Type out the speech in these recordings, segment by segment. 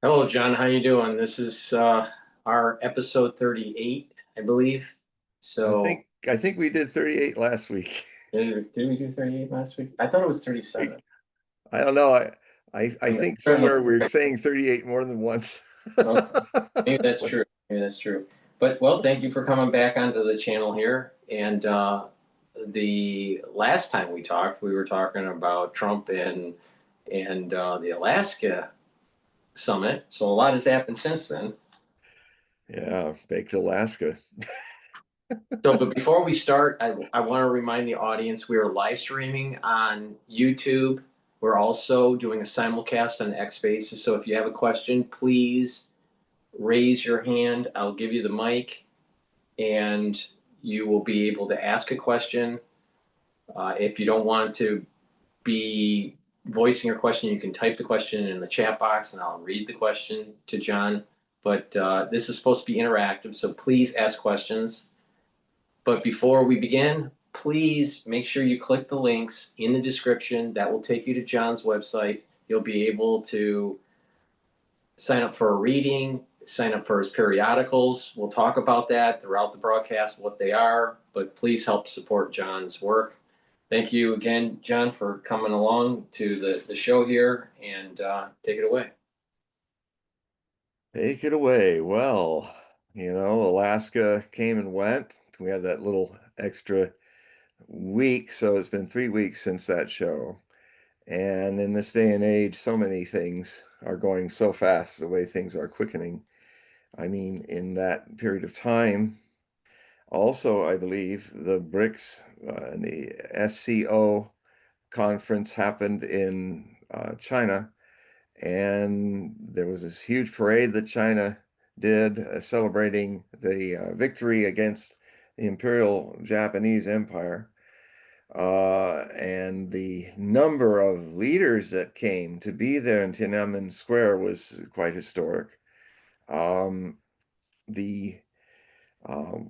Hello, John. How you doing? This is our episode 38, I believe. I So, think I think we did 38 last week. did we do 38 last week? I thought it was 37. I don't know. I I'm think trying to somewhere we're look. saying 38 more than once. Okay, maybe that's true. Maybe that's true. But well, thank you for coming back onto the channel here. And the last time we talked, we were talking about Trump and the Alaska summit. So a lot has happened since then. Yeah, baked Alaska. So, but before we start, I want to remind the audience we are live streaming on YouTube. We're also doing a simulcast on X Spaces. So if you have a question, please raise your hand. I'll give you the mic and you will be able to ask a question. If you don't want to be voicing your question, you can type the question in the chat box and I'll read the question to John. But this is supposed to be interactive, so please ask questions. But before we begin, please make sure you click the links in the description. That will take you to John's website. You'll be able to sign up for a reading, sign up for his periodicals. We'll talk about that throughout the broadcast, what they are, but please help support John's work. Thank you again, John, for coming along to the show here and take it away. Take it away. Well, Alaska came and went. We had that little extra week, so it's been 3 weeks since that show. And in this day and age, so many things are going so fast, the way things are quickening. I mean, in that period of time, also, I believe the BRICS and the SCO conference happened in China, and there was this huge parade that China did celebrating the victory against the Imperial Japanese Empire. And the number of leaders that came to be there in Tiananmen Square was quite historic. Um, the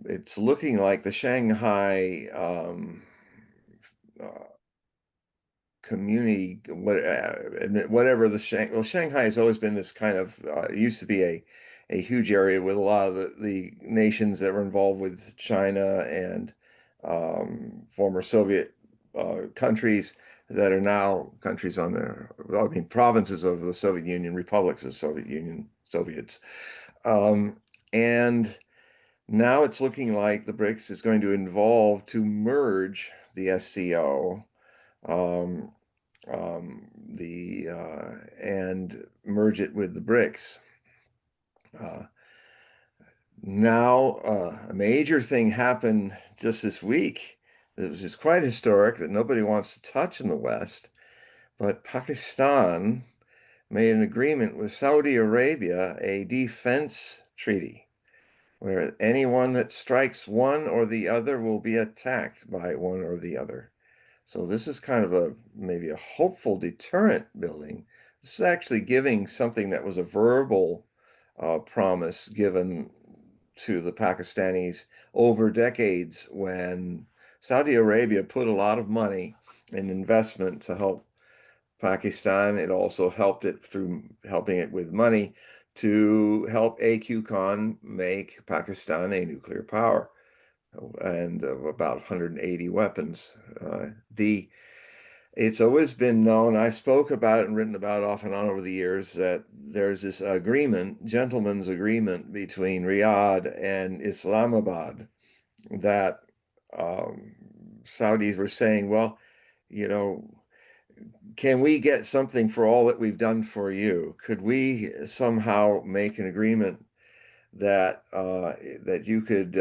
it's looking like the Shanghai uh, community, whatever Shanghai has always been this kind of used to be a huge area with a lot of the nations that were involved with China and former Soviet countries that are now countries on I mean, provinces of the Soviet Union, republics of the Soviet Union, Soviets. Um, and now it's looking like the BRICS is going to involve to merge the SCO, um, the and merge it with the BRICS. Uh, Now, a major thing happened just this week that was just quite historic that nobody wants to touch in the West, but Pakistan made an agreement with Saudi Arabia, a defense treaty, where anyone that strikes one or the other will be attacked by one or the other. So this is kind of maybe a hopeful deterrent building. This is actually giving something that was a verbal promise given to the Pakistanis over decades when Saudi Arabia put a lot of money in investment to help Pakistan. It also helped it through helping it with money to help AQ Khan make Pakistan a nuclear power and about 180 weapons. The It's always been known, I spoke about it and written about it off and on over the years, that there's this agreement, gentleman's agreement between Riyadh and Islamabad that um, Saudis were saying, well, you know, can we get something for all that we've done for you? Could we somehow make an agreement that you could,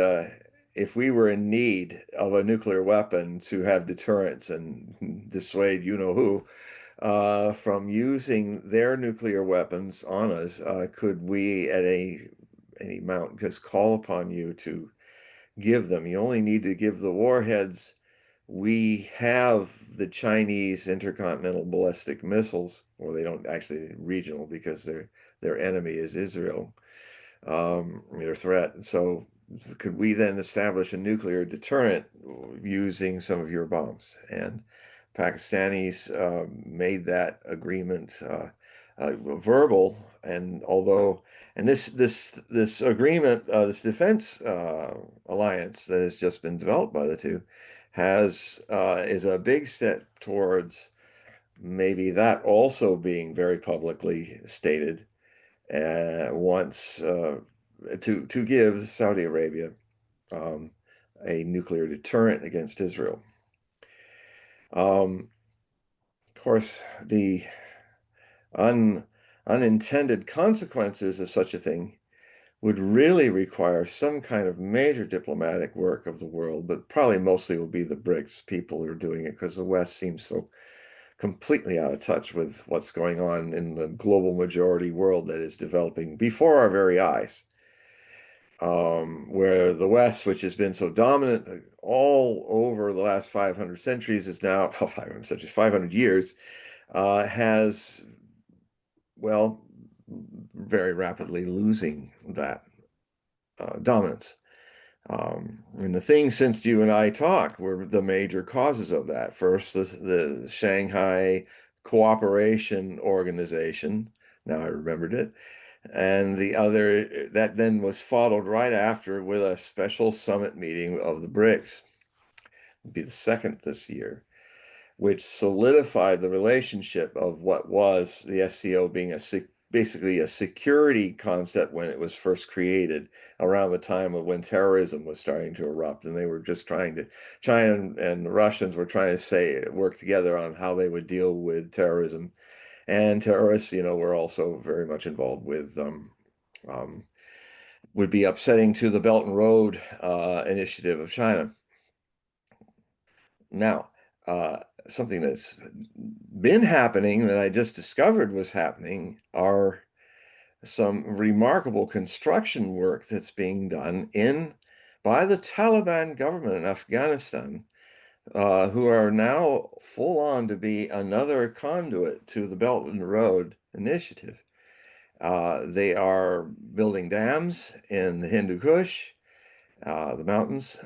if we were in need of a nuclear weapon to have deterrence and dissuade you know who from using their nuclear weapons on us, could we at any amount just call upon you to give them? You only need to give the warheads. We have the Chinese intercontinental ballistic missiles, or they don't actually regional because their enemy is Israel, their threat. So could we then establish a nuclear deterrent using some of your bombs? And Pakistanis made that agreement verbal, and although and this agreement, this defense alliance that has just been developed by the two, has is a big step towards maybe that also being very publicly stated once to give Saudi Arabia um, a nuclear deterrent against Israel. Of course, the un, unintended consequences of such a thing would really require some kind of major diplomatic work of the world, but probably mostly will be the BRICS people who are doing it because the West seems so completely out of touch with what's going on in the global majority world that is developing before our very eyes. Where the West, which has been so dominant all over the last 500 centuries, is now, well, 500 centuries, 500 years, has, well, very rapidly losing that dominance. And the things since you and I talked were the major causes of that. First, the Shanghai Cooperation Organization, now I remembered it, and the other that then was followed right after with a special summit meeting of the BRICS. It'd be the second this year, which solidified the relationship of what was the SCO being basically a security concept when it was first created around the time of when terrorism was starting to erupt, and they were just trying to, China and the Russians were trying to work together on how they would deal with terrorism. And terrorists, were also very much involved with would be upsetting to the Belt and Road initiative of China. Now, something that's been happening that I just discovered was happening are some remarkable construction work that's being done by the Taliban government in Afghanistan, who are now full on to be another conduit to the Belt and Road initiative. They are building dams in the Hindu Kush, the mountains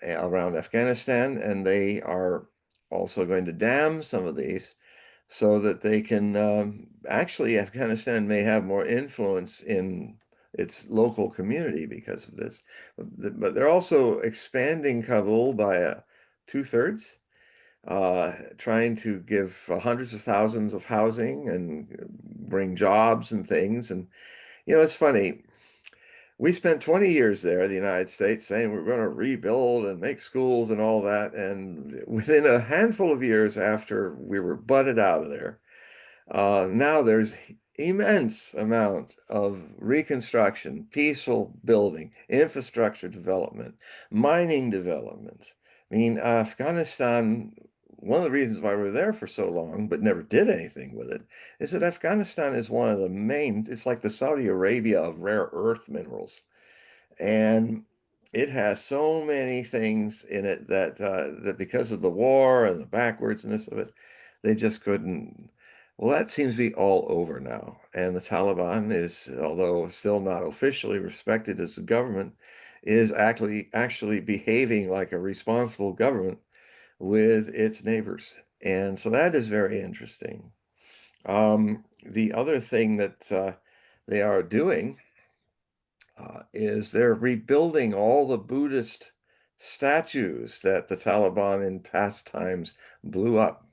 around Afghanistan, and they are also going to dam some of these so that they can actually, Afghanistan may have more influence in its local community because of this. But they're also expanding Kabul by 2/3, trying to give hundreds of thousands of housing and bring jobs and things. And, it's funny. We spent 20 years there, the United States, saying we're going to rebuild and make schools and all that. And within a handful of years after we were butted out of there, now there's immense amount of reconstruction, peaceful building, infrastructure development, mining development. I mean, Afghanistan, one of the reasons why we were there for so long, but never did anything with it, is that Afghanistan is one of the main, it's like the Saudi Arabia of rare earth minerals. And it has so many things in it that because of the war and the backwardsness of it, they just couldn't. Well, that seems to be all over now. And the Taliban is, although still not officially respected as a government, is actually behaving like a responsible government with its neighbors. And so that is very interesting. The other thing that they are doing is they're rebuilding all the Buddhist statues that the Taliban in past times blew up.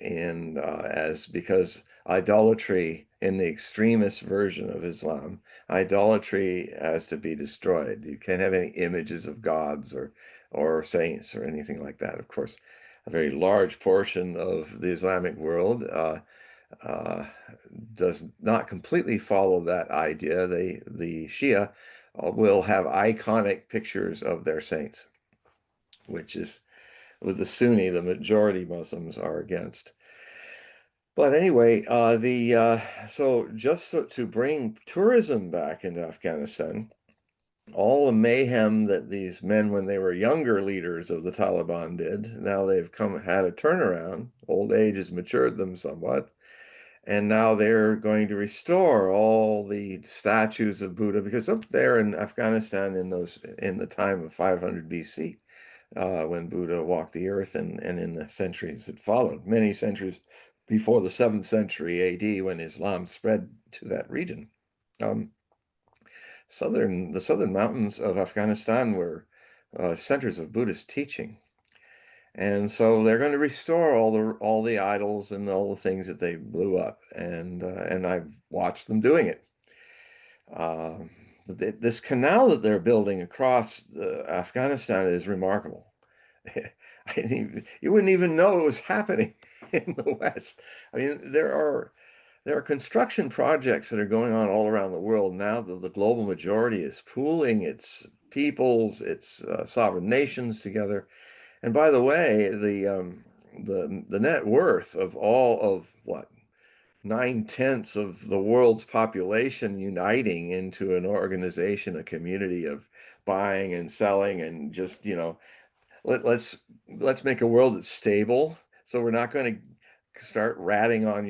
And as because idolatry in the extremist version of Islam, idolatry has to be destroyed. You can't have any images of gods or saints or anything like that. Of course, a very large portion of the Islamic world uh, does not completely follow that idea. The Shia will have iconic pictures of their saints, which is with the Sunni, the majority Muslims are against. But anyway, so just to bring tourism back into Afghanistan, all the mayhem that these men, when they were younger leaders of the Taliban, did, now they've had a turnaround. Old age has matured them somewhat. And now they're going to restore all the statues of Buddha, because up there in Afghanistan in the time of 500 BC, when Buddha walked the earth, and in the centuries that followed, many centuries before the 7th century AD when Islam spread to that region. Um, the southern mountains of Afghanistan were centers of Buddhist teaching. And so they're going to restore all the idols and all the things that they blew up, and I've watched them doing it. Um, this canal that they're building across Afghanistan is remarkable. You wouldn't even know it was happening in the West. I mean, there are construction projects that are going on all around the world now that the global majority is pooling its peoples, its sovereign nations together. And by the way, the net worth of all of what 9/10 of the world's population uniting into an organization, a community of buying and selling, and just let's make a world that's stable. So we're not going to start ratting on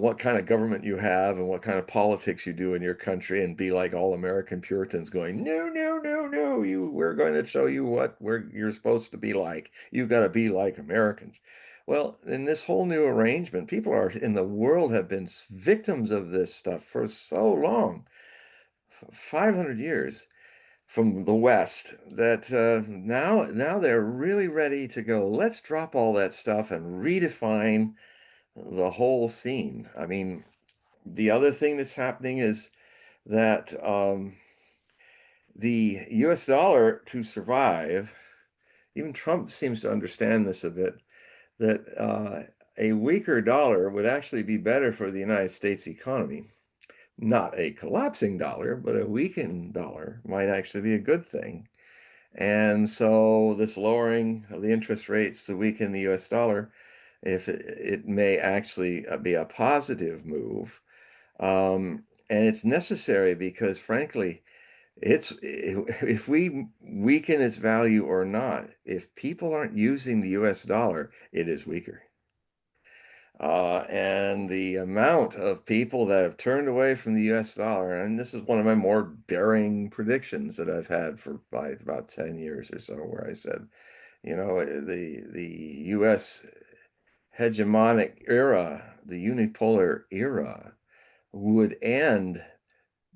what kind of government you have and what kind of politics you do in your country and be like all American Puritans going, no, no, no, no, we're going to show you what you're supposed to be like. You've got to be like Americans. Well, in this whole new arrangement, people are in the world have been victims of this stuff for so long, 500 years from the West, that now they're really ready to go. Let's drop all that stuff and redefine the whole scene. I mean, the other thing that's happening is that the US dollar to survive, even Trump seems to understand this a bit, that a weaker dollar would actually be better for the United States economy. Not a collapsing dollar, but a weakened dollar might actually be a good thing. And so this lowering of the interest rates to weaken the US dollar, if it may actually be a positive move. And it's necessary because, frankly, it's if we weaken its value or not, if people aren't using the US dollar, it is weaker. And the amount of people that have turned away from the US dollar, and this is one of my more daring predictions that I've had for about 10 years or so, where I said, the US hegemonic era, the unipolar era, would end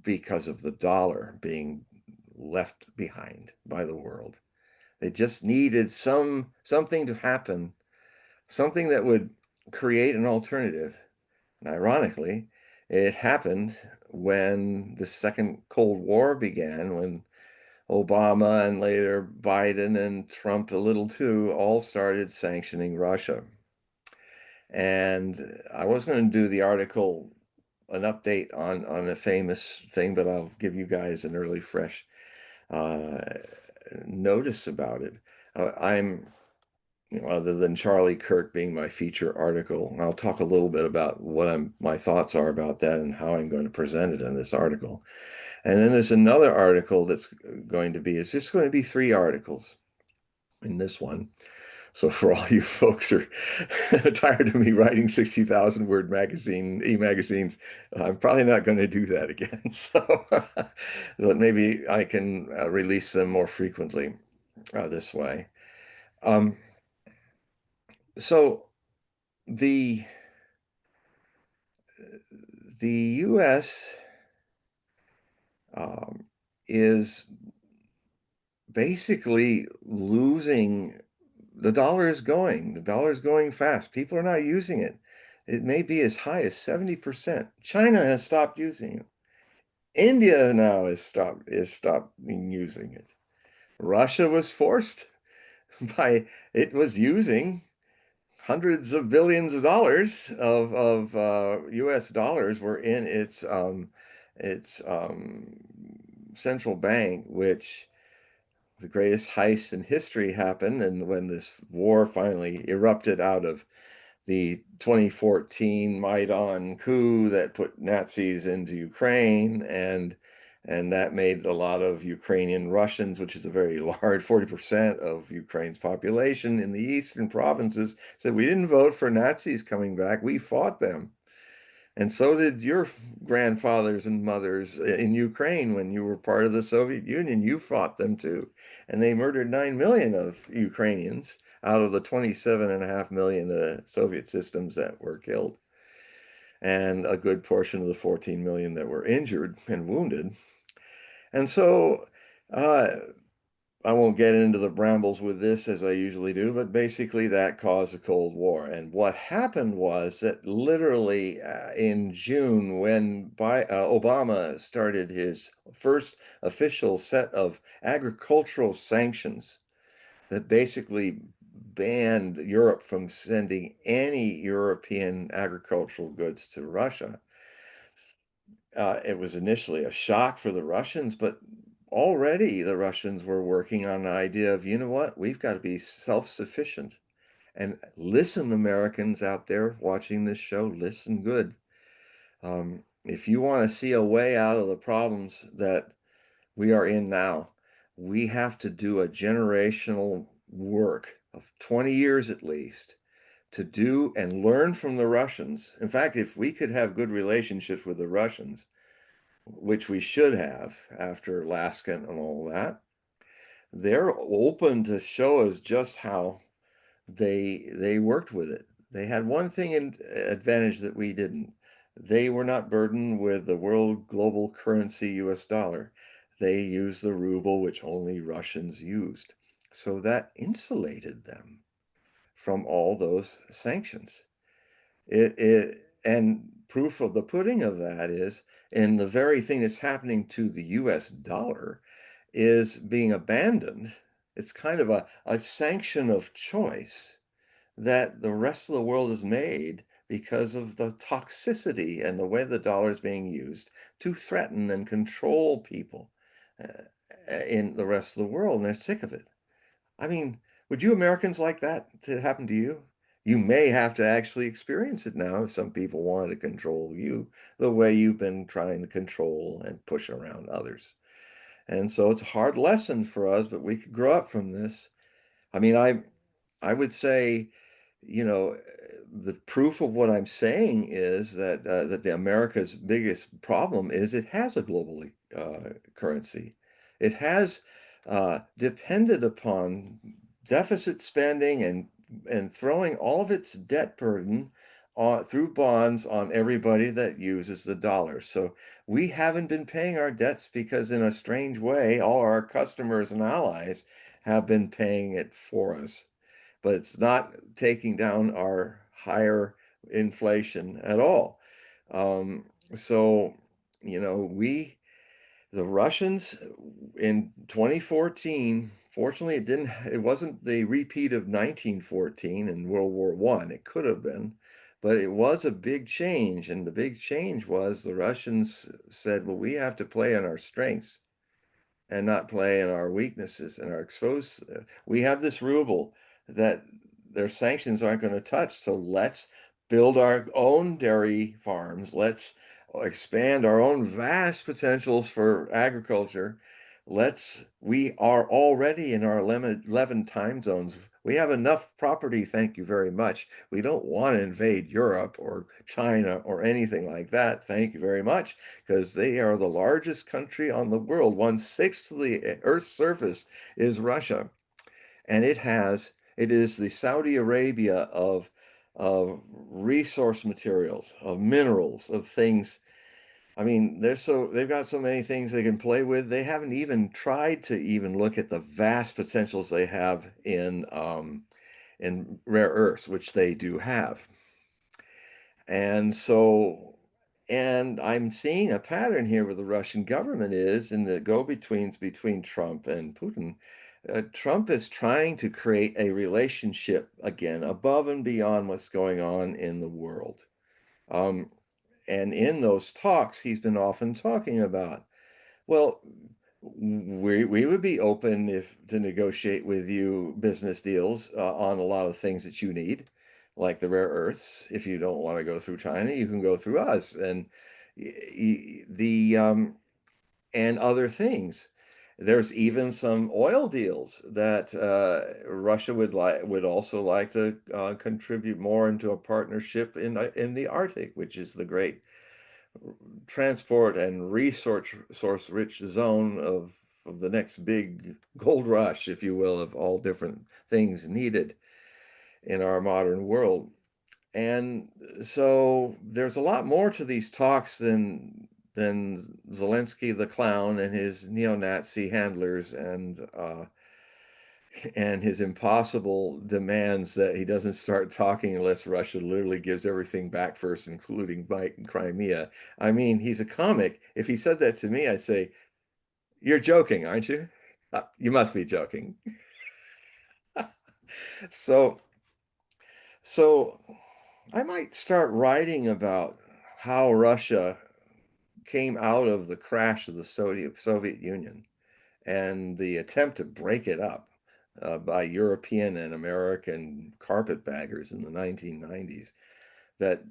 because of the dollar being left behind by the world. They just needed something to happen, something that would create an alternative. And ironically, it happened when the second Cold War began, when Obama and later Biden and Trump a little too all started sanctioning Russia. And I was going to do the article, an update on a famous thing, but I'll give you guys an early, fresh uh, notice about it. I'm, other than Charlie Kirk being my feature article, I'll talk a little bit about what my thoughts are about that and how I'm going to present it in this article. And then there's another article it's just going to be 3 articles in this one. So for all you folks who are tired of me writing 60,000 word e-magazines, I'm probably not going to do that again. So but maybe I can release them more frequently this way. Um, so the the U.S. Um, is basically losing. The dollar is going fast. People are not using it. It may be as high as 70%. China has stopped using it. India now is stopped using it. Russia was forced by it was using hundreds of billions of dollars of US dollars were in its central bank, which the greatest heist in history happened, and when this war finally erupted out of the 2014 Maidan coup that put Nazis into Ukraine, and that made a lot of Ukrainian Russians, which is a very large 40% of Ukraine's population in the eastern provinces, said we didn't vote for Nazis coming back, we fought them. And so did your grandfathers and mothers in Ukraine when you were part of the Soviet Union. You fought them too. And they murdered 9 million of Ukrainians out of the 27.5 million Soviet systems that were killed, and a good portion of the 14 million that were injured and wounded. And so, uh, I won't get into the brambles with this as I usually do, but basically that caused the Cold War. And what happened was that literally in June, when Obama started his first official set of agricultural sanctions that basically banned Europe from sending any European agricultural goods to Russia, it was initially a shock for the Russians, but already the Russians were working on an idea of, you know what, we've got to be self-sufficient. And listen, Americans out there watching this show, listen good. If you want to see a way out of the problems that we are in now, we have to do a generational work of 20 years at least to do and learn from the Russians. In fact, if we could have good relationships with the Russians, which we should have after Alaska and all that, they're open to show us just how they worked with it. They had one thing in advantage that we didn't. They were not burdened with the world global currency US dollar. They used the ruble, which only Russians used. So that insulated them from all those sanctions. And proof of the pudding of that is in the very thing that's happening to the US dollar is being abandoned. It's kind of a sanction of choice that the rest of the world has made because of the toxicity and the way the dollar is being used to threaten and control people in the rest of the world, and they're sick of it. I mean, would you Americans like that to happen to you? You may have to actually experience it now if some people want to control you the way you've been trying to control and push around others. And so it's a hard lesson for us, but we could grow up from this. I mean, I would say, you know, the proof of what I'm saying is that the America's biggest problem is it has a global currency. It has depended upon deficit spending and throwing all of its debt burden through bonds on everybody that uses the dollar. So we haven't been paying our debts because, in a strange way, all our customers and allies have been paying it for us, but it's not taking down our higher inflation at all. Um, so, the Russians in 2014, fortunately, it wasn't the repeat of 1914 and World War One. It could have been, but it was a big change. And the big change was the Russians said, well, we have to play on our strengths and not play in our weaknesses and our exposed. We have this ruble that their sanctions aren't going to touch. So let's build our own dairy farms. Let's expand our own vast potentials for agriculture. We are already in our 11 time zones. We have enough property, thank you very much. We don't want to invade Europe or China or anything like that, thank you very much, because they are the largest country on the world. 1/6 of the Earth's surface is Russia, and it is the Saudi Arabia of resource materials, of minerals, of things. I mean, they've got so many things they can play with. They haven't even tried to even look at the vast potentials they have in rare earths, which they do have. And so, and I'm seeing a pattern here with the Russian government is in the go-betweens between Trump and Putin. Trump is trying to create a relationship again above and beyond what's going on in the world. Um, and in those talks, he's been often talking about, well, we would be open if to negotiate with you business deals on a lot of things that you need, like the rare earths. If you don't want to go through China, you can go through us, and the and other things. There's even some oil deals that Russia would also like to contribute more into a partnership in the Arctic, which is the great transport and resource source rich zone of the next big gold rush, if you will, of all different things needed. in our modern world. And so there's a lot more to these talks than Zelensky the clown and his neo-Nazi handlers and his impossible demands that he doesn't start talking unless Russia literally gives everything back first, including Crimea. I mean, he's a comic. If he said that to me, I'd say, "You're joking, aren't you? You must be joking." So, so I might start writing about how Russia came out of the crash of the Soviet Union and the attempt to break it up by European and American carpetbaggers in the 1990s. That,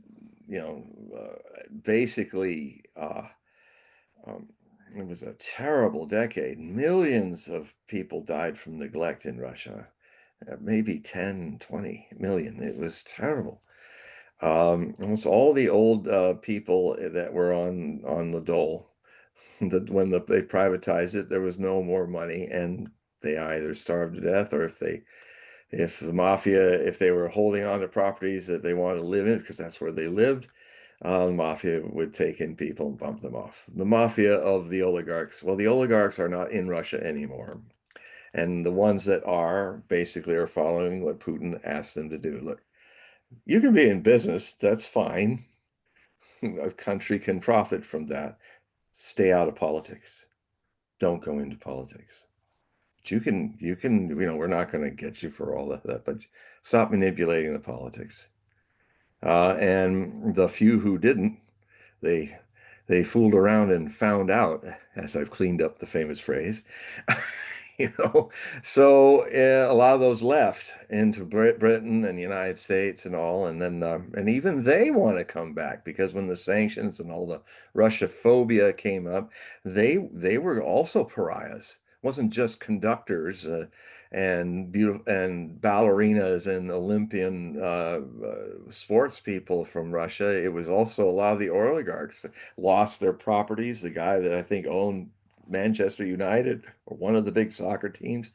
basically, um, it was a terrible decade. Millions of people died from neglect in Russia, maybe 10, 20 million. It was terrible. Almost all the old people that were on the dole, that when they privatized it, there was no more money, and they either starved to death, or if the mafia, if they were holding on to properties that they wanted to live in because that's where they lived, the mafia would take in people and bump them off. The mafia of the oligarchs. Well, the oligarchs are not in Russia anymore. And the ones that are basically are following what Putin asked them to do. Look, you can be in business, that's fine. A country can profit from that. Stay out of politics. Don't go into politics. But we're not going to get you for all of that, but stop manipulating the politics. And the few who didn't, they they fooled around and found out, as I've cleaned up the famous phrase. you know, so a lot of those left into Britain and the United States and all, and then and even they want to come back because when the sanctions and all the Russia phobia came up, they were also pariahs. It wasn't just conductors and beautiful and ballerinas and Olympian sports people from Russia. It was also a lot of the oligarchs lost their properties. The guy that I think owned Manchester United or one of the big soccer teams,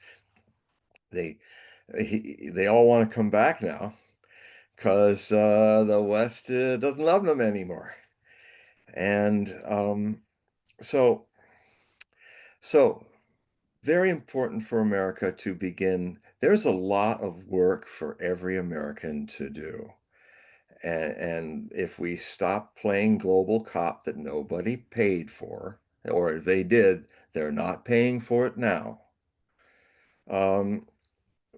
they they all want to come back now because the West doesn't love them anymore. And so so very important for America to begin. There's a lot of work for every American to do. And if we stop playing global cop that nobody paid for, or if they did, they're not paying for it now. Um,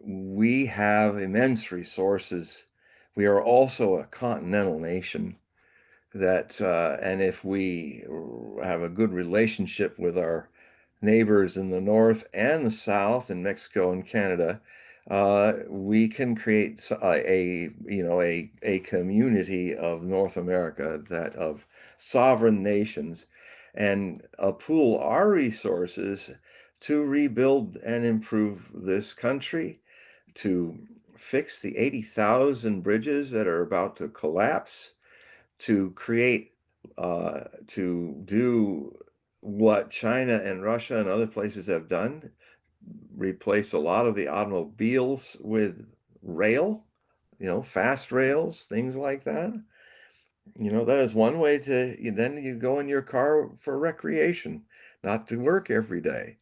we have immense resources. We are also a continental nation and if we have a good relationship with our neighbors in the north and the south, in Mexico and Canada, we can create a community of North America, that of sovereign nations, and pool our resources to rebuild and improve this country, to fix the 80,000 bridges that are about to collapse, to create, to do what China and Russia and other places have done, replace a lot of the automobiles with rail, fast rails, things like that. That is one way then you go in your car for recreation, not to work every day.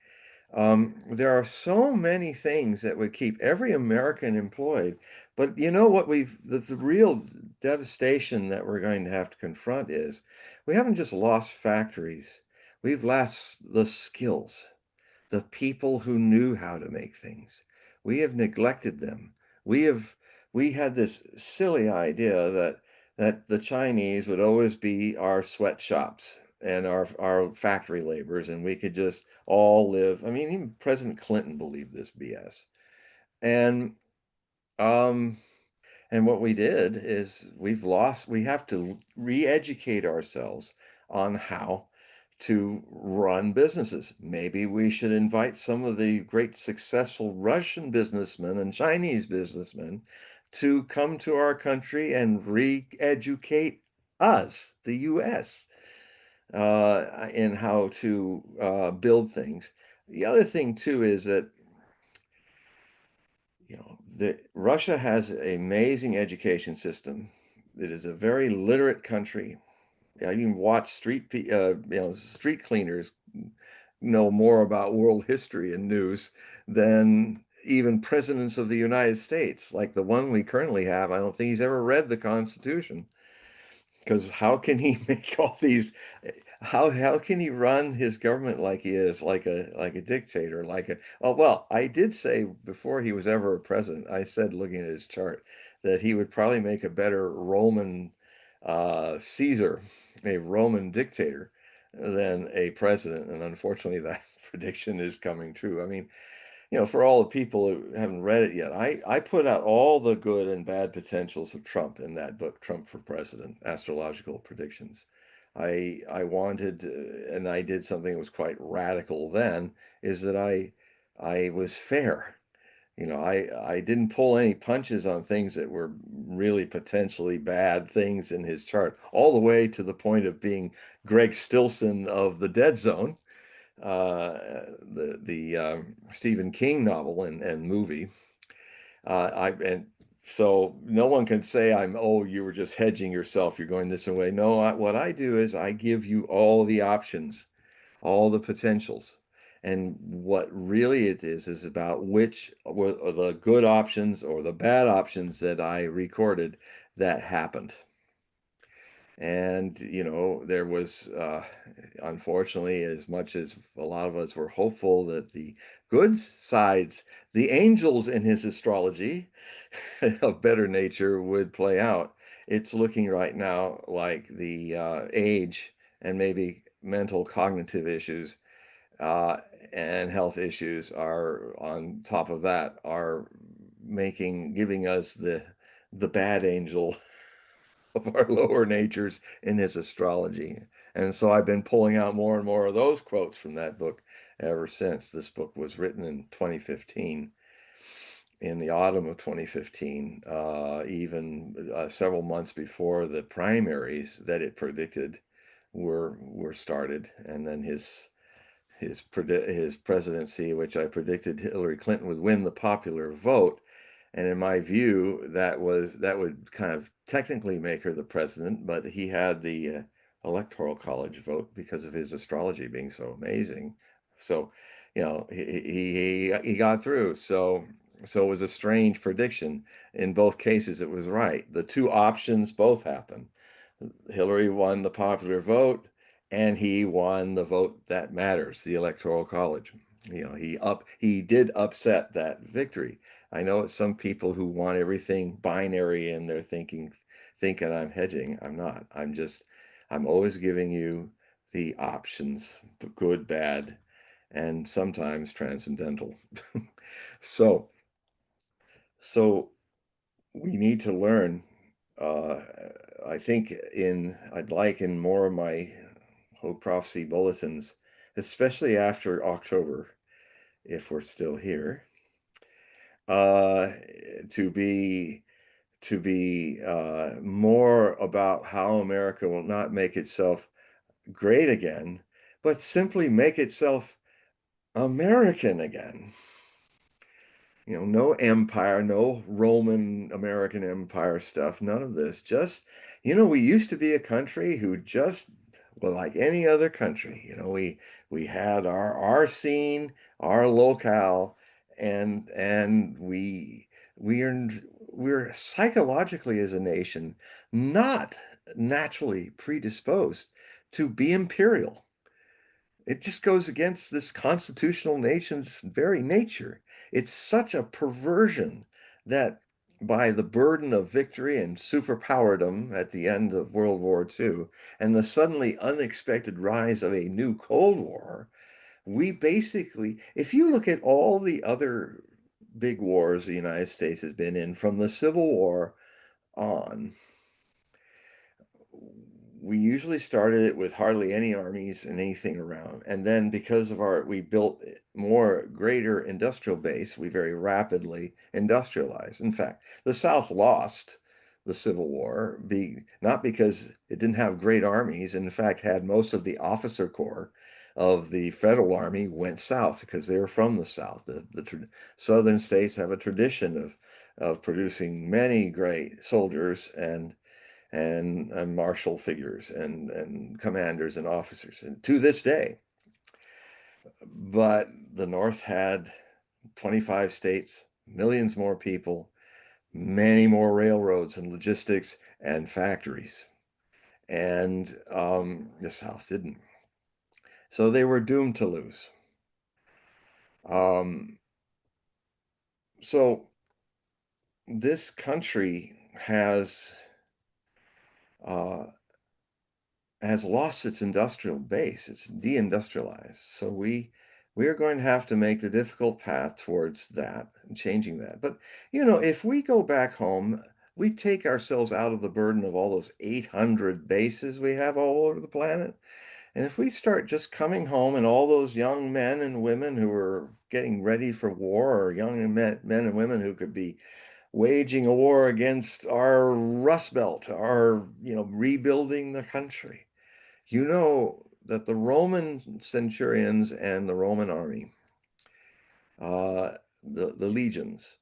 There are so many things that would keep every American employed, but you know what the real devastation that we're going to have to confront is we haven't just lost factories, we've lost the skills, the people who knew how to make things. We have neglected them. We have we had this silly idea that the Chinese would always be our sweatshops and our factory laborers, and we could just all live. I mean, even President Clinton believed this BS. And um, and what we did is we have to re-educate ourselves on how to run businesses. Maybe we should invite some of the great successful Russian businessmen and Chinese businessmen to come to our country and re-educate us, the US, in how to build things. The other thing too is that Russia has an amazing education system. It is a very literate country. I even watch street cleaners know more about world history and news than even presidents of the United States, like the one we currently have. I don't think he's ever read the Constitution. Because how can he make all these, how can he run his government like he is, like a dictator, oh well, I did say before he was ever a president, I said looking at his chart that he would probably make a better Roman Caesar, a Roman dictator, than a president. And unfortunately that prediction is coming true. I mean, for all the people who haven't read it yet, I put out all the good and bad potentials of Trump in that book, Trump for President, Astrological Predictions. I wanted, and I did something that was quite radical then, is that I was fair. I didn't pull any punches on things that were really potentially bad things in his chart, all the way to the point of being Greg Stilson of the Dead Zone, the Stephen King novel and movie. And so no one can say you were just hedging yourself. You're going this way. No, what I do is I give you all the options, all the potentials. And what really it is about which were the good options or the bad options that I recorded that happened. And, there was, unfortunately, as much as a lot of us were hopeful that the good sides, the angels in his astrology of better nature would play out, it's looking right now like the age and maybe mental cognitive issues uh, and health issues are on top of that, are giving us the bad angel of our lower natures in his astrology. And so I've been pulling out more and more of those quotes from that book ever since. This book was written in 2015, in the autumn of 2015, even several months before the primaries that it predicted were started. And then his presidency, which I predicted Hillary Clinton would win the popular vote. And in my view, that would kind of technically make her the president, but he had the electoral college vote because of his astrology being so amazing. So, he got through. So it was a strange prediction. In both cases, it was right. The two options both happened. Hillary won the popular vote, and he won the vote that matters, the electoral college. He did upset that victory. I know it's some people who want everything binary in their thinking I'm hedging. I'm not. I'm always giving you the options, good, bad, and sometimes transcendental. So, so we need to learn. Uh, I think I'd like in more of my Hogue prophecy bulletins, especially after October, if we're still here, uh, to be more about how America will not make itself great again, but simply make itself American again. No empire, no Roman American Empire stuff, none of this. Just, we used to be a country who just, well, like any other country, we had our scene, our locale, and we're psychologically as a nation not naturally predisposed to be imperial. It just goes against this constitutional nation's very nature. It's such a perversion that by the burden of victory and superpowerdom at the end of World War II and the suddenly unexpected rise of a new Cold War, we basically, if you look at all the other big wars the United States has been in from the Civil War on, we usually started it with hardly any armies and anything around. And then because of we built more greater industrial base, we very rapidly industrialized. In fact, the South lost the Civil War, not because it didn't have great armies, in fact, had most of the officer corps of the Federal Army went south because they were from the South. The southern states have a tradition of producing many great soldiers and martial figures and commanders and officers, and to this day. But the North had 25 states, millions more people, many more railroads and logistics and factories. And the South didn't. So they were doomed to lose. Um, so this country uh, has lost its industrial base. It's deindustrialized. So we are going to have to make the difficult path towards that and changing that. But if we go back home, we take ourselves out of the burden of all those 800 bases we have all over the planet. And if we start just coming home and all those young men and women who are getting ready for war, or young men and women who could be waging a war against our Rust Belt, rebuilding the country, that the Roman centurions and the Roman army, the legions,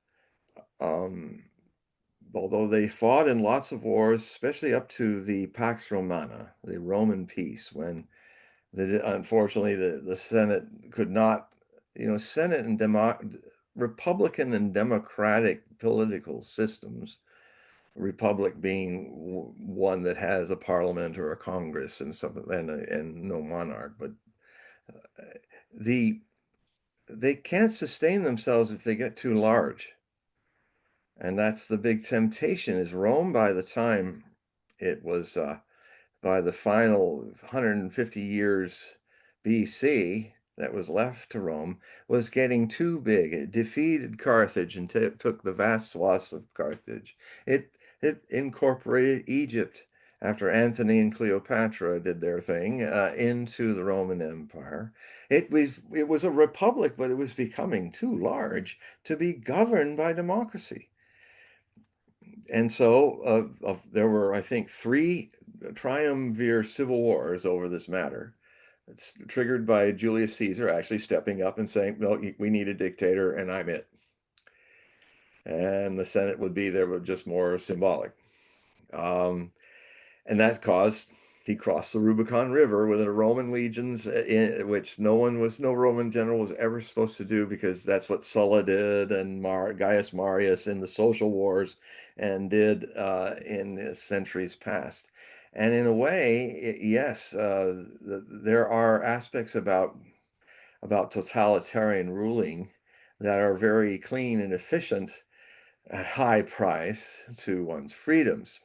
um, although they fought in lots of wars, especially up to the Pax Romana, the Roman peace, when unfortunately the Senate could not, Senate and Republican and Democratic political systems, Republic being one that has a parliament or a Congress and something, and no monarch, but the they can't sustain themselves if they get too large. And that's the big temptation. Is Rome, by the time it was by the final 150 years BC that was left to Rome, was getting too big. It defeated Carthage and took the vast swaths of Carthage. It incorporated Egypt after Antony and Cleopatra did their thing into the Roman Empire. It was a republic, but it was becoming too large to be governed by democracy. And so there were, I think, 3 triumvir civil wars over this matter. It's triggered by Julius Caesar actually stepping up and saying, no, we need a dictator, and I'm it. And the Senate would be there, but just more symbolic. And that caused he crossed the Rubicon River with the Roman legions, which no Roman general was ever supposed to do, because that's what Sulla did and Gaius Marius in the social wars and did in centuries past. And in a way, yes, there are aspects about totalitarian ruling that are very clean and efficient at high price to one's freedoms.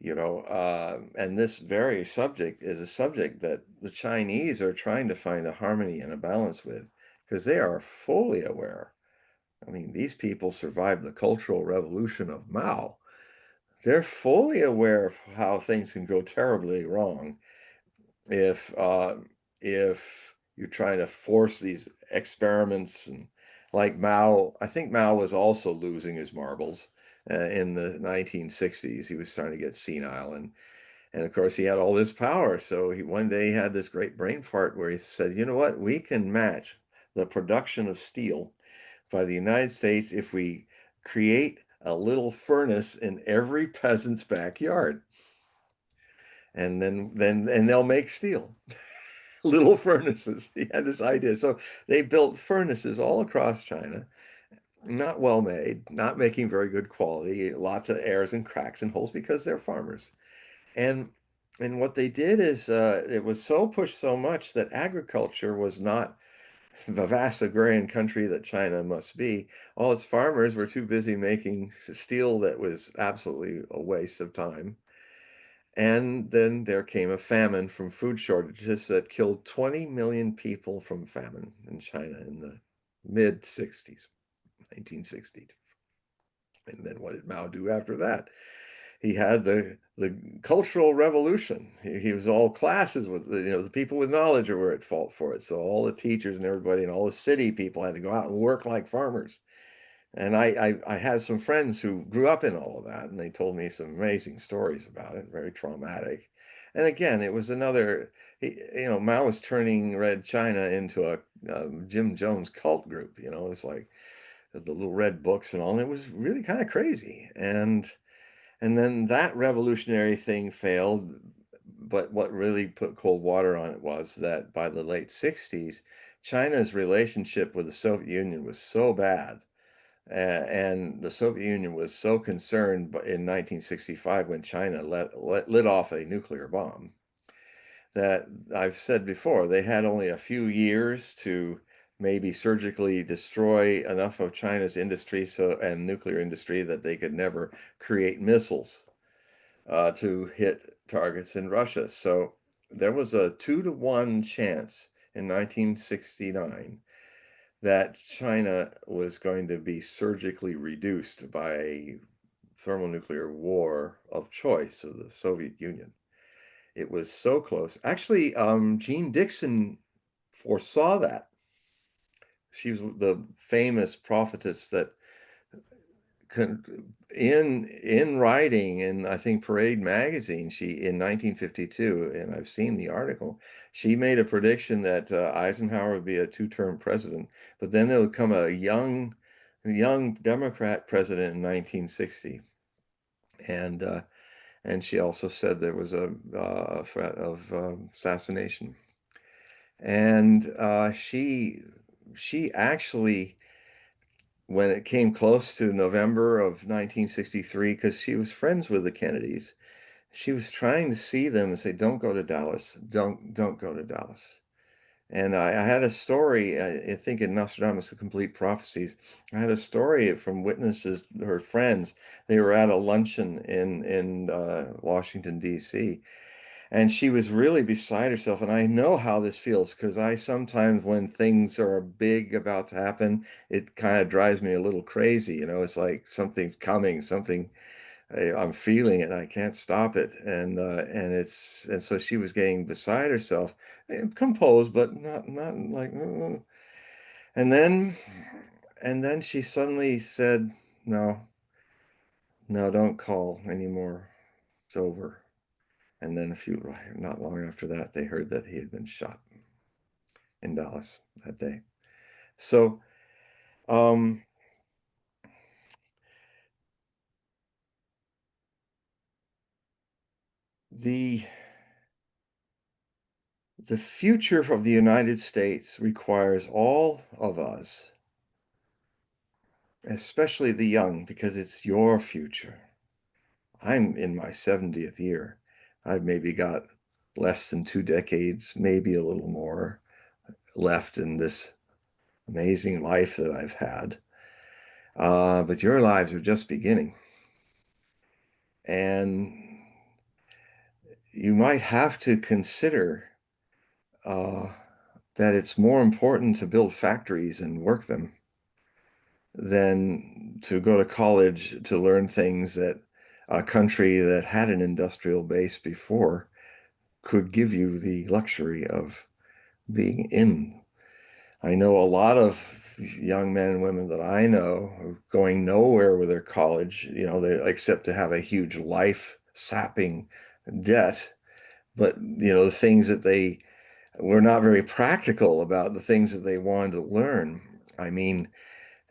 And this very subject is a subject that the Chinese are trying to find a harmony and a balance with, because they are fully aware. I mean, these people survived the Cultural Revolution of Mao. They're fully aware of how things can go terribly wrong if you're trying to force these experiments. And like Mao, I think Mao was also losing his marbles in the 1960s. He was starting to get senile, and of course he had all this power. So one day he had this great brain fart where he said, you know what, we can match the production of steel by the United States if we create a little furnace in every peasant's backyard. And then they'll make steel. Little furnaces. He had this idea. So they built furnaces all across China, not well made, not making very good quality, lots of errors and cracks and holes, because they're farmers. And what they did is it was so pushed so much that agriculture was not the vast agrarian country that China must be. All its farmers were too busy making steel that was absolutely a waste of time. And then there came a famine from food shortages that killed 20 million people from famine in China in the mid 60s, 1960. And then what did Mao do after that? He had the Cultural Revolution. He was all classes with the people with knowledge were at fault for it. So all the teachers and everybody and all the city people had to go out and work like farmers. And I have some friends who grew up in all of that, and they told me some amazing stories about it, very traumatic. And again, it was another, Mao was turning Red China into a Jim Jones cult group. It's like the little red books and all, and it was really kind of crazy. And then that revolutionary thing failed, but what really put cold water on it was that by the late 60s, China's relationship with the Soviet Union was so bad, and the Soviet Union was so concerned in 1965 when China lit off a nuclear bomb that I've said before, they had only a few years to maybe surgically destroy enough of China's industry and nuclear industry that they could never create missiles to hit targets in Russia. So there was a 2-to-1 chance in 1969 that China was going to be surgically reduced by a thermonuclear war of choice of the Soviet Union. It was so close. Actually, Jean Dixon foresaw that. She was the famous prophetess that in writing in, I think, Parade magazine, she in 1952, and I've seen the article, she made a prediction that Eisenhower would be a 2-term president, but then there would come a young Democrat president in 1960, and she also said there was a threat of assassination. And she actually, when it came close to November of 1963, because she was friends with the Kennedys, she was trying to see them and say, "Don't go to Dallas. Don't go to Dallas." And I had a story, I think in Nostradamus, The Complete Prophecies, I had a story from witnesses, her friends. They were at a luncheon in Washington, D.C., and she was really beside herself. And I know how this feels because I sometimes, when things are big about to happen, it kind of drives me a little crazy. It's like something's coming, I'm feeling it, and I can't stop it. And so she was getting beside herself, composed, but not like. And then she suddenly said, "No, no, don't call anymore. It's over." And then not long after that, they heard that he had been shot in Dallas that day. So, um, the the future of the United States requires all of us, especially the young, because it's your future. I'm in my 70th year. I've maybe got less than 2 decades, maybe a little more left in this amazing life that I've had. But your lives are just beginning. And you might have to consider uh, that it's more important to build factories and work them than to go to college to learn things that a country that had an industrial base before could give you the luxury of being in. I know a lot of young men and women that I know are going nowhere with their college, they except to have a huge life sapping debt. But, the things that they were not very practical about the things that they wanted to learn. I mean,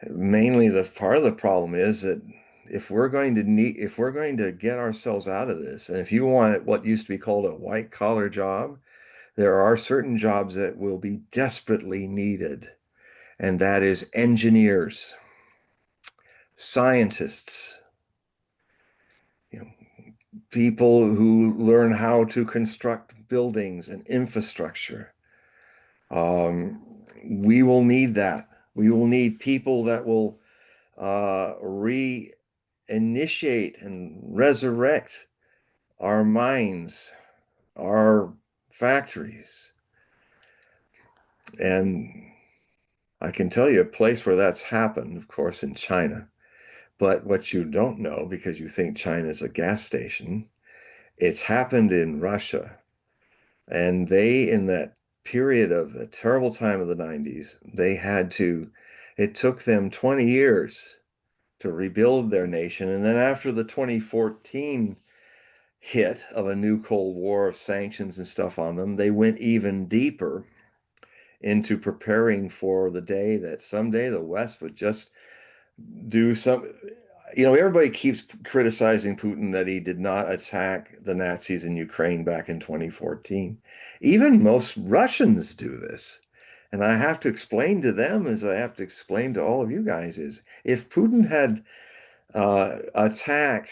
mainly the part of the problem is that if we're going to get ourselves out of this, and if you want what used to be called a white collar job, there are certain jobs that will be desperately needed, and that is engineers, scientists, you know, people who learn how to construct buildings and infrastructure. Um, we will need that. We will need people that will reinitiate and resurrect our minds, our factories. And I can tell you a place where that's happened, of course, in China. But what you don't know, because you think China is a gas station, it's happened in Russia. And they, in that period of the terrible time of the 90s, it took them 20 years to rebuild their nation. And then after the 2014 hit of a new Cold War of sanctions and stuff on them, they went even deeper into preparing for the day that someday the West would just do some, everybody keeps criticizing Putin that he did not attack the Nazis in Ukraine back in 2014. Even most Russians do this. And I have to explain to them, as I have to explain to all of you guys, is if Putin had attacked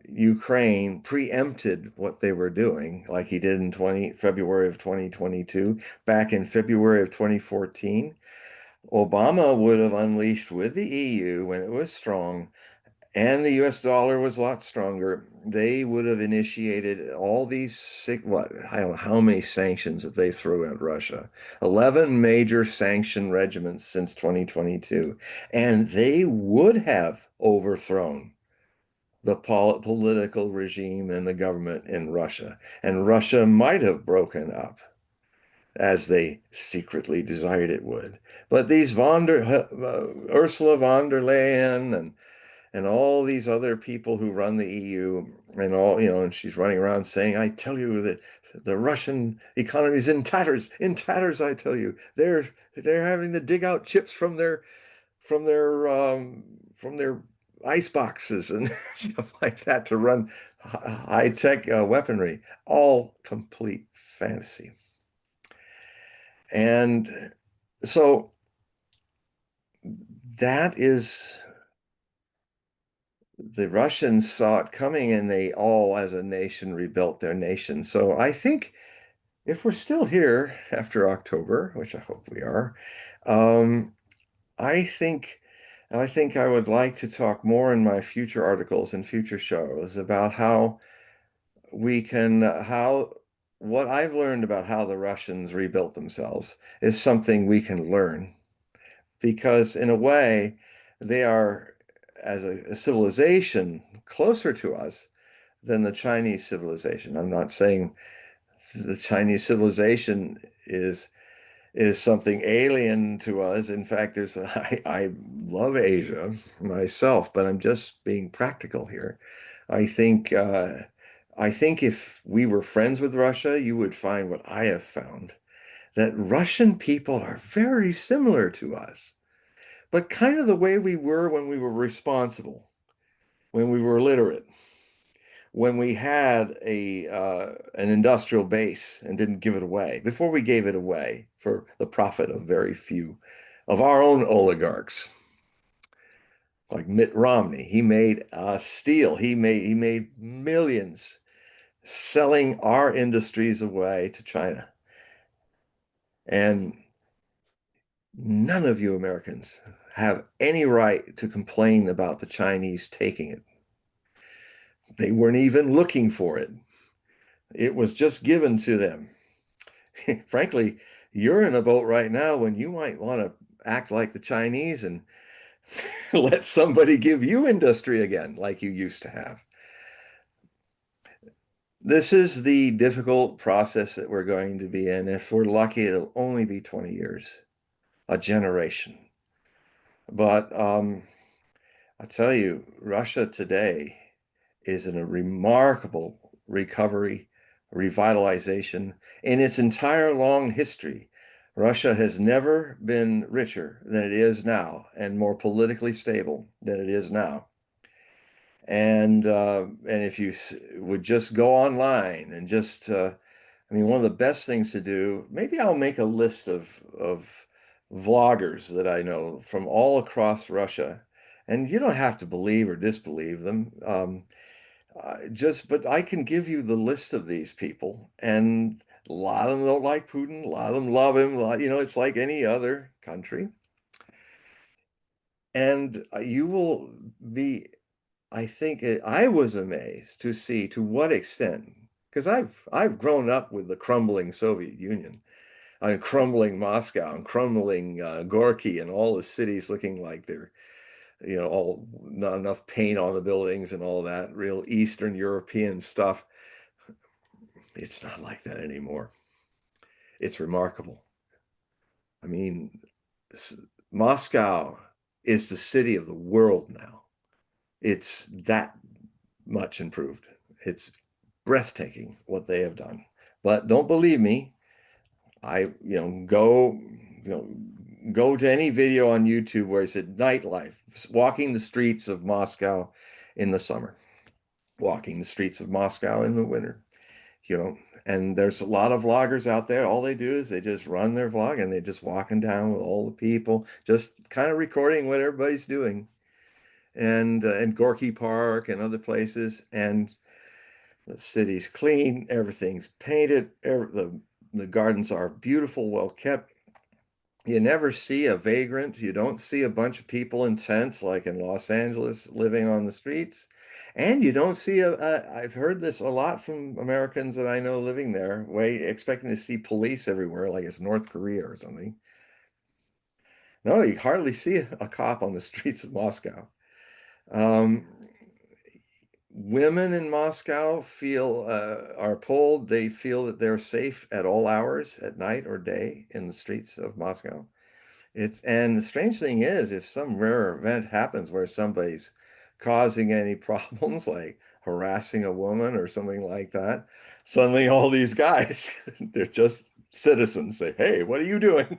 Ukraine, preempted what they were doing, like he did in February of 2022, back in February of 2014, Obama would have unleashed with the EU when it was strong and the US dollar was a lot stronger. They would have initiated all these I don't know how many sanctions that they threw at Russia. 11 major sanction regiments since 2022. And they would have overthrown the political regime and the government in Russia. And Russia might have broken up as they secretly desired it would. But these Ursula von der Leyen and all these other people who run the EU and all, and she's running around saying, I tell you that the Russian economy is in tatters, I tell you. They're having to dig out chips from their from their ice boxes and stuff like that to run high-tech weaponry. All complete fantasy. And so that is, the Russians saw it coming and they all, as a nation, rebuilt their nation. So I think if we're still here after October, which I hope we are, um, I think I would like to talk more in my future articles and future shows about how we can, how what I've learned about how the Russians rebuilt themselves is something we can learn because in a way they are, as a civilization, closer to us than the Chinese civilization. I'm not saying the Chinese civilization is something alien to us. In fact, I love Asia myself, but I'm just being practical here. I think I think if we were friends with Russia, you would find what I have found, that Russian people are very similar to us, but kind of the way we were when we were responsible, when we were literate, when we had an industrial base and didn't give it away, before we gave it away for the profit of very few of our own oligarchs, like Mitt Romney. He made steel. He made millions selling our industries away to China. And none of you Americans have any right to complain about the Chinese taking it. They weren't even looking for it. It was just given to them. Frankly, you're in a boat right now when you might want to act like the Chinese and let somebody give you industry again, like you used to have. This is the difficult process that we're going to be in. If we're lucky, it'll only be 20 years, a generation. But I tell you, Russia today is in a remarkable recovery, revitalization. In its entire long history, Russia has never been richer than it is now and more politically stable than it is now. And if you would just go online and just, I mean, one of the best things to do, maybe I'll make a list of vloggers that I know from all across Russia. And you don't have to believe or disbelieve them. But I can give you the list of these people, and a lot of them don't like Putin, a lot of them love him. It's like any other country. And you will be, I think, I was amazed to see to what extent, because I've grown up with the crumbling Soviet Union, and crumbling Moscow, and crumbling Gorky, and all the cities looking like they're all not enough paint on the buildings and all that real Eastern European stuff. It's not like that anymore. It's remarkable. I mean, Moscow is the city of the world now. It's that much improved. It's breathtaking what they have done. But don't believe me. Go, go to any video on YouTube where he said nightlife, walking the streets of Moscow in the summer, walking the streets of Moscow in the winter, you know. And there's a lot of vloggers out there. All they do is they just run their vlog and they're just walking down with all the people, just kind of recording what everybody's doing. And Gorky Park and other places. And the city's clean, everything's painted, the gardens are beautiful, well kept. You never see a vagrant. You don't see a bunch of people in tents like in Los Angeles living on the streets. And you don't see I've heard this a lot from Americans that I know living there, expecting to see police everywhere, like it's North Korea or something. No, you hardly see a cop on the streets of Moscow. Um, Women in Moscow are polled, they feel that they're safe at all hours, at night or day, in the streets of Moscow. And the strange thing is, if some rare event happens where somebody's causing any problems, like harassing a woman or something like that, suddenly all these guys, they're just citizens, say, "Hey, what are you doing?"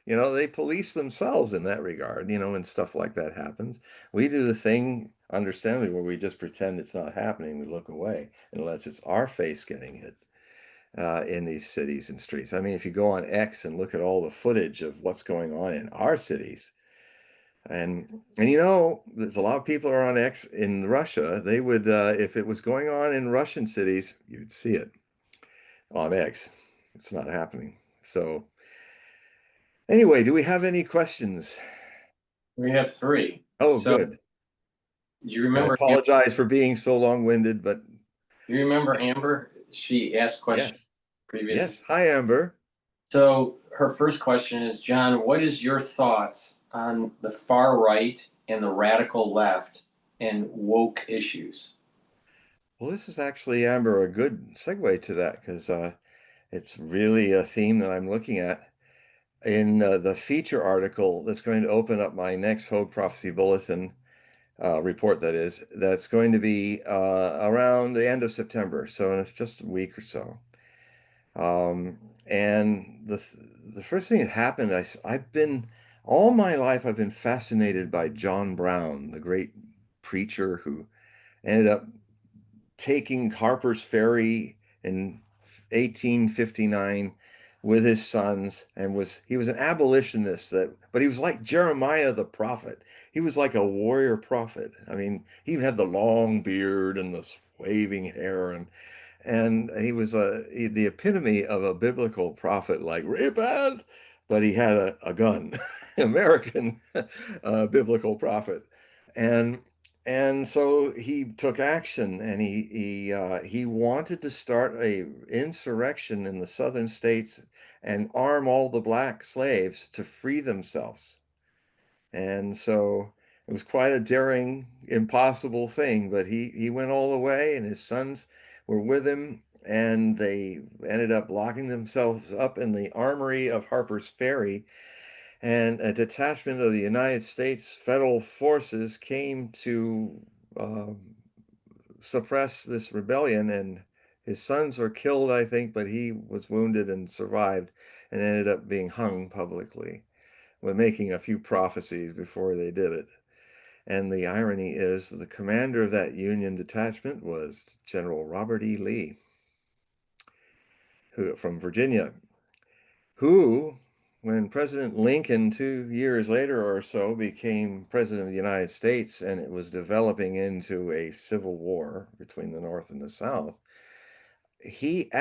You know, they police themselves in that regard, when stuff like that happens. We do the thing, understandably, where we just pretend it's not happening. We look away unless it's our face getting hit in these cities and streets. I mean, if you go on X and look at all the footage of what's going on in our cities, and there's a lot of people are on X in Russia. They would, if it was going on in Russian cities, you'd see it on X. It's not happening. So anyway, do we have any questions? We have three. Oh, So good. you I remember apologize for being so long-winded, but you remember Amber? She asked questions yes, previous. yes. Hi, Amber. So her first question is, John, what is your thoughts on the far right and the radical left and woke issues? Well, this is actually, Amber, a good segue to that because it's really a theme that I'm looking at in the feature article that's going to open up my next Hogue Prophecy Bulletin report, that's going to be around the end of September, so in just a week or so. And the first thing that happened, I've been, all my life, I've been fascinated by John Brown, the great preacher who ended up taking Harper's Ferry in 1859 with his sons, and he was an abolitionist, but he was like Jeremiah the prophet. He was like a warrior prophet. I mean, he even had the long beard and the waving hair, and he was the epitome of a biblical prophet, like repent, but he had a gun, American biblical prophet, and and so he took action, and he wanted to start a insurrection in the southern states and arm all the black slaves to free themselves. And so it was quite a daring, impossible thing, but he went all the way, and his sons were with him, and they ended up locking themselves up in the armory of Harper's Ferry. And a detachment of the United States federal forces came to suppress this rebellion, and his sons were killed, I think, but he was wounded and survived and ended up being hung publicly, with making a few prophecies before they did it. And the irony is the commander of that Union detachment was General Robert E. Lee, from Virginia, who, when President Lincoln 2 years later or so became president of the United States and it was developing into a civil war between the North and the South, he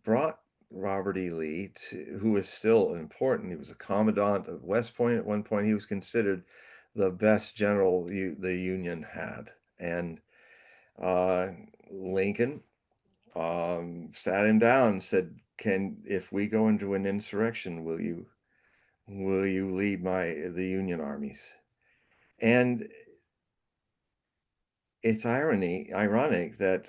brought Robert E. Lee, who was still important. He was a commandant of West Point at one point. He was considered the best general the Union had. And uh, Lincoln sat him down and said, if we go into an insurrection, will you lead the Union armies? And it's ironic that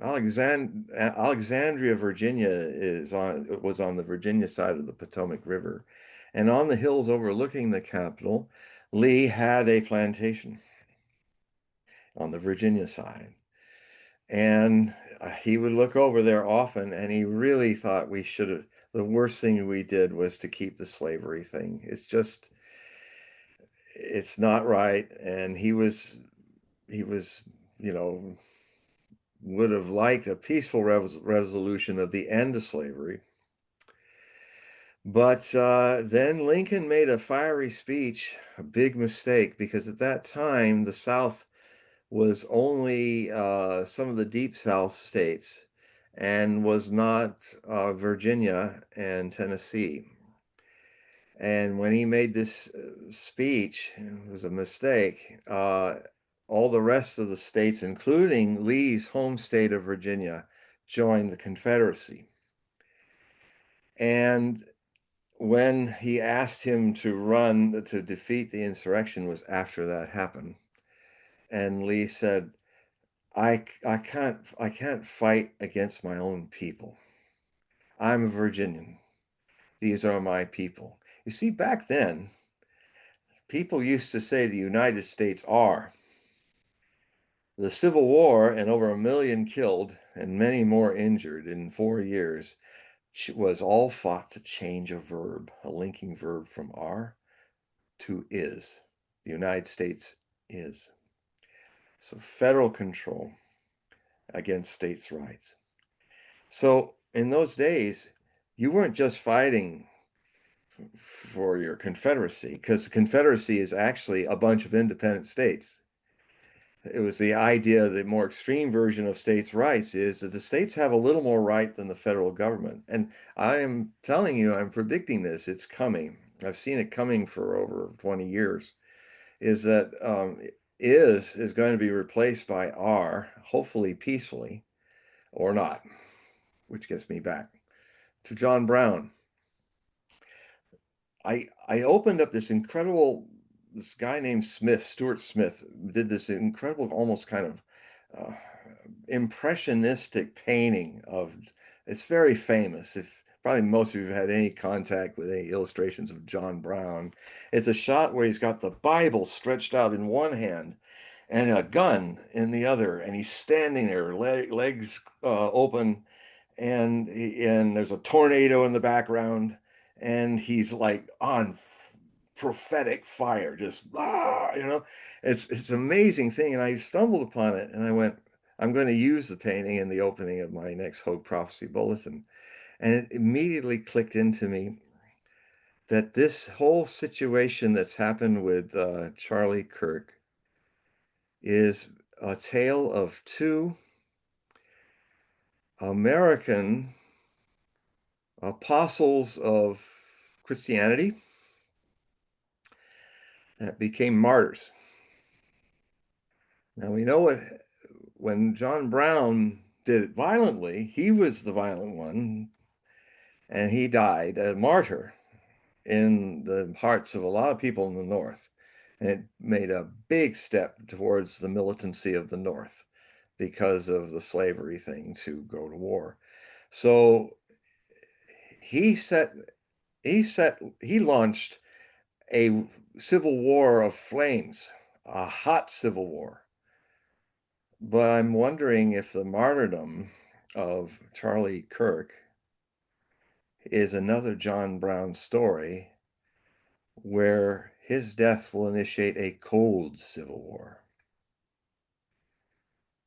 Alexandria, Virginia was on the Virginia side of the Potomac River, and on the hills overlooking the capital, Lee had a plantation on the Virginia side. And he would look over there often, and he really thought the worst thing we did was to keep the slavery thing. It's not right. And he was, you know, would have liked a peaceful resolution of the end of slavery. But then Lincoln made a fiery speech, a big mistake, because at that time the South was only some of the deep South states and was not Virginia and Tennessee. And when he made this speech, it was a mistake. All the rest of the states, including Lee's home state of Virginia, joined the Confederacy. And when he asked him to run to defeat the insurrection was after that happened. And Lee said, I can't fight against my own people. I'm a Virginian. These are my people. You see, back then, people used to say the United States are. The Civil War and over 1 million killed and many more injured in 4 years was all fought to change a verb, a linking verb from are to is. The United States is. So federal control against states' rights. So in those days, you weren't just fighting for your Confederacy, because the Confederacy is actually a bunch of independent states. It was the idea, the more extreme version of states' rights is that the states have a little more right than the federal government. And I am telling you, I'm predicting this, it's coming. I've seen it coming for over 20 years, is that is going to be replaced by are, hopefully peacefully, or not, which gets me back to John Brown. I opened up this guy named Stuart Smith, did this incredible, almost kind of impressionistic painting of, it's very famous. If probably most of you have had any contact with any illustrations of John Brown, it's a shot where he's got the Bible stretched out in one hand and a gun in the other, and he's standing there, legs open, and there's a tornado in the background, and he's like on prophetic fire, just it's an amazing thing. And I stumbled upon it, and I went, I'm going to use the painting in the opening of my next Hogue Prophecy Bulletin. And it immediately clicked into me that this whole situation that's happened with Charlie Kirk is a tale of two American apostles of Christianity that became martyrs. Now we know when John Brown did it violently, he was the violent one, and he died a martyr in the hearts of a lot of people in the North. And it made a big step towards the militancy of the North because of the slavery thing to go to war. So he launched a civil war of flames, a hot civil war. But I'm wondering if the martyrdom of Charlie Kirk is another John Brown story where his death will initiate a cold civil war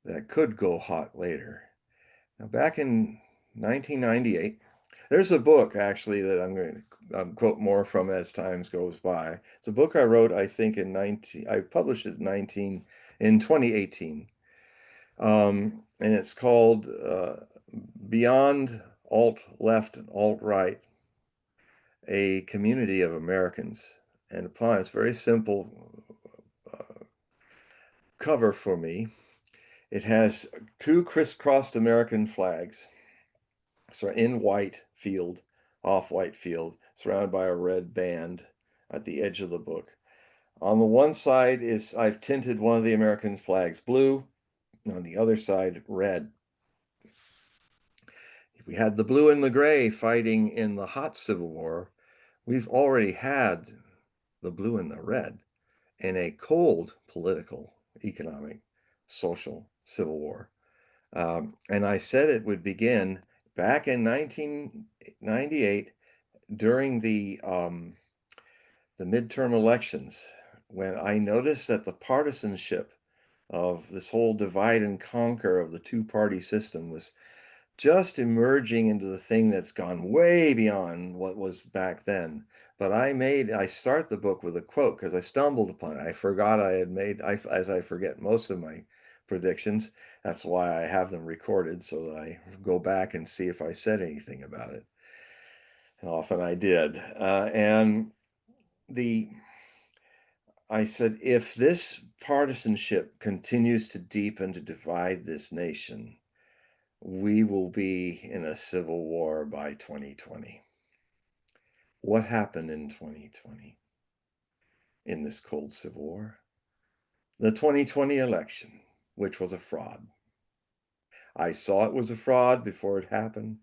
that could go hot later. Now, back in 1998, there's a book actually that I'm going to quote more from as time goes by. It's a book I wrote, I think, I published it in 2018. And it's called Beyond Alt-Left and Alt-Right, A Community of Americans. And upon its very simple cover for me, it has two crisscrossed American flags, so in white field, off-white field, surrounded by a red band at the edge of the book. On the one side I've tinted one of the American flags blue, and on the other side red. We had the blue and the gray fighting in the hot Civil War. We've already had the blue and the red in a cold political, economic, social Civil War. And I said it would begin back in 1998 during the midterm elections, when I noticed that the partisanship of this whole divide and conquer of the two-party system was just emerging into the thing that's gone way beyond what was back then. But I start the book with a quote because I stumbled upon it. I forgot I had made, as I forget most of my predictions. That's why I have them recorded so that I go back and see if I said anything about it. And often I did. And the I said, if this partisanship continues to deepen to divide this nation, we will be in a civil war by 2020. What happened in 2020 in this cold civil war? The 2020 election, which was a fraud. I saw it was a fraud before it happened.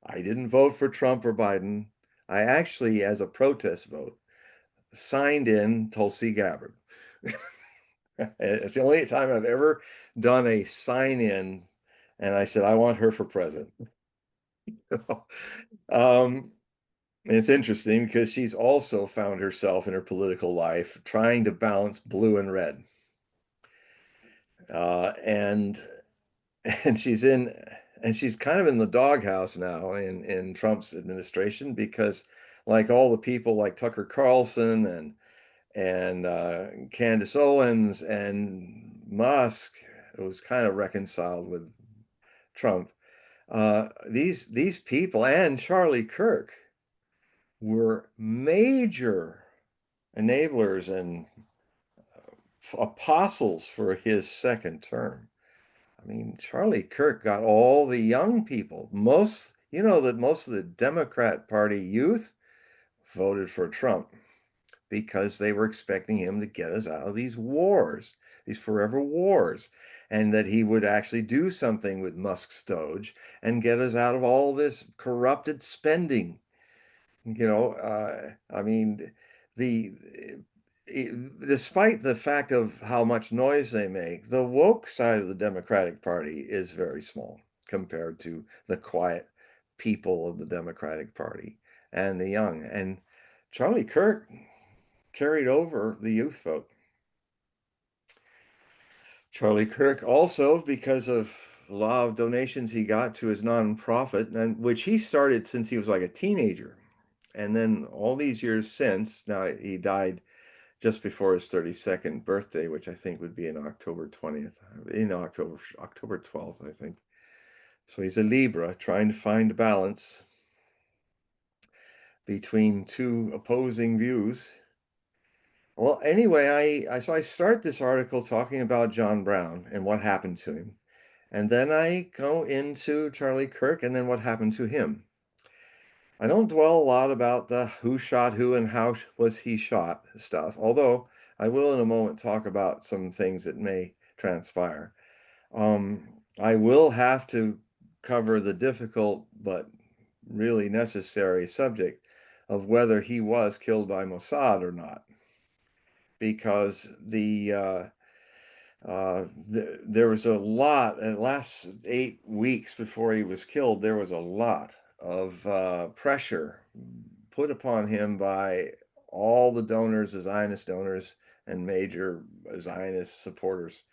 I didn't vote for Trump or Biden. I actually, as a protest vote, signed in Tulsi Gabbard. It's the only time I've ever done a sign in, and I said, I want her for president. um, it's interesting because she's also found herself in her political life trying to balance blue and red. And and she's kind of in the doghouse now in Trump's administration because like all the people like Tucker Carlson and Candace Owens and Musk, it was kind of reconciled with Trump. These people and Charlie Kirk were major enablers and apostles for his second term. I mean, Charlie Kirk got all the young people. Most of the Democrat Party youth voted for Trump because they were expecting him to get us out of these wars, these forever wars, and that he would actually do something with Musk's Doge and get us out of all this corrupted spending. I mean, the despite the fact of how much noise they make, the woke side of the Democratic Party is very small compared to the quiet people of the Democratic Party and the young. And Charlie Kirk carried over the youth vote. Charlie Kirk also, because of a lot of donations he got to his nonprofit, and which he started since he was like a teenager. And then all these years since, now he died just before his 32nd birthday, which I think would be in October 20th, in October 12th, I think. So he's a Libra trying to find a balance between two opposing views. Well, anyway, I start this article talking about John Brown and what happened to him. And then I go into Charlie Kirk and then what happened to him. I don't dwell a lot about the who shot who and how was he shot stuff, although I will in a moment talk about some things that may transpire. I will have to cover the difficult but really necessary subject of whether he was killed by Mossad or not, because there was a lot in the last 8 weeks before he was killed. There was a lot of pressure put upon him by all the donors, the Zionist donors, and major Zionist supporters,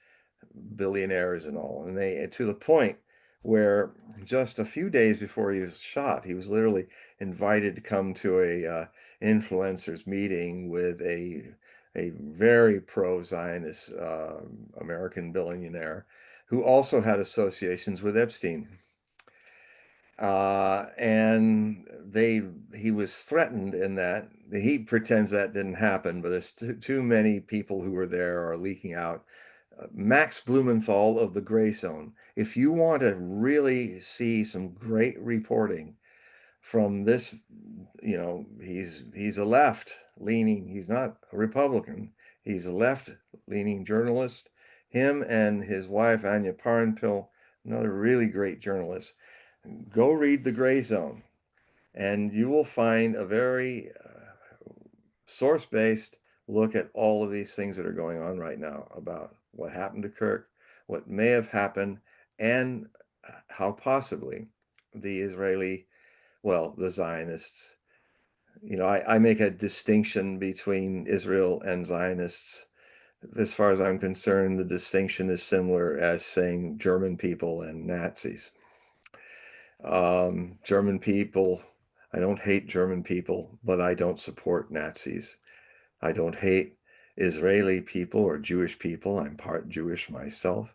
billionaires and all. And they, to the point where just a few days before he was shot, he was literally invited to come to a influencers meeting with a very pro-Zionist American billionaire who also had associations with Epstein. And he was threatened in that. He pretends that didn't happen, but there's too many people who were there are leaking out. Max Blumenthal of the Gray Zone. If you want to really see some great reporting from this, he's a left leaning, he's not a Republican, he's a left leaning journalist. Him and his wife Anya Parenpil, another really great journalist. Go read The Gray Zone, and you will find a very source-based look at all of these things that are going on right now about what happened to Kirk, what may have happened, and how possibly the Israeli, well, the Zionists. I make a distinction between Israel and Zionists. As far as I'm concerned, the distinction is similar as saying German people and Nazis. German people, I don't hate German people, but I don't support Nazis. I don't hate Israeli people or Jewish people. I'm part Jewish myself,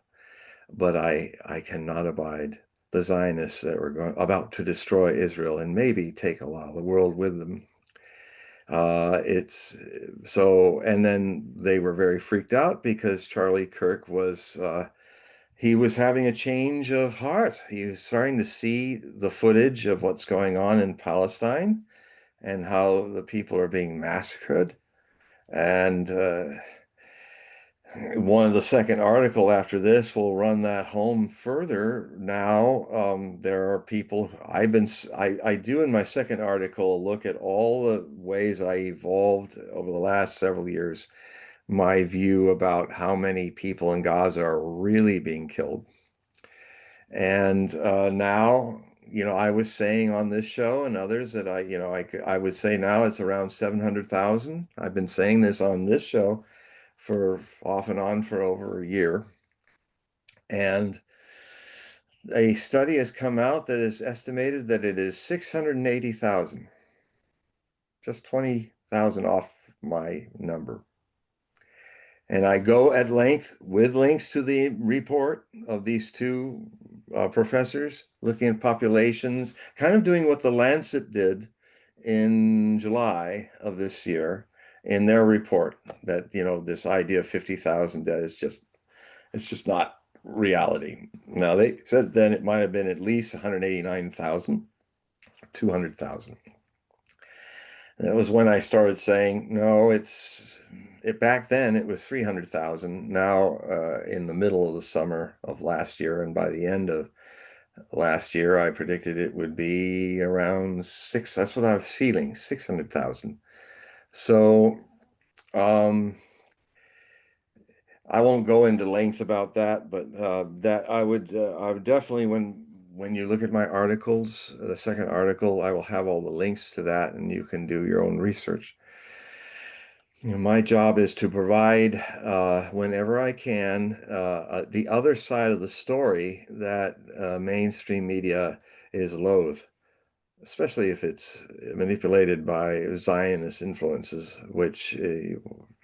but I cannot abide the Zionists that were about to destroy Israel and maybe take a lot of the world with them. It's so, and then they were very freaked out because Charlie Kirk was he was having a change of heart. He was starting to see the footage of what's going on in Palestine and how the people are being massacred. And one of the second article after this will run that home further. Now, there are people I do in my second article look at all the ways I evolved over the last several years, my view about how many people in Gaza are really being killed. And now, I was saying on this show and others that I would say now it's around 700,000. I've been saying this on this show for off and on for over a year. And a study has come out that is estimated that it is 680,000, just 20,000 off my number. And I go at length with links to the report of these two professors looking at populations, kind of doing what the Lancet did in July of this year in their report that, this idea of 50,000 dead is it's just not reality. Now, they said then it might have been at least 189,000, 200,000. That was when I started saying, no, back then it was 300,000. Now, in the middle of the summer of last year, and by the end of last year, I predicted it would be around six. That's what I was feeling, 600,000. So, I won't go into length about that, but that I would definitely, when you look at my articles, the second article, I will have all the links to that, and you can do your own research. My job is to provide, whenever I can, the other side of the story that mainstream media is loath, especially if it's manipulated by Zionist influences, which,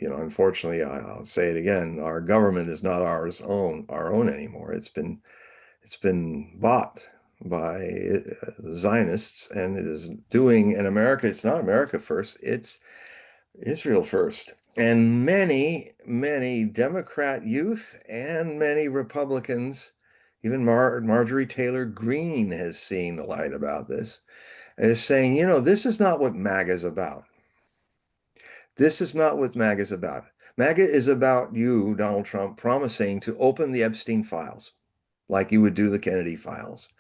unfortunately, I'll say it again, our government is not our own anymore. It's been bought by Zionists, and it is doing in America. It's not America first. It's Israel first. And many, many Democrat youth and many Republicans, even Marjorie Taylor Greene has seen the light about this, is saying, this is not what MAGA is about. This is not what MAGA is about. MAGA is about you, Donald Trump, promising to open the Epstein files like you would do the Kennedy files.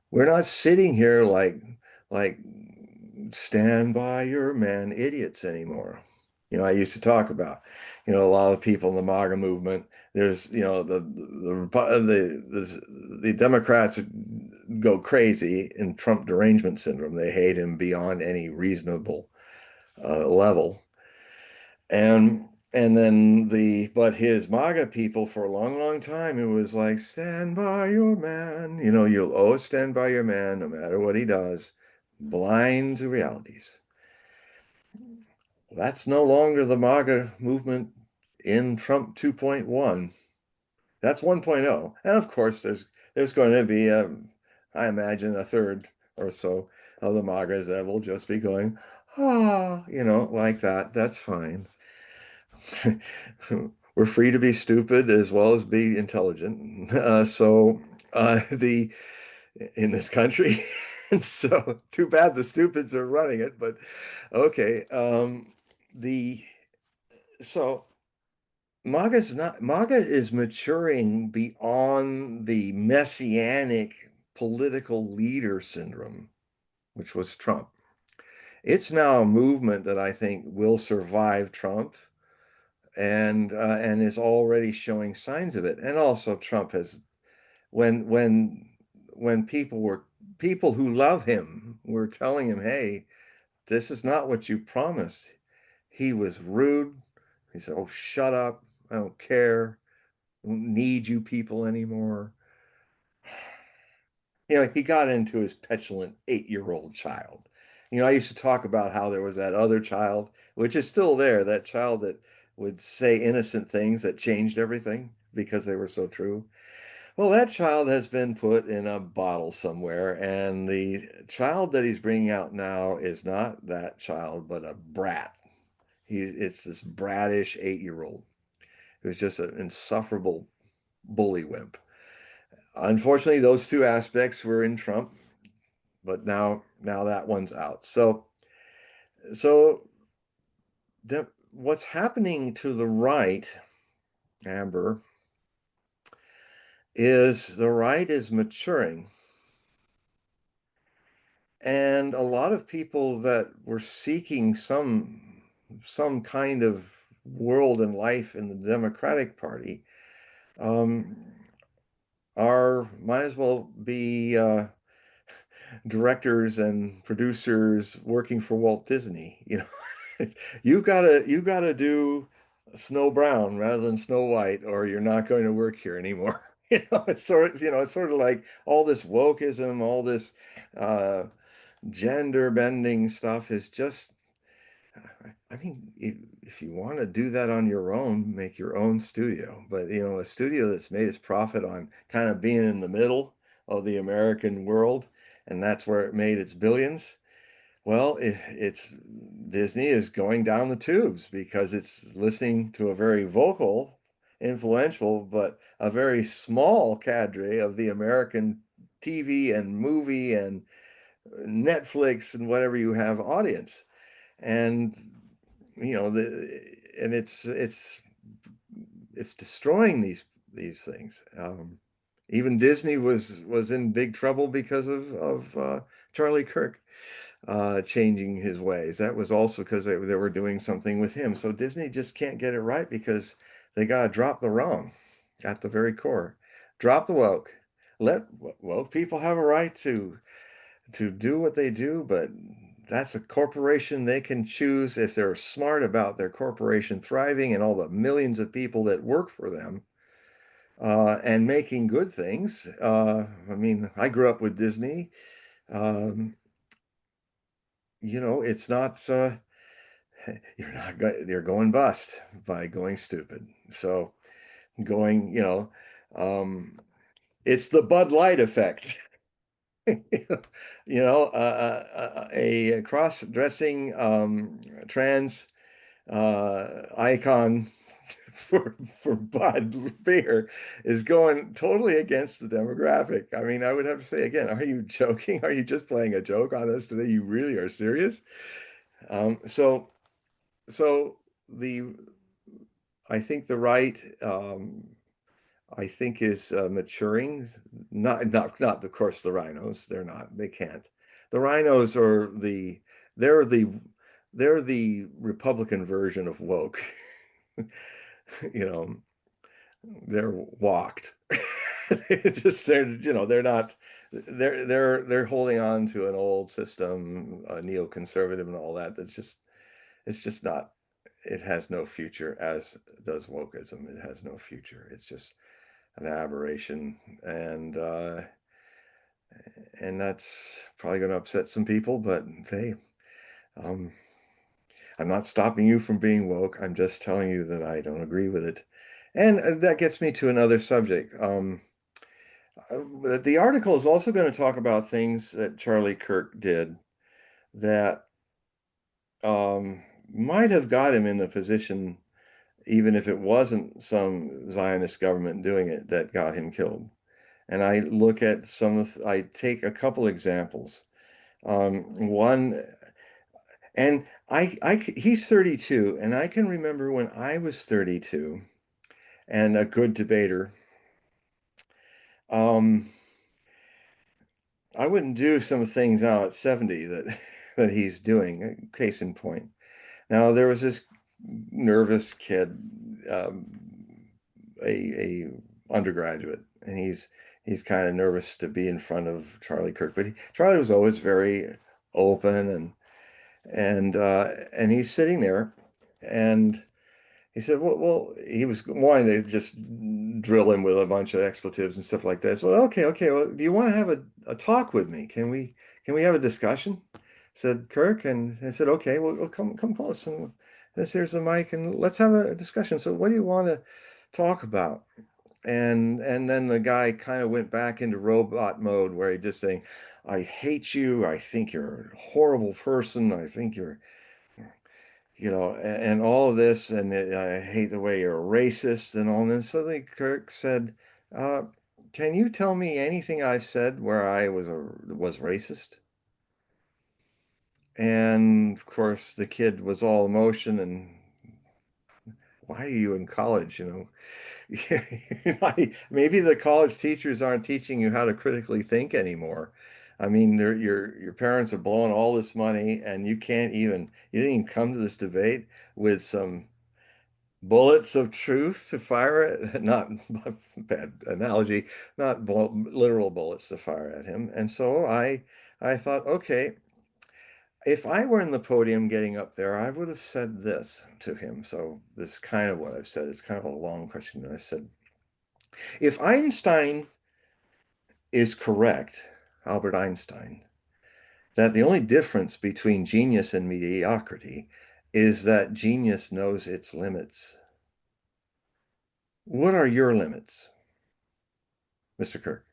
We're not sitting here like stand by your man idiots anymore. I used to talk about, a lot of people in the MAGA movement. There's, the Democrats go crazy in Trump derangement syndrome. They hate him beyond any reasonable level. And then but his MAGA people for a long, long time, it was like, stand by your man. You'll always stand by your man no matter what he does. Blind to realities. That's no longer the MAGA movement in Trump 2.1. That's 1.0. And of course, there's going to be, I imagine, a third or so of the MAGAs that will just be going, like that. That's fine. We're free to be stupid as well as be intelligent. In this country, and so too bad the stupids are running it, but okay. The so MAGA is maturing beyond the messianic political leader syndrome, which was Trump. It's now a movement that I think will survive Trump and is already showing signs of it. And also Trump has when people were people who love him were telling him, hey, this is not what you promised. He was rude. He said, oh, shut up. I don't care. I don't need you people anymore. He got into his petulant 8-year-old child. I used to talk about how there was that other child, which is still there, that child that would say innocent things that changed everything because they were so true. Well, that child has been put in a bottle somewhere, and the child that he's bringing out now is not that child, but a brat. It's this brattish 8-year-old who's just an insufferable bully wimp. Unfortunately, those two aspects were in Trump, but now that one's out. So what's happening to the right, Amber, is the right is maturing. And a lot of people that were seeking some kind of world and life in the Democratic Party um, might as well be directors and producers working for Walt Disney. You gotta do Snow Brown rather than Snow White, or you're not going to work here anymore. It's sort of like all this wokeism, all this uh, gender bending stuff is just. I mean, if you want to do that on your own, make your own studio. But a studio that's made its profit on kind of being in the middle of the American world, and that's where it made its billions. Well, it's Disney is going down the tubes because it's listening to a very vocal, influential, but a very small cadre of the American TV and movie and Netflix and whatever you have audience. And and it's destroying these things. Even Disney was in big trouble because of Charlie Kirk changing his ways. That was also because they were doing something with him. So Disney just can't get it right because they got to drop the wrong at the very core. Drop the woke. Let woke people have a right to do what they do, but that's a corporation. They can choose if they're smart about their corporation thriving and all the millions of people that work for them and making good things. I mean, I grew up with Disney. Um, it's not you're going bust by going stupid. So going, um, it's the Bud Light effect. A cross-dressing trans icon for Bud beer is going totally against the demographic. I mean, I would have to say again, are you joking? Are you just playing a joke on us today? You really are serious? So the I think the right I think is maturing. Not of course the rhinos. They're not. They can't. The rhinos are they're the they're the Republican version of woke. you know, they're walked. They're not they're holding on to an old system, neoconservative and all that. It's just not. It has no future, as does wokeism. It has no future. It's just an aberration, and that's probably going to upset some people. But um, I'm not stopping you from being woke. I'm just telling you that I don't agree with it, and that gets me to another subject. The article is also going to talk about things that Charlie Kirk did that might have got him in the position, even if it wasn't some Zionist government doing it, that got him killed. And I look at I take a couple examples. One, and he's 32, and I can remember when I was 32 and a good debater. I wouldn't do some things now at 70 that that he's doing. Case in point. Now there was this nervous kid, a undergraduate, and he's kind of nervous to be in front of Charlie Kirk, but Charlie was always very open, and he's sitting there, and he said, well, he was wanting to just drill him with a bunch of expletives and stuff like that. So, okay. Well, do you want to have a talk with me? Can we have a discussion? Said Kirk, and I said, okay, well, come close, and here's the mic, and let's have a discussion. So, what do you want to talk about? And then the guy kind of went back into robot mode where he just saying, I hate you. I think you're a horrible person. I think you're, and all of this, and I hate the way you're a racist and all this. Suddenly Kirk said, uh, can you tell me anything I've said where I was racist? And of course the kid was all emotion and, why are you in college? Maybe the college teachers aren't teaching you how to critically think anymore. I mean, your parents are blowing all this money, and you didn't even come to this debate with some bullets of truth to fire at, not bad analogy, not literal bullets to fire at him. And so I thought, okay, if I were in the podium getting up there, I would have said this to him. So this is kind of what I've said. It's kind of a long question. And I said, if Einstein is correct, Albert Einstein, that the only difference between genius and mediocrity is that genius knows its limits. What are your limits, Mr. Kirk?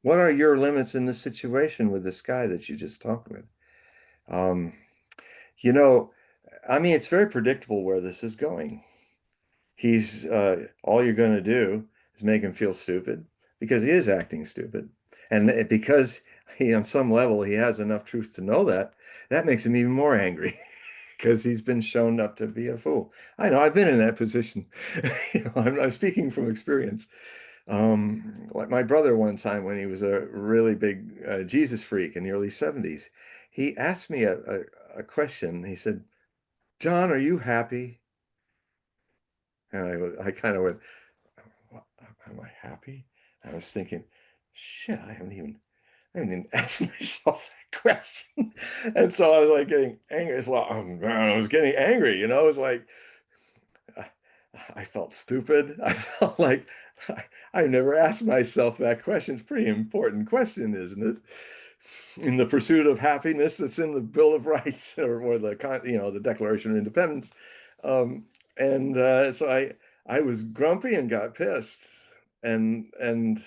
What are your limits in this situation with this guy that you just talked with? Um, you know, I mean, it's very predictable where this is going. He's all you're going to do is make him feel stupid because he is acting stupid. And because on some level, he has enough truth to know that makes him even more angry because he's been shown up to be a fool. I know I've been in that position. I'm speaking from experience. Like my brother one time when he was a really big Jesus freak in the early 70s, he asked me a question. He said, John, are you happy? And I kind of went, am I happy? I was thinking, shit, I haven't even asked myself that question. And so I was like getting angry. Well, I was getting angry, It was like, I felt stupid. I felt like I never asked myself that question. It's a pretty important question, isn't it? In the pursuit of happiness that's in the Bill of Rights or the Declaration of Independence. Um, and so I was grumpy and got pissed. And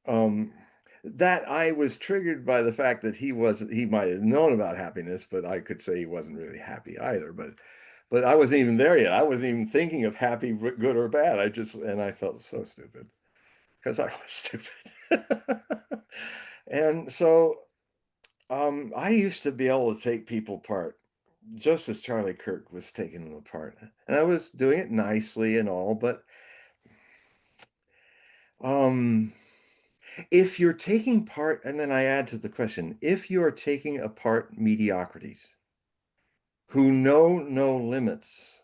um, that I was triggered by the fact that he might have known about happiness, but I could say he wasn't really happy either. But I wasn't even there yet. I wasn't even thinking of happy, good or bad. I felt so stupid because I was stupid. And so I used to be able to take people apart, just as Charlie Kirk was taking them apart. And I was doing it nicely and all, but um, if you're taking part, and then I add to the question, if you're taking apart mediocrities who know no limits,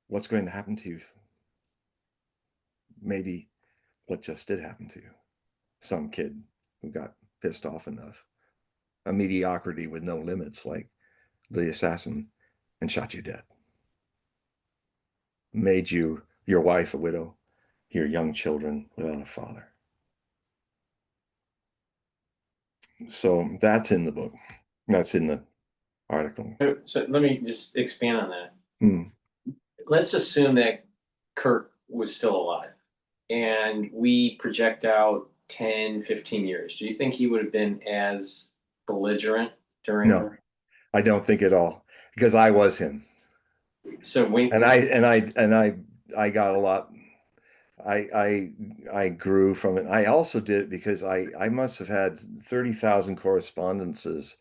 what's going to happen to you? Maybe what just did happen to you. Some kid who got pissed off enough, a mediocrity with no limits, like the assassin, and shot you dead. Made your wife a widow, your young children without a father. So that's in the book. That's in the article. So let me just expand on that. Hmm. Let's assume that Kirk was still alive and we project out 10, 15 years. Do you think he would have been as belligerent No, during? I don't think at all because I was him, So and when, I got a lot. I grew from it. I also did it because I must have had 30,000 correspondences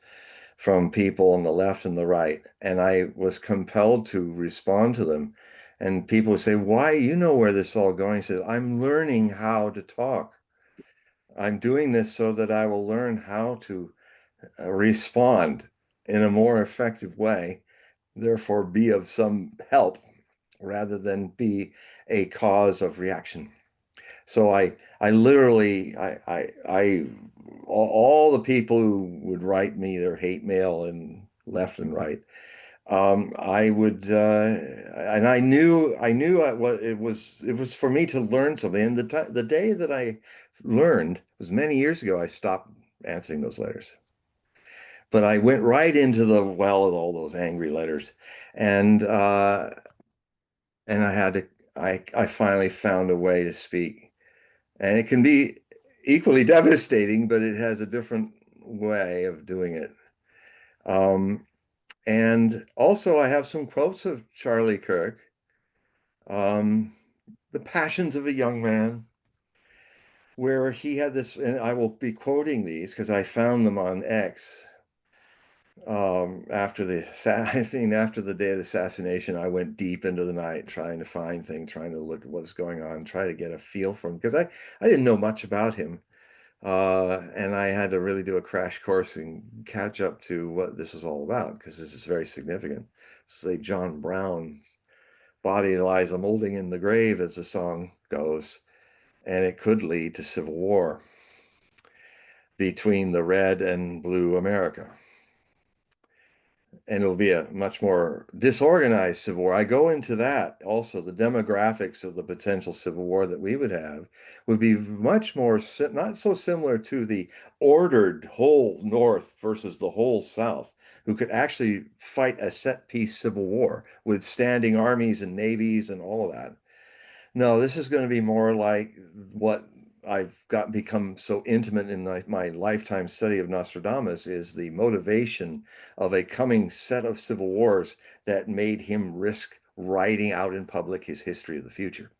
from people on the left and the right, and I was compelled to respond to them. And people would say, "Why? You know where this is all going?" He says, "I'm learning how to talk. I'm doing this so that I will learn how to respond in a more effective way." therefore be of some help rather than be a cause of reaction. So I literally, all the people who would write me their hate mail and left and right, I would, and I knew what it was for me to learn something. And the day that I learned was many years ago. I stopped answering those letters, but I went right into the well of all those angry letters, and and I had to, I finally found a way to speak. And it can be equally devastating, but it has a different way of doing it. Um, and also, I have some quotes of Charlie Kirk, um, The Passions of a Young Man, where he had this, and I will be quoting these because I found them on X. After I mean, after the day of the assassination, I went deep into the night trying to find things, trying to look at what's going on, try to get a feel for him because I didn't know much about him. And I had to really do a crash course and catch up to what this was all about because this is very significant. Say John Brown's body lies a molding in the grave, as the song goes, and it could lead to civil war between the red and blue America. And it'll be a much more disorganized civil war. I go into that also. The demographics of the potential civil war that we would have would be much more, not so similar to the ordered whole North versus the whole South, who could actually fight a set piece civil war with standing armies and navies and all of that. No, this is going to be more like what I've become so intimate in my lifetime study of Nostradamus is the motivation of a coming set of civil wars that made him risk writing out in public his history of the future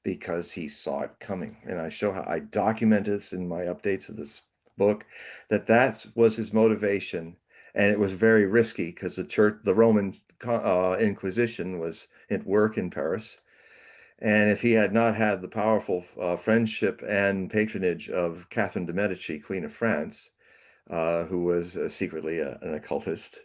because he saw it coming. And I show how I document this in my updates of this book that was his motivation. And it was very risky because the Roman Inquisition was at work in Paris, and if he had not had the powerful friendship and patronage of Catherine de' Medici, Queen of France, who was secretly an occultist,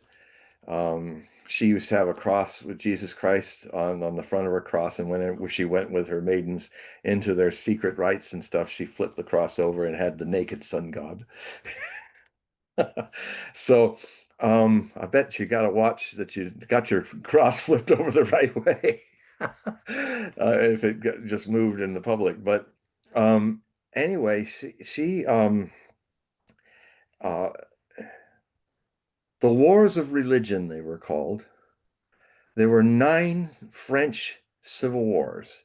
she used to have a cross with Jesus Christ on the front of her cross. And when she went with her maidens into their secret rites and stuff, she flipped the cross over and had the naked sun god. So I bet you got to watch that you got your cross flipped over the right way. If it just moved in the public. But um, anyway, she uh, the wars of religion, they were called. There were 9 French civil wars.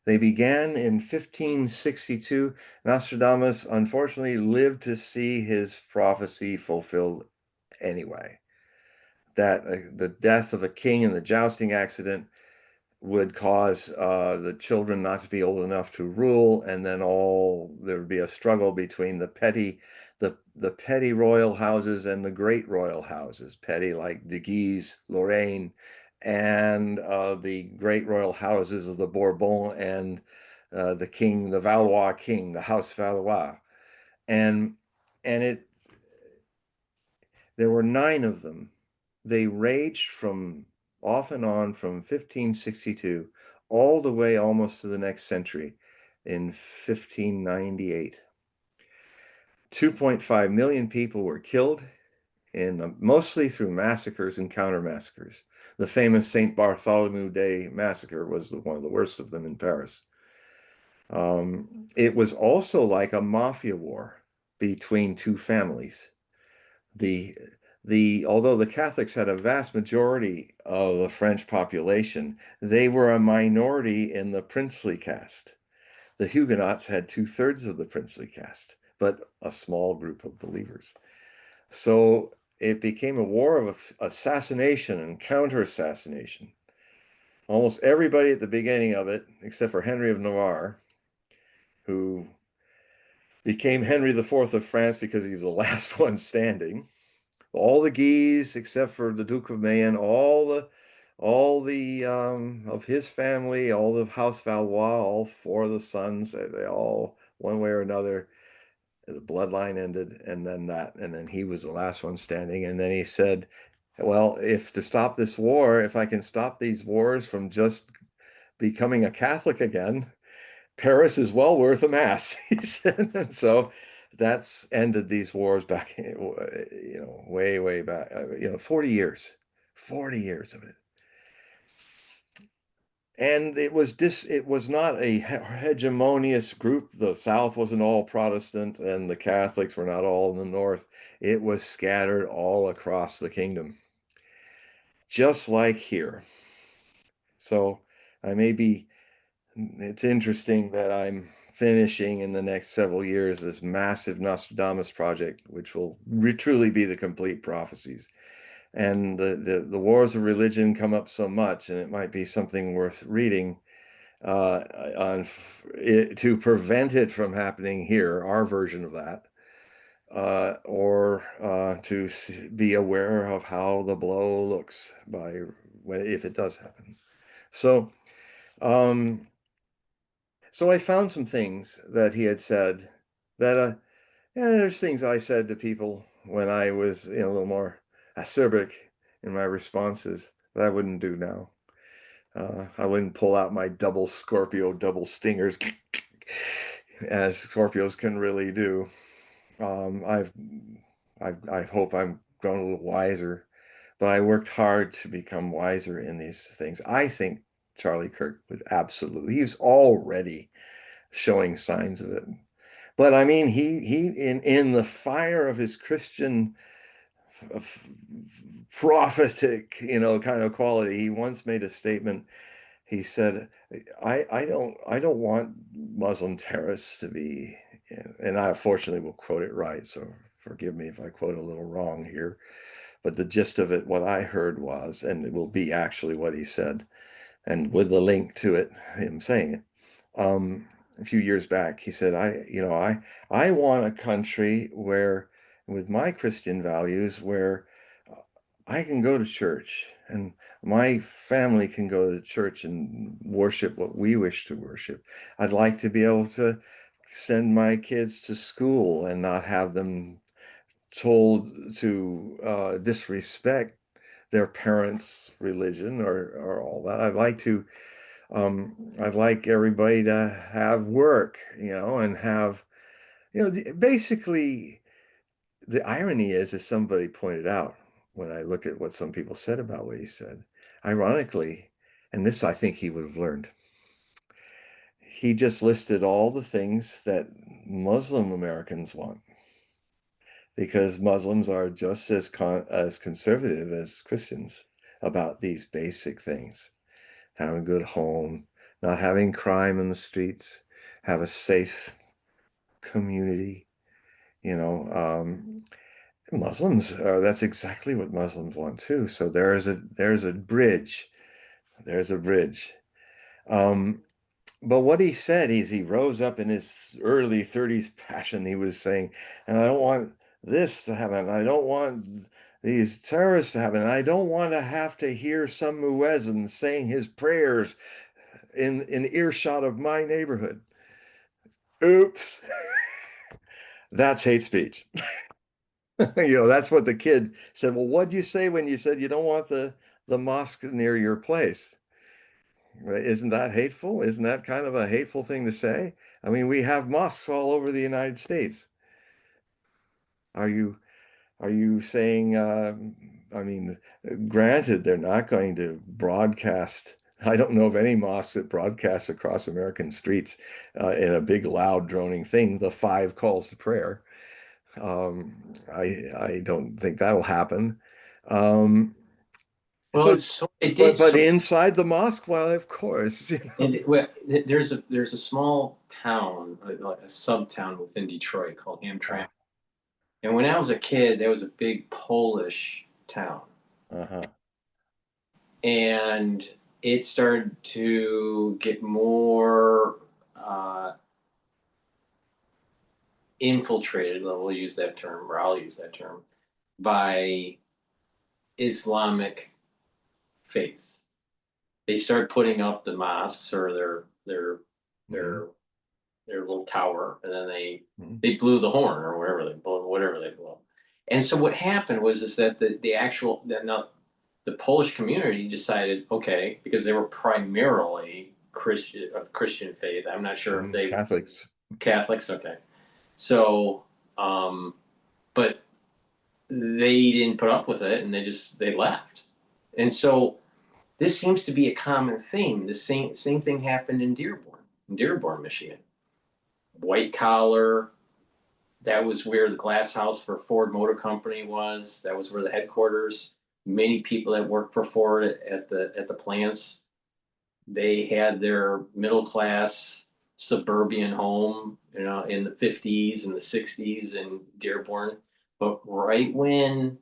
They began in 1562. Nostradamus unfortunately lived to see his prophecy fulfilled anyway. That the death of a king in the jousting accident would cause the children not to be old enough to rule, and then there would be a struggle between the petty royal houses and the great royal houses, petty like de Guise, Lorraine, and the great royal houses of the Bourbon and the Valois king, the House Valois, and and it there were 9 of them. They raged from off and on from 1562 all the way almost to the next century in 1598. 2.5 million people were killed mostly through massacres and counter massacres. The famous St. Bartholomew Day massacre was one of the worst of them in Paris. It was also like a mafia war between 2 families. The although the Catholics had a vast majority of the French population, they were a minority in the princely caste. The Huguenots had 2/3 of the princely caste, but a small group of believers. So it became a war of assassination and counter-assassination. Almost everybody at the beginning of it, except for Henry of Navarre, who became Henry IV of France because he was the last one standing. All the Guise, except for the Duke of Mayenne, all the of his family, all the House Valois, all 4 of the sons, they all, one way or another, the bloodline ended, and then he was the last one standing. And then he said, well, if to stop this war, if I can stop these wars from just becoming a Catholic again, Paris is well worth a mass, he said. And so that's ended these wars back, way, way back, 40 years, 40 years of it. And it was not a hegemonious group. The South wasn't all Protestant and the Catholics were not all in the North. It was scattered all across the kingdom, just like here. So I may be, it's interesting that I'm finishing in the next several years this massive Nostradamus project, which will truly be the complete prophecies. And the wars of religion come up so much, and it might be something worth reading to prevent it from happening here, our version of that, or to be aware of how the blow looks if it does happen. So, so I found some things that he had said that, there's things I said to people when I was, a little more acerbic in my responses that I wouldn't do now. I wouldn't pull out my double Scorpio, double stingers, as Scorpios can really do. I hope I'm grown a little wiser, but I worked hard to become wiser in these things. I think Charlie Kirk would absolutely, he's already showing signs of it. But I mean, he in the fire of his Christian prophetic, kind of quality, he once made a statement. He said, I don't want Muslim terrorists to be, and I fortunately will quote it right, so forgive me if I quote a little wrong here, but the gist of it, what I heard was, and it will be actually what he said, and with the link to it, him saying it, a few years back, he said, I want a country where, with my Christian values, where I can go to church and my family can go to church and worship what we wish to worship. I'd like to be able to send my kids to school and not have them told to disrespect their parents' religion or all that. I'd like everybody to have work, and have, basically the irony is, as somebody pointed out, when I look at what some people said about what he said, ironically, and this I think he would have learned, he just listed all the things that Muslim Americans want, because Muslims are just as conservative as Christians about these basic things: having a good home, not having crime in the streets, have a safe community, you know. Muslims are, that's exactly what Muslims want too. So there's a bridge. There's a bridge. Um, but what he said is, he rose up in his early 30s passion. He was saying, and I don't want this to happen. I don't want these terrorists to happen. I don't want to have to hear some muezzin saying his prayers in earshot of my neighborhood. Oops. That's hate speech. That's what the kid said. Well, what'd you say when you said you don't want the mosque near your place? Isn't that hateful? Isn't that kind of a hateful thing to say? I mean, we have mosques all over the United States. Are you saying, I mean, granted, they're not going to broadcast. I don't know of any mosque that broadcasts across American streets in a big, loud, droning thing, the 5 calls to prayer. I don't think that'll happen. Um, Well, so, it did. but inside the mosque, well, of course, Well, there's a small town, like a sub town within Detroit called Hamtramck. And when I was a kid, there was a big Polish town, Uh-huh. and it started to get more infiltrated. We'll use that term, or I'll use that term, by Islamic faiths. They start putting up the mosques or their their little tower, and then they blew the horn or whatever they blew. And so what happened was is that the Polish community decided, okay, because they were primarily Christian faith. I'm not sure if they Catholics. Catholics. Okay, so but they didn't put up with it, and they left. And so this seems to be a common theme. The same thing happened in Dearborn, Michigan. White collar. That was where the glass house for Ford Motor Company was. That was where the headquarters. Many people that worked for Ford at the plants, they had their middle class suburban home, in the 50s and the 60s in Dearborn. But right when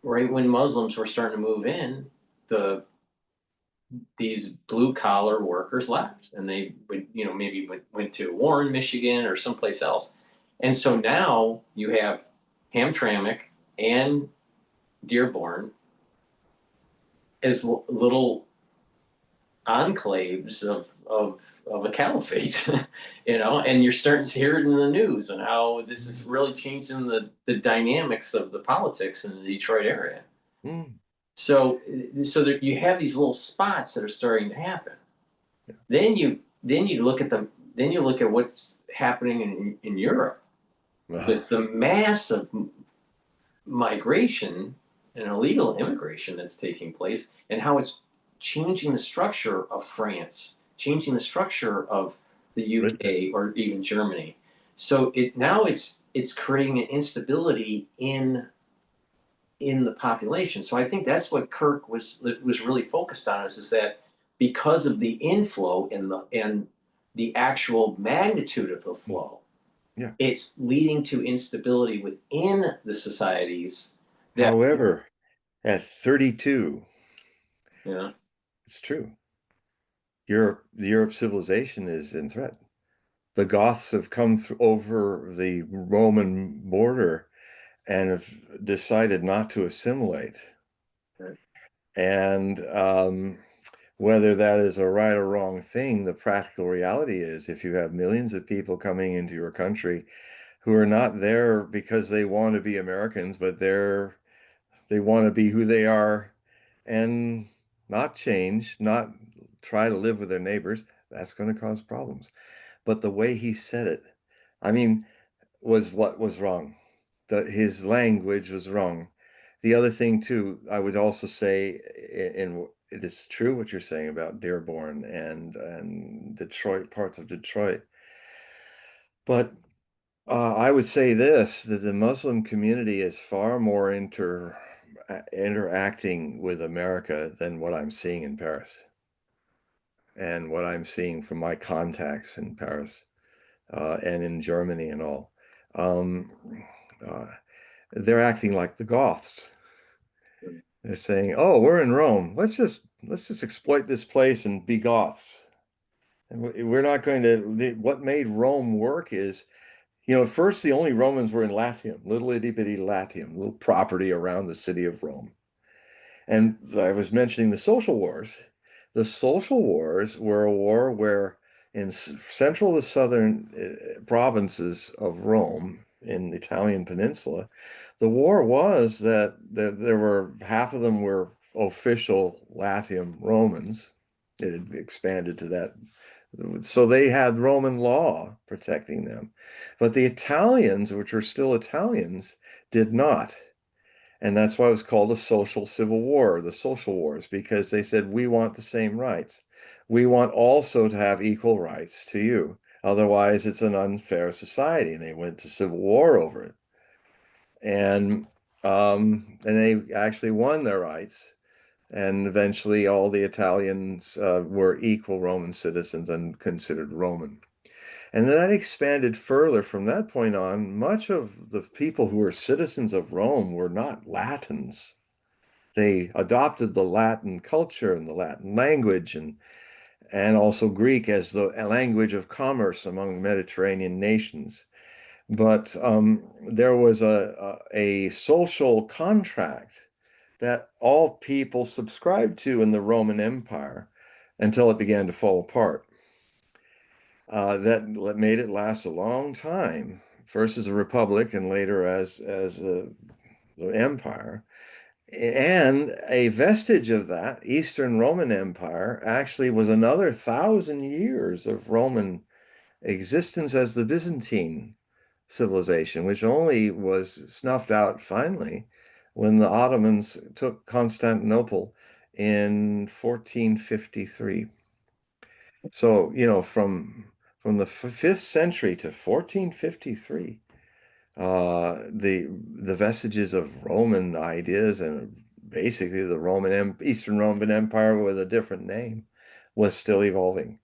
Muslims were starting to move in, the these blue collar workers left, and they would, maybe went to Warren, Michigan, or someplace else. And so now you have Hamtramck and Dearborn as little enclaves of a caliphate, and you're starting to hear it in the news and how this is really changing the dynamics of the politics in the Detroit area. Mm. So that you have these little spots that are starting to happen. Then you look at what's happening in Europe with the massive migration and illegal immigration that's taking place, and how it's changing the structure of France, changing the structure of the Britain. UK or even Germany. So it's creating an instability in the population. So I think that's what Kirk was really focused on, is that because of the inflow and the actual magnitude of the flow, Yeah. it's leading to instability within the societies that, However, at 32, you know, it's true. Europe civilization is in threat. The Goths have come over the Roman border and have decided not to assimilate. And whether that is a right or wrong thing, the practical reality is if you have millions of people coming into your country who are not there because they want to be Americans, but they want to be who they are and not change, not try to live with their neighbors, that's going to cause problems. But the way he said it, I mean, was what was wrong. His language was wrong. The other thing too, I would also say, and it is true what you're saying about Dearborn and Detroit, parts of Detroit. But I would say this, that the Muslim community is far more interacting with America than what I'm seeing in Paris and what I'm seeing from my contacts in Paris and in Germany and all. Um, uh, they're acting like the Goths. They're saying, "Oh, we're in Rome. Let's just exploit this place and be Goths." And we're not going to. What made Rome work is, at first the only Romans were in Latium, little itty bitty Latium, little property around the city of Rome. And I was mentioning the social wars. The social wars were a war where in central to southern provinces of Rome in the Italian peninsula, the war was that there were half of them were official Latium Romans. It had expanded to that. So they had Roman law protecting them. But the Italians, which were still Italians, did not. And that's why it was called a social civil war, the social wars, because they said, we want the same rights. We want also to have equal rights to you. Otherwise, it's an unfair society. And they went to civil war over it. And they actually won their rights. And eventually, all the Italians were equal Roman citizens and considered Roman. And then that expanded further from that point on. Much of the people who were citizens of Rome were not Latins. They adopted the Latin culture and the Latin language and also Greek as the language of commerce among Mediterranean nations. But there was a social contract that all people subscribed to in the Roman Empire until it began to fall apart. That made it last a long time first as a republic and later as the empire. And a vestige of that Eastern Roman Empire actually was another 1,000 years of Roman existence as the Byzantine civilization, which only was snuffed out finally when the Ottomans took Constantinople in 1453. So, from the 5th century to 1453, the vestiges of Roman ideas and basically the Eastern Roman Empire with a different name was still evolving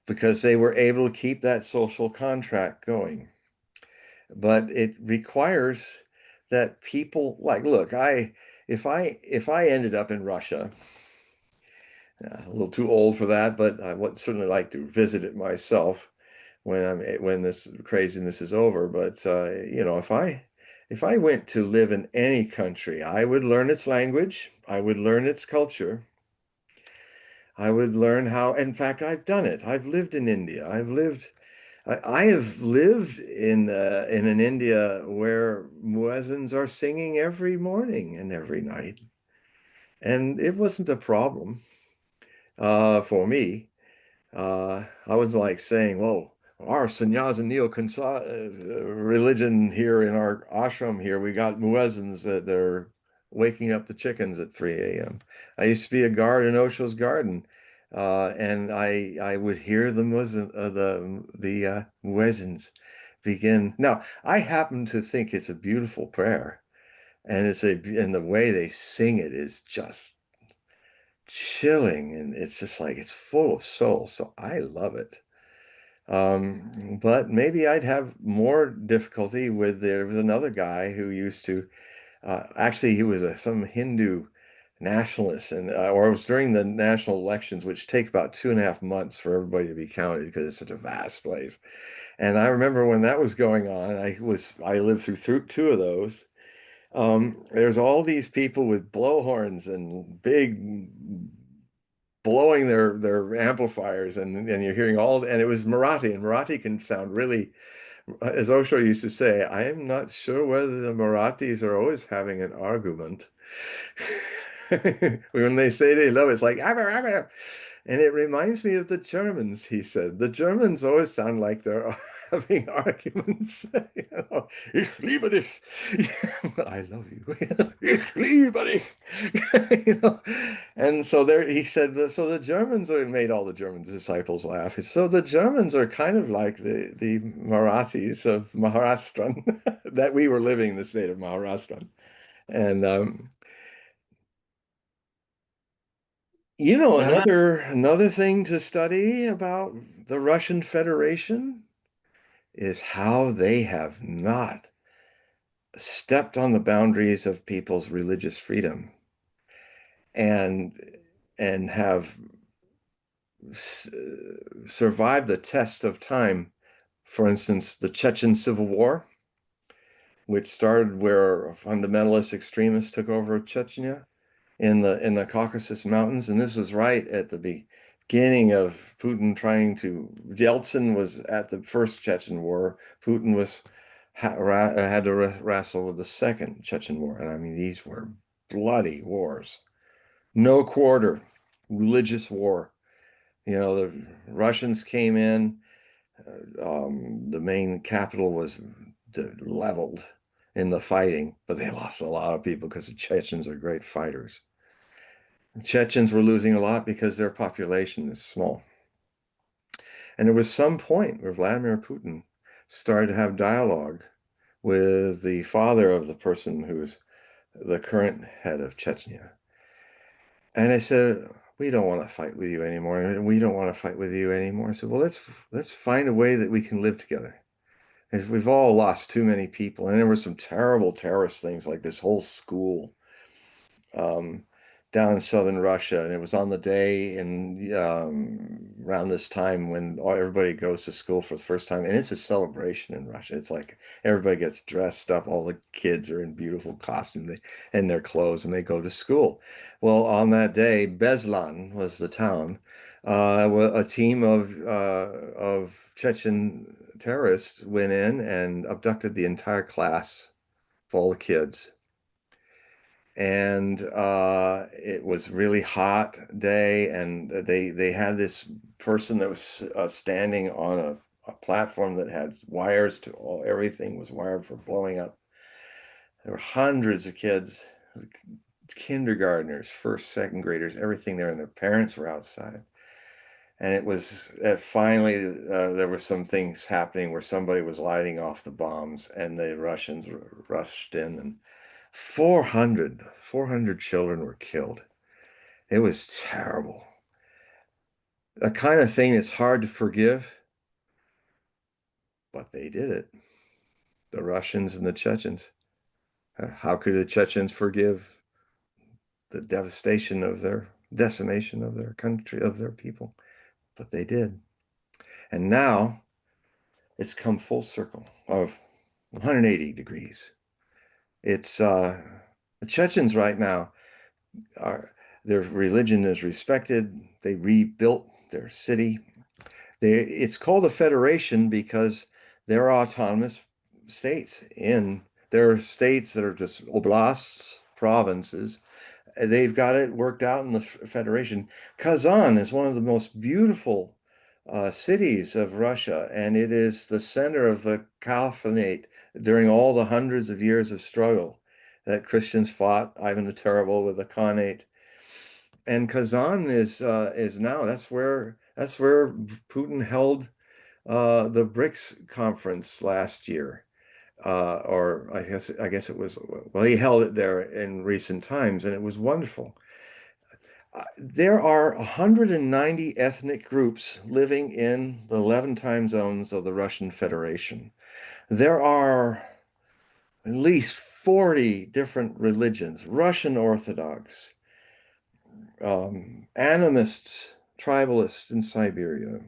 because they were able to keep that social contract going. But it requires that people like, look, if I ended up in Russia, a little too old for that, but I would certainly like to visit it myself when this craziness is over. But if I went to live in any country, I would learn its language, I would learn its culture, I would learn how. In fact, I've done it. I've lived in India. I have lived in an India where muezzins are singing every morning and every night, and it wasn't a problem for me. I was like saying, "Whoa, our sannyasa religion here in our ashram here, we got muezzins that they're waking up the chickens at 3 a.m." I used to be a guard in Osho's garden, and I would hear the muezzins begin. Now, I happen to think it's a beautiful prayer, and the way they sing it is just chilling, and it's just like it's full of soul. So I love it. But maybe I'd have more difficulty with there was another guy who used to actually he was some Hindu nationalist, and or it was during the national elections, which take about 2.5 months for everybody to be counted because it's such a vast place. And I remember when that was going on, I lived through two of those. There's all these people with blowhorns and big blowing their amplifiers, and you're hearing and it was Marathi, and Marathi can sound really, as Osho used to say, I am not sure whether the Marathis are always having an argument. When they say they love it, it's like "Aber, aber." And it reminds me of the Germans, he said. The Germans always sound like they're having arguments. Ich liebe dich. I love you. Ich liebe dich. And so there, he said, so the Germans made all the German disciples laugh. So the Germans are kind of like the Marathis of Maharashtra, that we were living in the state of Maharashtra. And Yeah. another thing to study about the Russian Federation is how they have not stepped on the boundaries of people's religious freedom and have survived the test of time. For instance, the Chechen Civil War, which started where fundamentalist extremists took over Chechnya in the Caucasus Mountains, and this was right at the beginning of Putin Yeltsin was at the first Chechen War. Putin had to wrestle with the second Chechen War, and I mean these were bloody wars, no quarter, religious war. The Russians came in. The main capital was leveled in the fighting, but they lost a lot of people because the Chechens are great fighters. Chechens were losing a lot because their population is small. And there was some point where Vladimir Putin started to have dialogue with the father of the person who's the current head of Chechnya. And they said, we don't want to fight with you anymore. And we don't want to fight with you anymore. I said, well, let's find a way that we can live together. Because we've all lost too many people. And there were some terrible terrorist things like this whole school um, down in southern Russia, and it was on the day and around this time when everybody goes to school for the first time, and it's a celebration in Russia. It's like everybody gets dressed up, all the kids are in beautiful costumes and their clothes, and they go to school. Well, on that day, Beslan was the town. A team of Chechen terrorists went in and abducted the entire class of all the kids. And it was really hot day, and they had this person that was standing on a platform that had wires to all, everything was wired for blowing up. There were hundreds of kids, kindergartners, first, second graders, everything there, and their parents were outside. And it was finally there were some things happening where somebody was lighting off the bombs, and the Russians rushed in, and 400 children were killed. It was terrible. A kind of thing that's hard to forgive, but they did it. The Russians and the Chechens. How could the Chechens forgive the devastation of their decimation of their country, of their people? But they did. And now it's come full circle of 180 degrees. It's the Chechens right now are, their religion is respected. They rebuilt their city. It's called a federation because they're autonomous states. There are states that are just oblasts, provinces. They've got it worked out in the federation. Kazan is one of the most beautiful cities of Russia, and it is the center of the Caliphate during all the hundreds of years of struggle that Christians fought Ivan the Terrible with the Khanate. And Kazan is now that's where Putin held the BRICS conference last year. Or I guess it was, well, he held it there in recent times, and it was wonderful. There are 190 ethnic groups living in the 11 time zones of the Russian Federation. There are at least 40 different religions: Russian Orthodox, animists, tribalists in Siberia,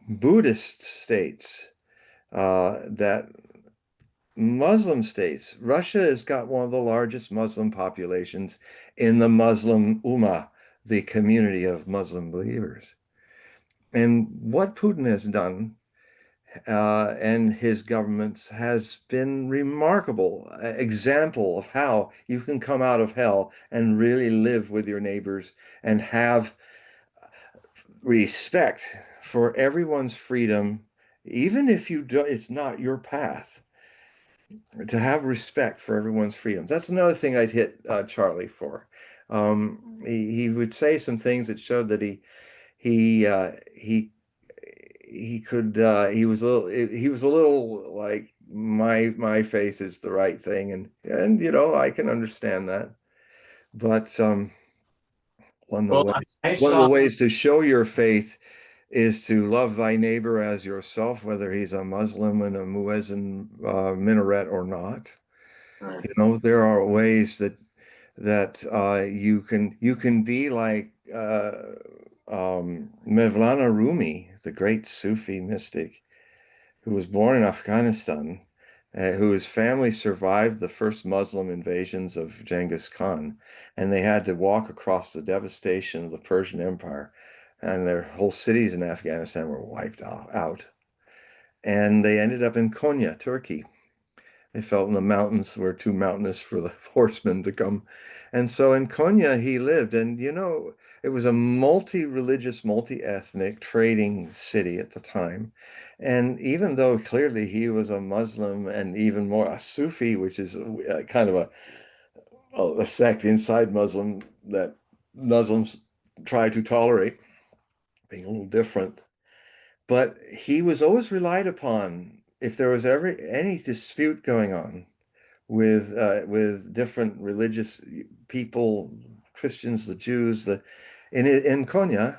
Buddhist states, that Muslim states. Russia has got one of the largest Muslim populations in the Muslim Ummah, the community of Muslim believers. And what Putin has done, and his governments, has been remarkable example of how you can come out of hell and really live with your neighbors and have respect for everyone's freedom, even if you do, it's not your path. To have respect for everyone's freedoms. That's another thing I'd hit Charlie for. He would say some things that showed that he could he was a little like my faith is the right thing, and I can understand that. But Well, I one of the saw. ways to show your faith is to love thy neighbor as yourself, whether he's a Muslim in a muezzin minaret or not. There are ways that you can be like Mevlana Rumi, the great Sufi mystic, who was born in Afghanistan, whose family survived the first Muslim invasions of Genghis Khan, and they had to walk across the devastation of the Persian Empire, and their whole cities in Afghanistan were wiped out. And they ended up in Konya, Turkey. They felt the mountains were too mountainous for the horsemen to come. And so in Konya he lived, and it was a multi-religious, multi-ethnic trading city at the time. And even though clearly he was a Muslim and even more a Sufi, which is kind of a sect inside Muslim that Muslims try to tolerate, being a little different. But he was always relied upon if there was ever any dispute going on with different religious people, Christians, the Jews, in Konya,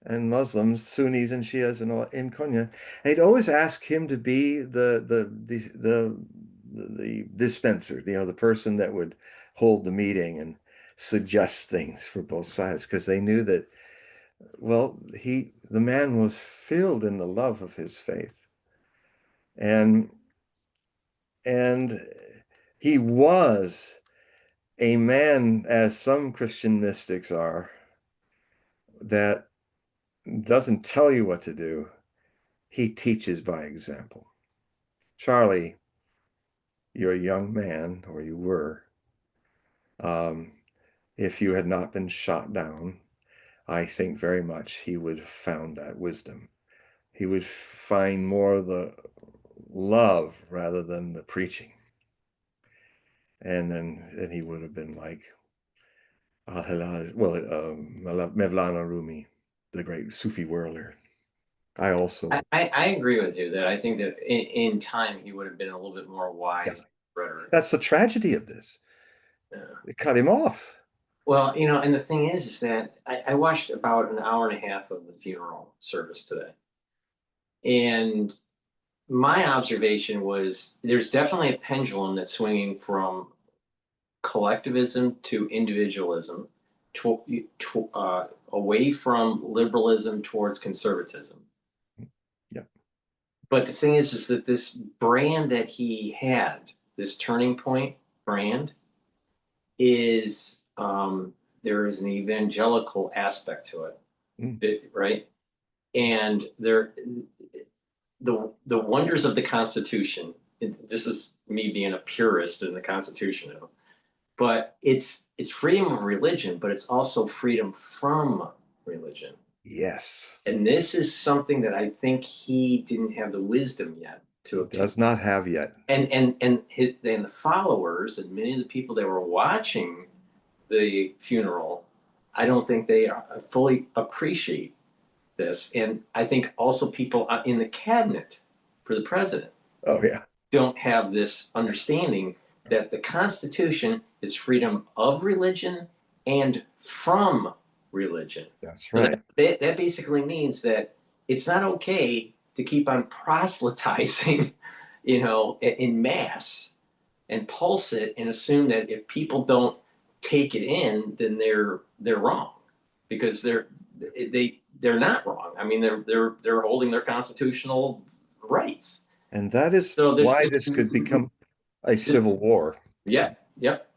and Muslims, Sunnis and Shias, and all in Konya. They'd always ask him to be the dispenser, the person that would hold the meeting and suggest things for both sides, because they knew that, well, the man was filled in the love of his faith, and and he was a man, as some Christian mystics are, that doesn't tell you what to do. he teaches by example. Charlie, you're a young man, or you were. Um, if you had not been shot down, I think very much he would have found that wisdom. He would find more of the love rather than the preaching. And then he would have been like, Mevlana Rumi, the great Sufi whirler. I also, I agree with you that I think that in time he would have been a little bit more yeah, wise rhetoric. that's the tragedy of this. Yeah. They cut him off. Well, and the thing is that I watched about an hour and a half of the funeral service today. And my observation was there's definitely a pendulum that's swinging from collectivism to individualism, away from liberalism towards conservatism. Yeah. But the thing is that this brand that he had, this turning point brand, is there is an evangelical aspect to Mm. it, right? And the wonders of the Constitution. This is me being a purist in the Constitution, but it's freedom of religion, but it's also freedom from religion. Yes. And this is something that I think he didn't have the wisdom yet to He obtain. does not have yet. And the followers and many of the people that were watching the funeral, I don't think they fully appreciate this. And I think also people in the cabinet for the president Oh, yeah. don't have this understanding that the Constitution is freedom of religion and from religion. That's So right. that basically means that it's not okay to keep on proselytizing, in mass and pulse it and assume that if people don't take it in, then they're wrong, because they're not wrong. I mean, they're holding their constitutional rights. And that is So there's why this, this could become a this civil war. yeah, yep.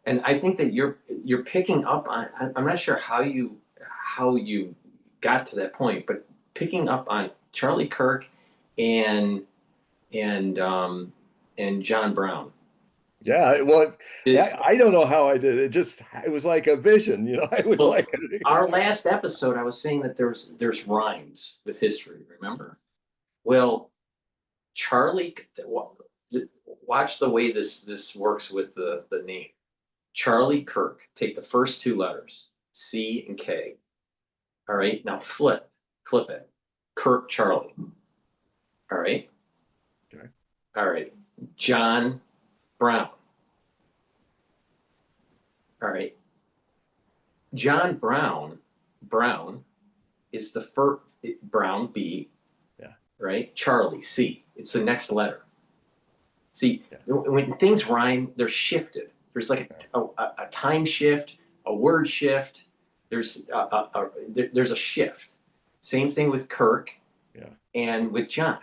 And I think that you're picking up on. I'm not sure how you got to that point, but picking up on Charlie Kirk and and um, and John Brown. Yeah, well, This I don't know how I did it. It was like a vision, I was well, like, our last episode, I was saying that there's rhymes with history. Remember? Well, Charlie, watch the way this works with the name. Charlie Kirk. Take the first two letters, C and K. All right. Now flip it. Kirk Charlie. All right. okay. All right. John Brown. All right. John Brown is the first. Brown, B. Yeah. Right. Charlie, C. It's the next letter. See, Yeah. when things rhyme, they're shifted. There's like a time shift, a word shift. There's a shift. Same thing with Kirk Yeah. and with John.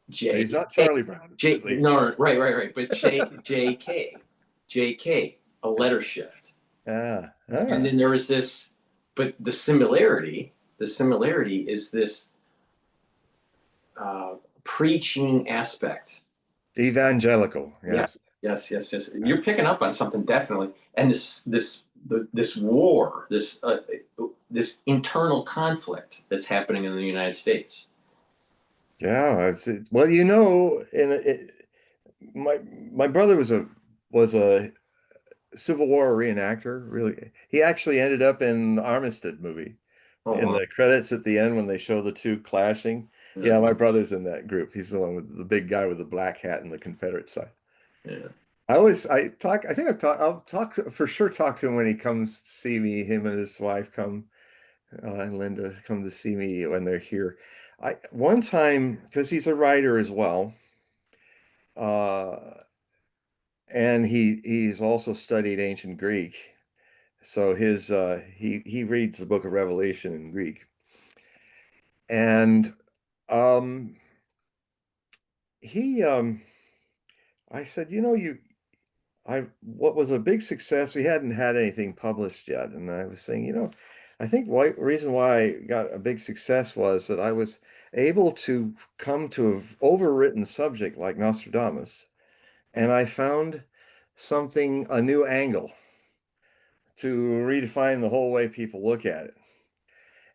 But J he's not K Charlie Brown, J at least. no, right. But J K, a letter shift. Ah, And then there was this, but the similarity is this preaching aspect. evangelical. Yeah. Yes. Yes. You're picking up on something definitely. And this war, this internal conflict that's happening in the United States. Yeah. Well, my brother was a Civil War reenactor. Really, he actually ended up in the Armistead movie. Oh, In wow. the credits at the end when they show the two clashing. Yeah. Yeah, my brother's in that group. He's the one with the big guy with the black hat and the Confederate side. Yeah. I'll talk for sure, talk to him when he comes to see me. Him and his wife come, and Linda come to see me when they're here. One time, because he's a writer as well, uh, and he's also studied ancient Greek. So he reads the book of Revelation in Greek. And um he I said, what was a big success, we hadn't had anything published yet, and I was saying, I think reason why I got a big success was that I was able to come to an overwritten subject like Nostradamus, and I found something, a new angle to redefine the whole way people look at it.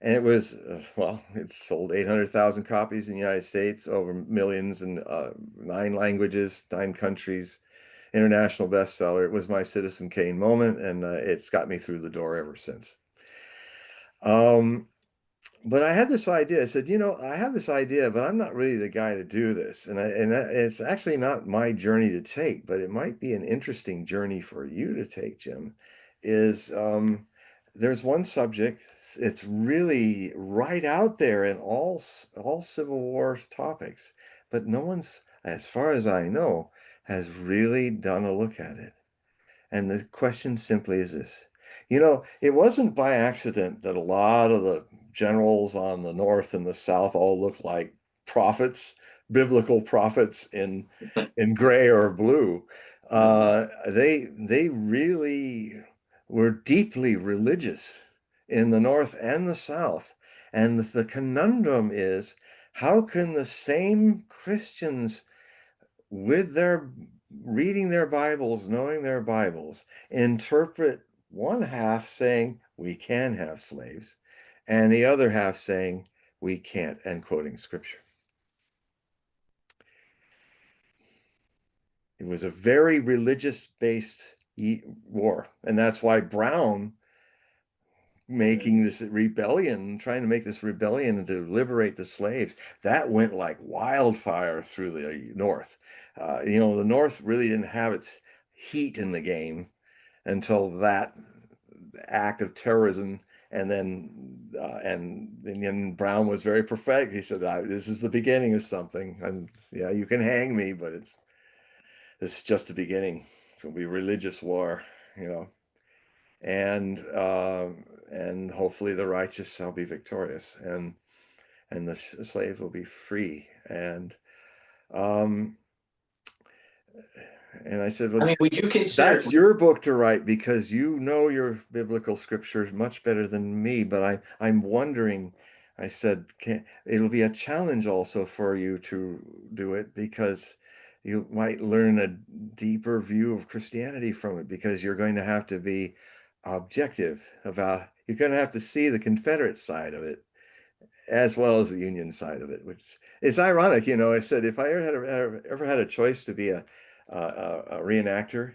And it was, well, it sold 800,000 copies in the United States, over millions in 9 languages, 9 countries, international bestseller. It was my Citizen Kane moment, and it's got me through the door ever since. Um, but I had this idea. I said, I have this idea, but I'm not really the guy to do this. It's actually not my journey to take, but it might be an interesting journey for you to take, Jim. Is There's one subject. It's really right out there in all Civil War topics, but no one's, as far as I know, has really done a look at it. And the question simply is this. It wasn't by accident that a lot of the generals on the North and the South all look like prophets, biblical prophets in gray or blue. They really were deeply religious in the North and the South. And the conundrum is, how can the same Christians, with their reading their Bibles, knowing their Bibles, interpret one half saying we can have slaves, and the other half saying we can't, and quoting scripture? It was a very religious-based war, and that's why Brown making this rebellion, trying to make this rebellion to liberate the slaves, that went like wildfire through the North. The North really didn't have its heat in the game until that act of terrorism. And then Brown was very prophetic. He said, "This is the beginning of something. And yeah, you can hang me, but this is just the beginning. It's going to be a religious war, you know." And hopefully the righteous shall be victorious, and the slave will be free. Um, and I said, well, I mean, would you consider, that's your book to write, because you know your biblical scriptures much better than me. But I'm wondering, I said, it'll be a challenge also for you to do it, because you might learn a deeper view of Christianity from it, because you're going to have to be objective about, you're going to have to see the Confederate side of it as well as the Union side of it, which is ironic. I said, if I ever had a choice to be a reenactor,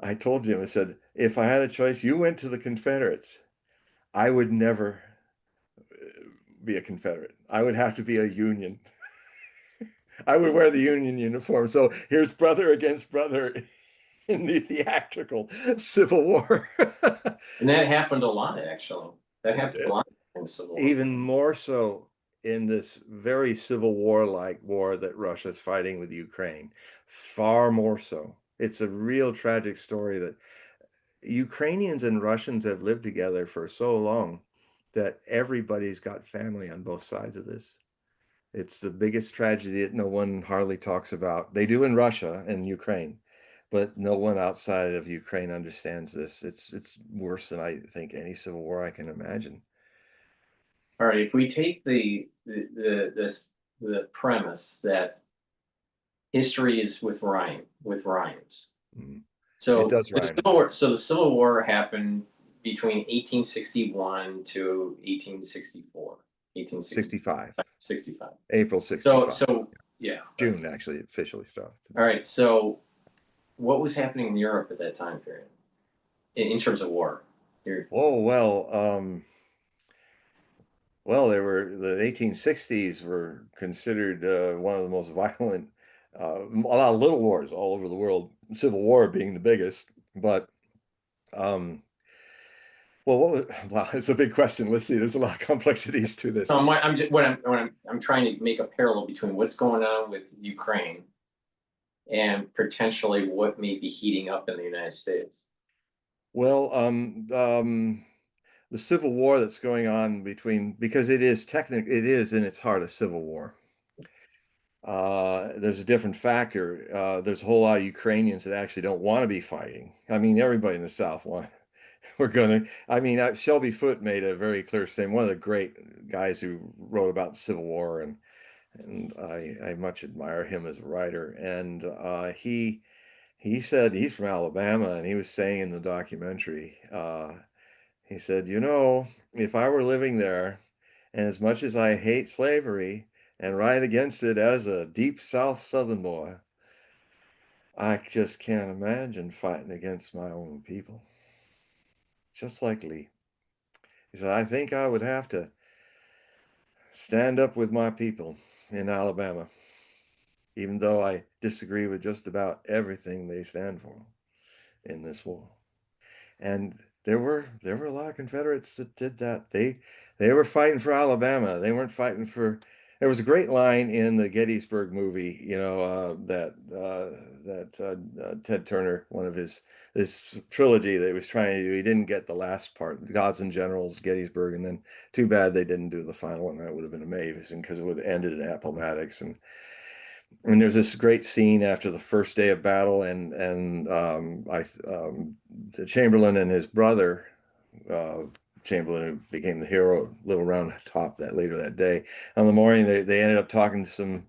I told Jim, I said, if I had a choice, you went to the Confederates, I would never be a Confederate. I would have to be a Union. I would wear the Union uniform. So here's brother against brother in the theatrical Civil War. and that happened a lot, actually. That happened a lot in the Civil War. Even more so in this very Civil War-like war that Russia's fighting with Ukraine. Far more so. It's a real tragic story that Ukrainians and Russians have lived together for so long that everybody's got family on both sides of this. It's the biggest tragedy that no one hardly talks about. They do in Russia and Ukraine, but no one outside of Ukraine understands this. It's worse than I think any civil war I can imagine. All right, if we take the premise that history is with rhymes. Mm. It So does rhyme. The Civil War happened between 1861 to 1864. 65. 65. April 65. Yeah. June actually officially started. All right. So what was happening in Europe at that time period in terms of war? Oh, they were, the 1860s were considered one of the most violent, a lot of little wars all over the world, Civil War being the biggest. But um, wow, it's a big question. Let's see, there's a lot of complexities to this. So I'm trying to make a parallel between what's going on with Ukraine and potentially what may be heating up in the United States. Well, the Civil War that's going on because it is in its heart a civil war. There's a different factor. There's a whole lot of Ukrainians that actually don't want to be fighting. I mean, everybody in the South we're gonna. I mean, Shelby Foote made a very clear statement. One of the great guys who wrote about the Civil War, and I much admire him as a writer. And he said he's from Alabama, and he was saying in the documentary, he said, you know, if I were living there, and as much as I hate slavery and ride against it as a deep South Southern boy, I just can't imagine fighting against my own people. Just like Lee. He said, I think I would have to stand up with my people in Alabama, even though I disagree with just about everything they stand for in this war. And there were a lot of Confederates that did that. They were fighting for Alabama. They weren't fighting for. There was a great line in the Gettysburg movie, that Ted Turner, one of this trilogy that he was trying to do. He didn't get the last part, Gods and Generals, Gettysburg, and then too bad they didn't do the final one. That would have been amazing because it would have ended in Appomattox. And there's this great scene after the first day of battle, the Chamberlain and his brother, uh, Chamberlain, who became the hero, Little Round Top, that later that day. On the morning, they ended up talking to some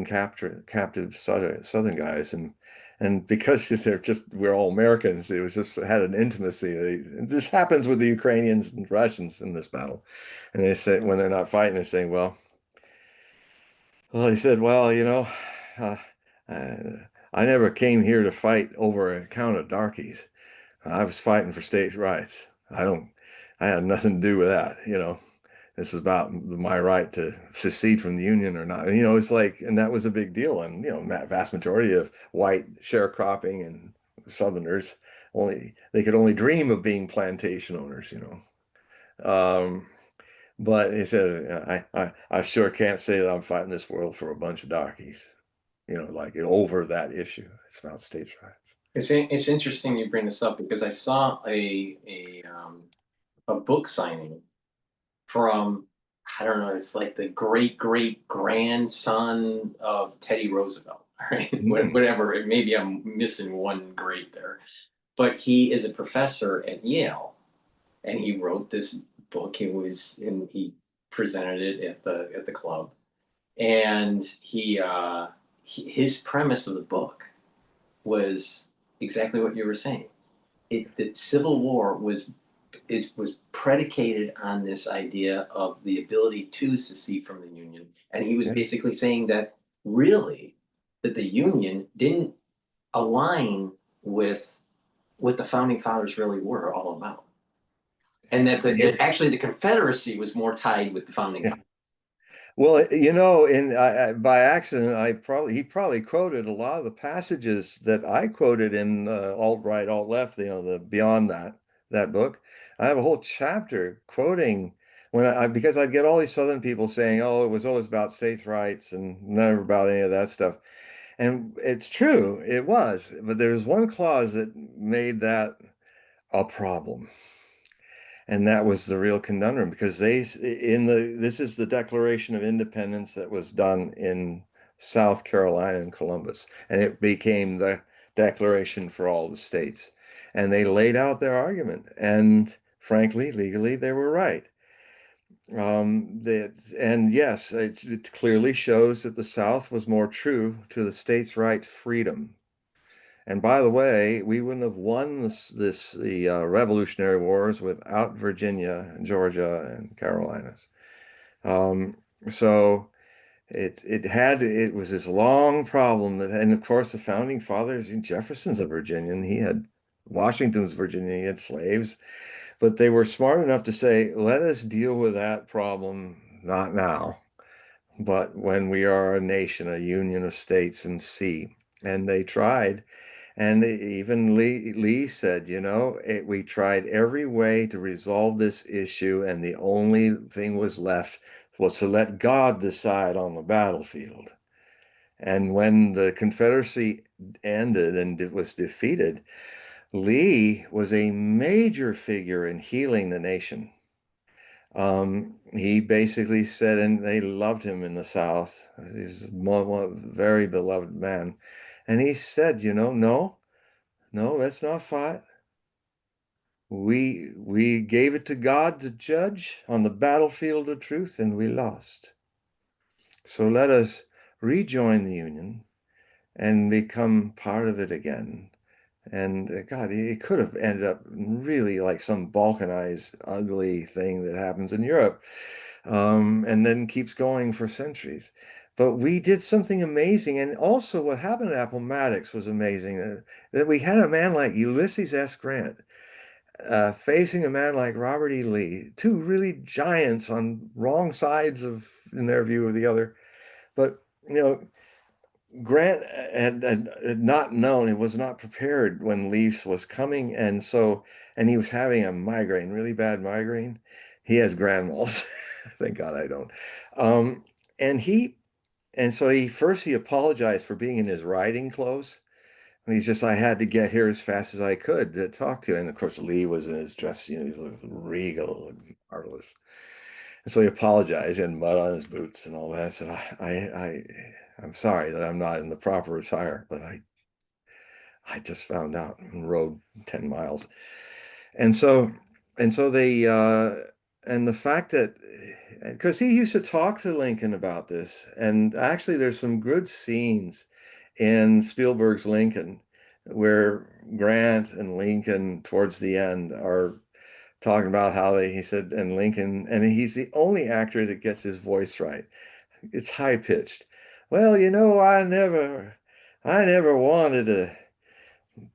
captive Southern guys, and because we're all Americans, it was just had an intimacy. This happens with the Ukrainians and Russians in this battle, and they say when they're not fighting, they say, well, he said, well, uh, I never came here to fight over a count of darkies. I was fighting for states' rights. I had nothing to do with that. This is about my right to secede from the Union or not. It's like, and that was a big deal. And, vast majority of white sharecropping and Southerners they could only dream of being plantation owners. Um, but he said, I sure can't say that I'm fighting this world for a bunch of darkies, like over that issue. It's about states' rights. It's interesting you bring this up because I saw a book signing from, I don't know, it's like the great great grandson of Teddy Roosevelt, right? Mm. Whatever. Maybe I'm missing one great there, but he is a professor at Yale, and he wrote this book. He presented it at the club, and his premise of the book was exactly what you were saying. The Civil War was predicated on this idea of the ability to secede from the Union, and he was Yeah. basically saying that really that the Union didn't align with what the founding fathers really were all about, and that actually the Confederacy was more tied with the founding Yeah. fathers. Well, by accident, he probably quoted a lot of the passages that I quoted in alt right, alt left. The Beyond that book. I have a whole chapter quoting because I'd get all these Southern people saying, "Oh, it was always about states' rights and never about any of that stuff." And it's true, it was, but there's one clause that made that a problem. And that was the real conundrum because this is the Declaration of Independence that was done in South Carolina and Columbus, and it became the declaration for all the states. And they laid out their argument, and frankly, legally, they were right. And yes, it clearly shows that the South was more true to the states' right freedom. And by the way, we wouldn't have won the Revolutionary Wars without Virginia, Georgia, and Carolinas. Um, so it was this long problem and of course the founding fathers, Jefferson's a Virginian, he had Washington's Virginia, he had slaves, but they were smart enough to say, let us deal with that problem not now, but when we are a nation, a union of states and sea. And they tried. And even Lee said, we tried every way to resolve this issue, and the only thing was left was to let God decide on the battlefield. And when the Confederacy ended and it was defeated, Lee was a major figure in healing the nation. He basically said, and they loved him in the South. He was a very beloved man. And he said, no, let's not fight. We gave it to God to judge on the battlefield of truth, and we lost. So let us rejoin the Union and become part of it again. And God, it could have ended up really like some balkanized, ugly thing that happens in Europe, and then keeps going for centuries. But we did something amazing. And also, what happened at Appomattox was amazing, that we had a man like Ulysses S. Grant facing a man like Robert E. Lee, two really giants on wrong sides of, in their view, of the other. But, you know, Grant had not known, he was not prepared when Leaf was coming, and he was having a migraine, really bad migraine. He has grand mal. Thank God I don't. Um, and so he apologized for being in his riding clothes. And he's just, I had to get here as fast as I could to talk to you. And of course, Lee was in his dress, he looked regal and marvelous. And so he apologized, and mud on his boots and all that. I said, I'm sorry that I'm not in the proper attire, but I just found out and rode 10 miles. And so, and so and the fact that, because he used to talk to Lincoln about this, and actually there's some good scenes in Spielberg's Lincoln where Grant and Lincoln towards the end are talking about how he said, and Lincoln, and he's the only actor that gets his voice right. It's high pitched. Well, I never wanted to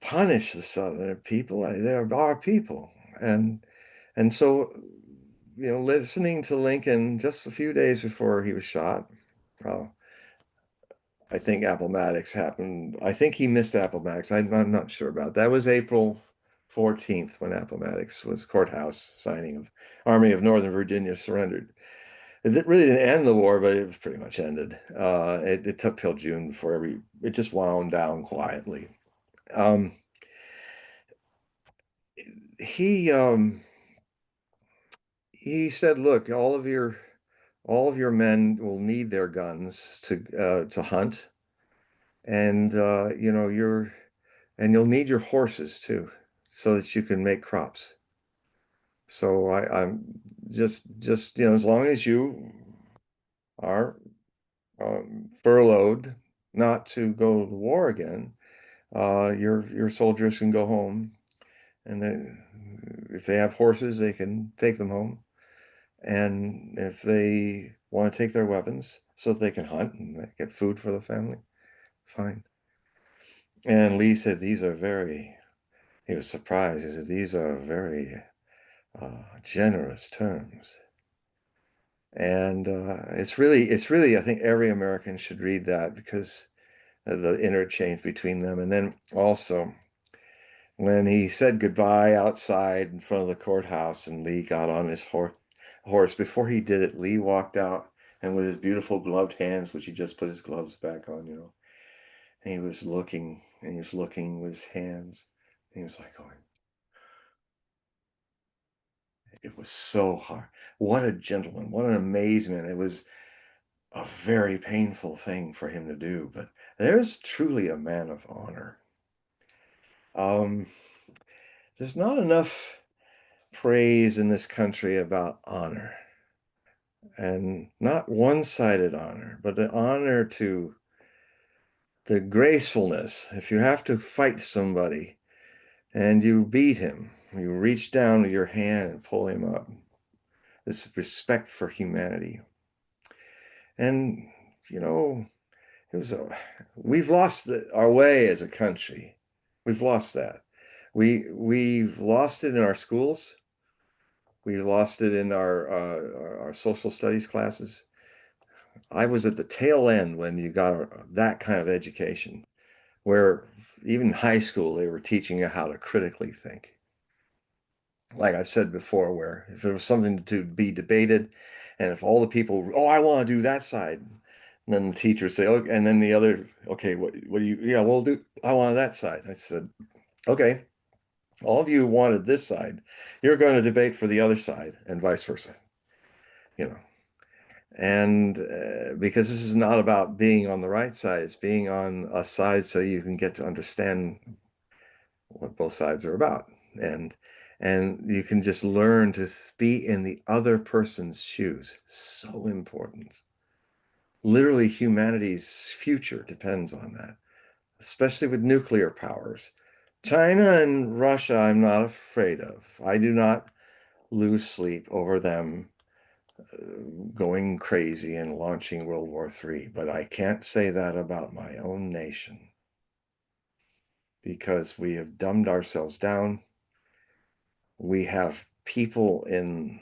punish the Southern people. They're our people. And and so, listening to Lincoln just a few days before he was shot, uh, I think Appomattox happened. I think he missed Appomattox. I'm not sure about that. That was April 14th when Appomattox was courthouse signing of Army of Northern Virginia surrendered. Really didn't end the war, but it was pretty much ended. It took till June before it just wound down quietly. Um, he he said, "Look, all of your men will need their guns to hunt, and you'll need your horses too, so that you can make crops. So I'm just as long as you are furloughed not to go to the war again, your soldiers can go home, and if they have horses, they can take them home. And if they want to take their weapons so that they can hunt and get food for the family, fine." And Lee said, he was surprised. He said, "These are very generous terms." And it's really, I think every American should read that, because of the interchange between them. And then also, when he said goodbye outside in front of the courthouse and Lee got on his horse, before he did it, Lee walked out, and with his beautiful gloved hands, which he just put his gloves back on, and he was looking with his hands. And he was like going, it was so hard. What a gentleman, what an amazing man. It was a very painful thing for him to do, but there's truly a man of honor. Um, there's not enough praise in this country about honor, and not one-sided honor, but the honor to the gracefulness. If you have to fight somebody and you beat him, you reach down with your hand and pull him up. This respect for humanity. And, you know, it was we've lost our way as a country. We've lost that. We've lost it in our schools. We lost it in our social studies classes. I was at the tail end when you got that kind of education, where even in high school they were teaching you how to critically think. Like I've said before, where if there was something to be debated, and if all the people, oh, I want to do that side, and then the teacher would say, oh, and then the other, okay, what do you, yeah, we'll do, I want that side. I said, okay, all of you wanted this side, you're going to debate for the other side, and vice versa, you know. And because this is not about being on the right side, it's being on a side so you can get to understand what both sides are about. And And you can just learn to be in the other person's shoes. So important. Literally, humanity's future depends on that, especially with nuclear powers. China and Russia, I'm not afraid of. I do not lose sleep over them going crazy and launching World War III, but I can't say that about my own nation because we have dumbed ourselves down. We have people in,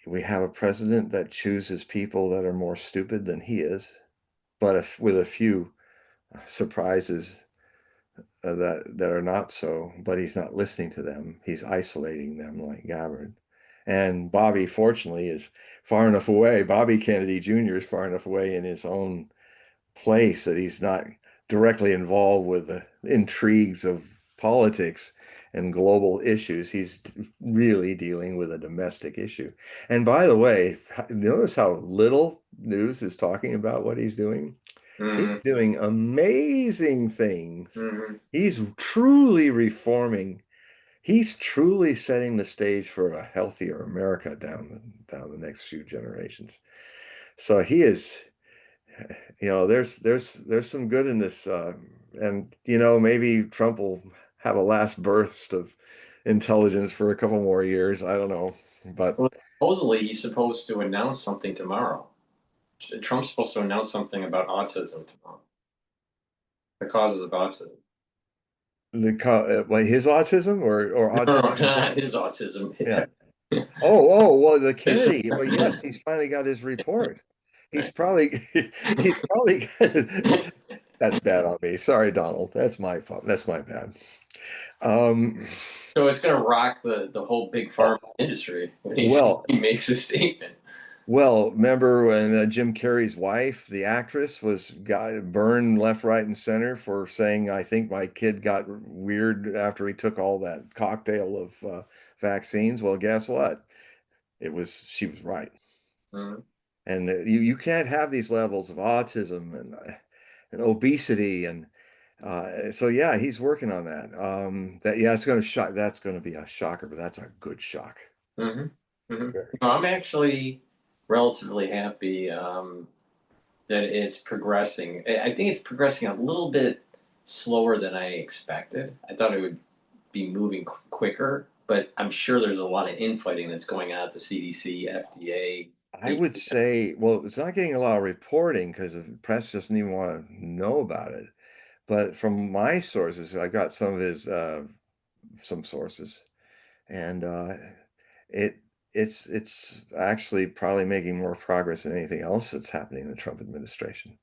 we have a president that chooses people that are more stupid than he is, but if, with a few surprises that are not so, but he's not listening to them. He's isolating them like Gabbard. And Bobby, fortunately, is far enough away. Bobby Kennedy Jr. is far enough away in his own place that he's not directly involved with the intrigues of politics and global issues. He's really dealing with a domestic issue. And by the way, notice how little news is talking about what he's doing? Mhm. He's doing amazing things. Mhm. He's truly reforming. He's truly setting the stage for a healthier America down the next few generations. So he is, there's some good in this, and maybe Trump will have a last burst of intelligence for a couple more years. I don't know, but Well, supposedly he's supposed to announce something tomorrow. Trump's supposed to announce something about autism tomorrow, the causes of autism. like his autism or No, no, autism in not general. his autism. Yeah. Oh, well, the see, well, yes, he's finally got his report. He's probably, he's probably, that's bad on me. Sorry, Donald. That's my fault. That's my bad. Um, So it's going to rock the whole big oh, pharma industry when well, he makes a statement. remember when Jim Carrey's wife, the actress, got burned left, right, and center for saying, "I think my kid got weird after he took all that cocktail of vaccines." Well, guess what? She was right. Mhm. And you can't have these levels of autism and obesity so yeah, he's working on that. That yeah, it's going to shock. That's going to be a shocker, but that's a good shock. Hmm. Hmm. Very. No, I'm actually relatively happy that it's progressing. I think it's progressing a little bit slower than I expected. I thought it would be moving quicker, but I'm sure there's a lot of infighting that's going on at the CDC, FDA. I would say, well, it's not getting a lot of reporting because the press doesn't even want to know about it. But from my sources, I got some of his some sources, and it it's actually probably making more progress than anything else that's happening in the Trump administration.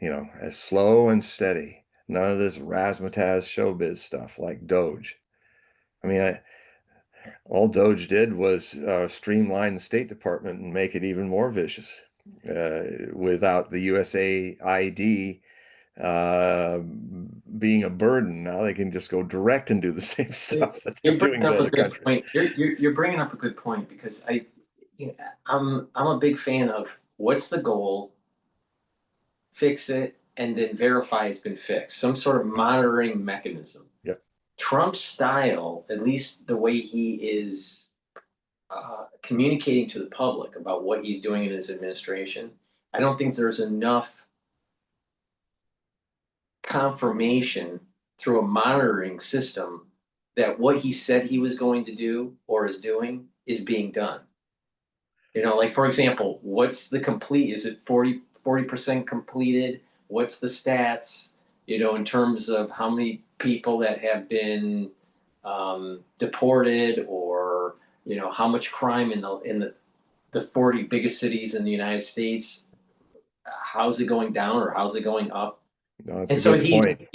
As slow and steady. None of this razzmatazz showbiz stuff like Doge. I mean, all Doge did was streamline the State Department and make it even more vicious. Without the USAID being a burden, now they can just go direct and do the same stuff that they're You're bringing doing in up a other good countries. point. You're bringing up a good point because you know, I'm a big fan of what's the goal, fix it, and then verify it's been fixed. Some sort of monitoring mechanism. Yep. Trump's style, at least the way he is communicating to the public about what he's doing in his administration, I don't think there's enough confirmation through a monitoring system that what he said he was going to do or is doing is being done. Like for example, what's the complete? Is it 40% completed? What's the stats? In terms of how many people that have been deported, or how much crime in the 40 biggest cities in the United States. How's it going down or how's it going up? No, that's a And so good point.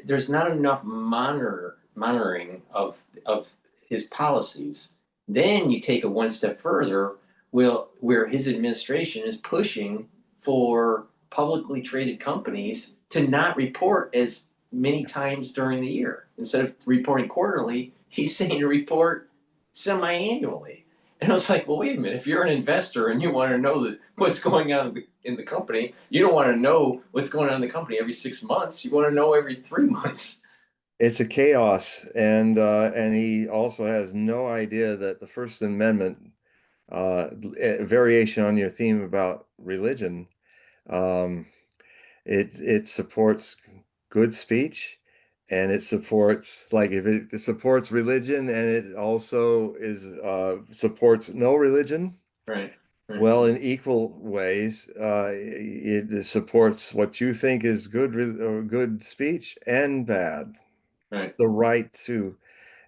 there's not enough monitoring of his policies. Then you take it one step further, where his administration is pushing for publicly traded companies to not report as many times during the year. Instead of reporting quarterly, he's saying to report semi-annually. And I was like, well, wait a minute. If you're an investor and you want to know what's going on in the company, you don't want to know what's going on in the company every 6 months. You want to know every 3 months. It's a chaos, and he also has no idea that the First Amendment, variation on your theme about religion, um, it supports good speech, and it supports, like, if it supports religion, and it also is supports no religion, Right, right, well, in equal ways, it supports what you think is good speech and bad. right. The right to,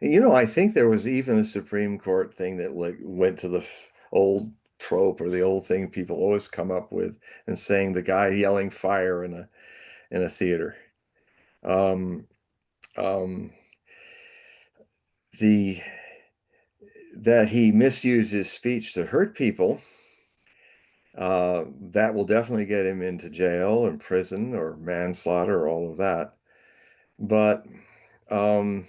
I think there was even a Supreme Court thing that, like, went to the old trope, or the old thing people always come up with, and saying the guy yelling fire in a theater. Um, um, the that he misused his speech to hurt people, that will definitely get him into jail and prison or manslaughter, all of that. But um,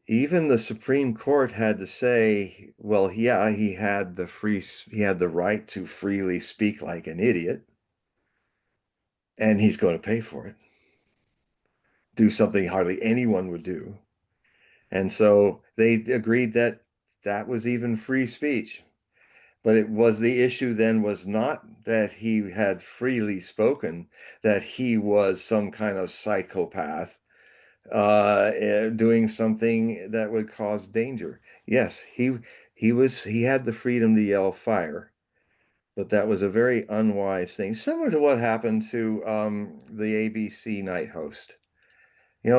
even the Supreme Court had to say, well, yeah, he had the right to freely speak like an idiot, and he's going to pay for it. Do something hardly anyone would do. And so they agreed that that was even free speech. But it was, the issue then was not that he had freely spoken, that he was some kind of psychopath doing something that would cause danger. Yes, he had the freedom to yell fire, but that was a very unwise thing, similar to what happened to the ABC night host.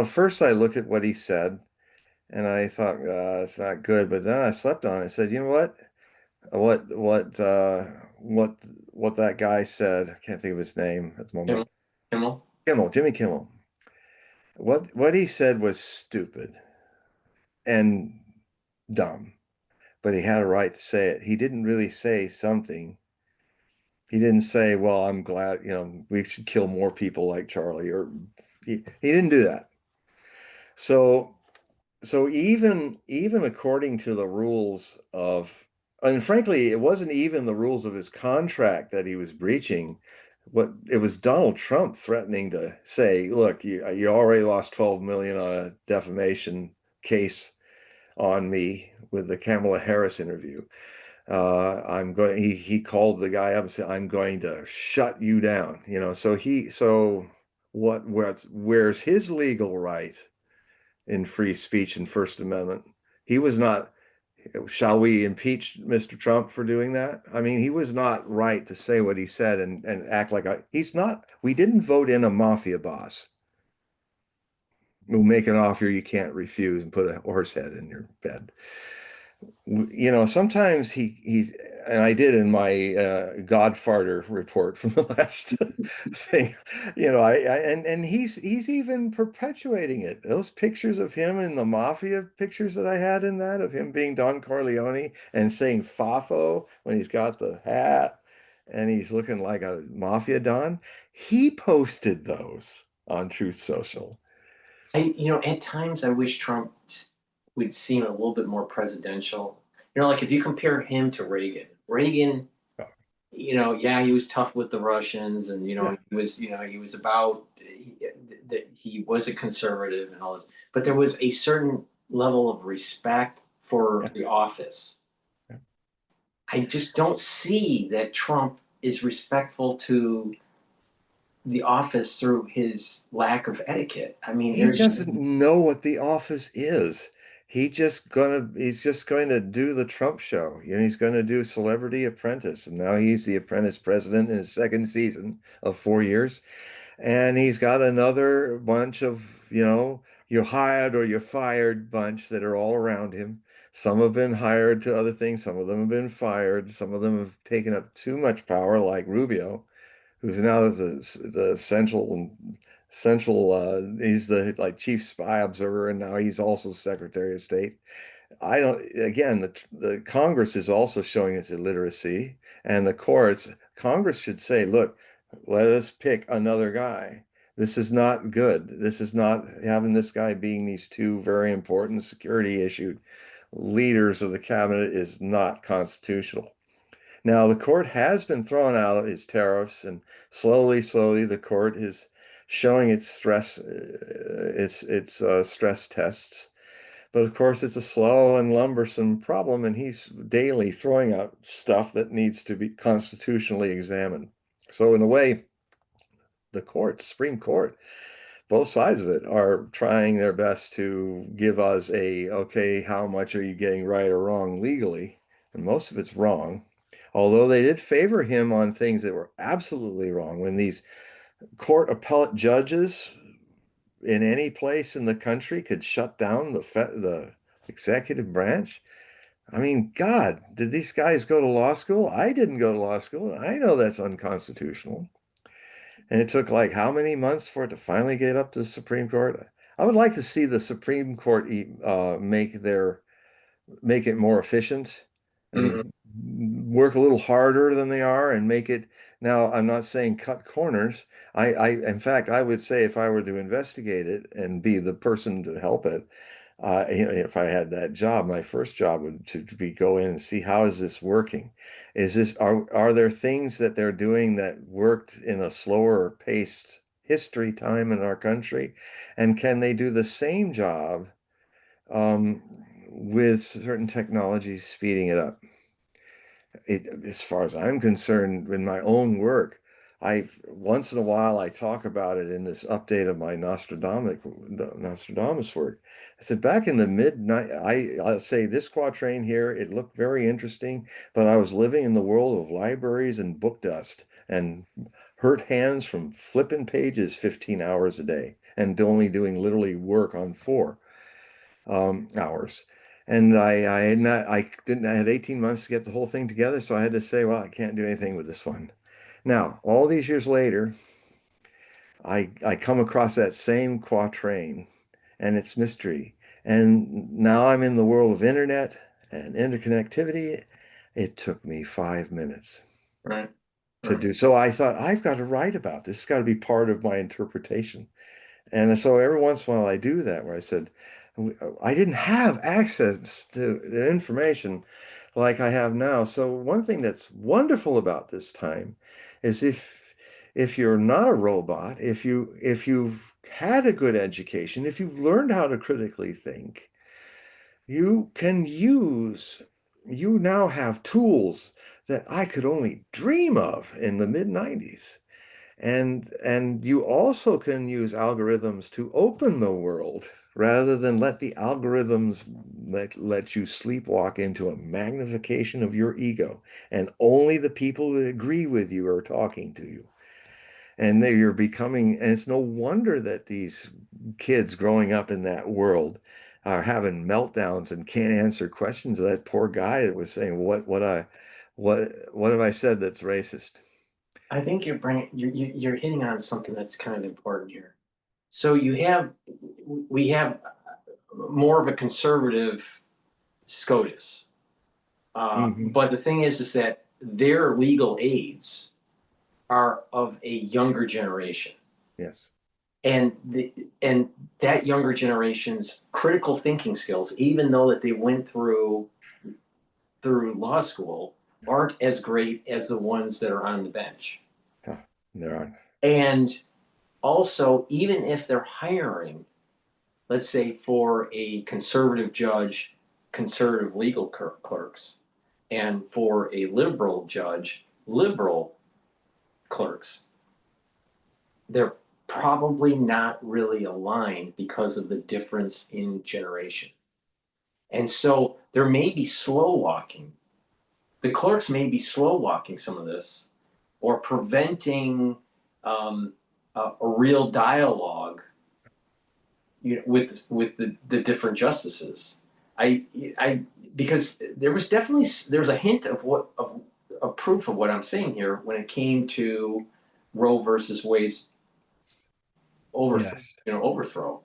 First I looked at what he said, and I thought, it's not good. But then I slept on it and said, you know what? What what uh what what that guy said, I can't think of his name at the moment. Kimmel, Kimmel. Jimmy Kimmel. What he said was stupid and dumb, but he had a right to say it. He didn't really say something. He didn't say, well, I'm glad, we should kill more people like Charlie, or he didn't do that. So even according to the rules of, and frankly, it wasn't even the rules of his contract that he was breaching. What it was Donald Trump threatening to say, look, you already lost 12 million on a defamation case on me with the Kamala Harris interview. He called the guy up and said, I'm going to shut you down. So where's his legal right in free speech and First Amendment? He was not, shall we impeach Mr. Trump for doing that? I mean, he was not right to say what he said and act like he's not, we didn't vote in a mafia boss who'll make an offer you can't refuse and put a horse head in your bed. Sometimes he's, and I did in my Godfather report from the last thing, and he's even perpetuating it. Those pictures of him in the mafia pictures that I had in that, of him being Don Corleone and saying Fafo when he's got the hat and he's looking like a mafia don, he posted those on Truth Social. At times I wish Trump would seem a little bit more presidential. Like if you compare him to Reagan, Oh, yeah, he was tough with the Russians, and yeah, he was about that he was a conservative and all this, but there was a certain level of respect for yeah. the office. I just don't see that Trump is respectful to the office through his lack of etiquette. I mean, He there's doesn't know what the office is. He's just going to do the Trump show. He's going to do Celebrity Apprentice. And now he's the apprentice president in his second season of 4 years. And he's got another bunch of, you hired or you're fired bunch that are all around him. Some have been hired to other things, some of them have been fired, some of them have taken up too much power, like Rubio, who's now the central he's the, like, chief spy observer, and now he's also Secretary of State. I don't Again, the Congress is also showing its illiteracy, and the courts. Congress should say, look, let us pick another guy. This is not good. This is not, having this guy being these two very important security issue leaders of the cabinet is not constitutional. Now, the court has been throwing out his tariffs, and slowly, the court is showing its stress tests. But of course, it's a slow and lumbersome problem, and he's daily throwing out stuff that needs to be constitutionally examined. So in a way, the court, Supreme Court, both sides of it are trying their best to give us okay, how much are you getting right or wrong legally? And most of it's wrong. Although they did favor him on things that were absolutely wrong. When these court appellate judges in any place in the country could shut down the executive branch. I mean, God, did these guys go to law school? I didn't go to law school. I know that's unconstitutional. And it took like how many months for it to finally get up to the Supreme Court? I would like to see the Supreme Court make it more efficient Mhm. and work a little harder than they are and make it. Now, I'm not saying cut corners. In fact, I would say if I were to investigate it and be the person to help it, if I had that job, my first job would to be go in and see how is this working? Are there things that they're doing that worked in a slower paced history time in our country? And can they do the same job um, with certain technologies speeding it up? As far as I'm concerned, in my own work, I once in a while I talk about it in this update of my Nostradamus work. I said back in the I'll say this quatrain here, it looked very interesting, but I was living in the world of libraries and book dust and hurt hands from flipping pages 15 hours a day and only doing literally work on 4 hours. And I had not, I didn't, I had 18 months to get the whole thing together. So I had to say, well, I can't do anything with this one. Now, all these years later, I come across that same quatrain and its mystery. And now I'm in the world of internet and interconnectivity. It took me 5 minutes Right. to Right. do. So I thought, I've got to write about this. It's got to be part of my interpretation. And so every once in a while I do that where I said, I didn't have access to the information like I have now. So one thing that's wonderful about this time is if you're not a robot, if you've had a good education, if you've learned how to critically think, you can use, you now have tools that I could only dream of in the mid 90s. And you also can use algorithms to open the world rather than let the algorithms let you sleepwalk into a magnification of your ego. And only the people that agree with you are talking to you. And you're becoming, and it's no wonder that these kids growing up in that world are having meltdowns and can't answer questions. That poor guy that was saying, what have I said that's racist? I think you're hitting on something that's kind of important here. So we have more of a conservative SCOTUS, Hmm. but the thing is that their legal aids are of a younger generation, Yes. and and that younger generation's critical thinking skills, even though that they went through law school, aren't as great as the ones that are on the bench. Huh, there aren't. And also, even if they're hiring, let's say for a conservative judge, conservative legal clerks, and for a liberal judge, liberal clerks, they're probably not really aligned because of the difference in generation. And so there may be slow walking. The clerks may be slow walking some of this or preventing a real dialogue, with the different justices. I I because there was a hint of proof of what I'm saying here when it came to Roe versus Wade's overthrow, Yes. overthrow,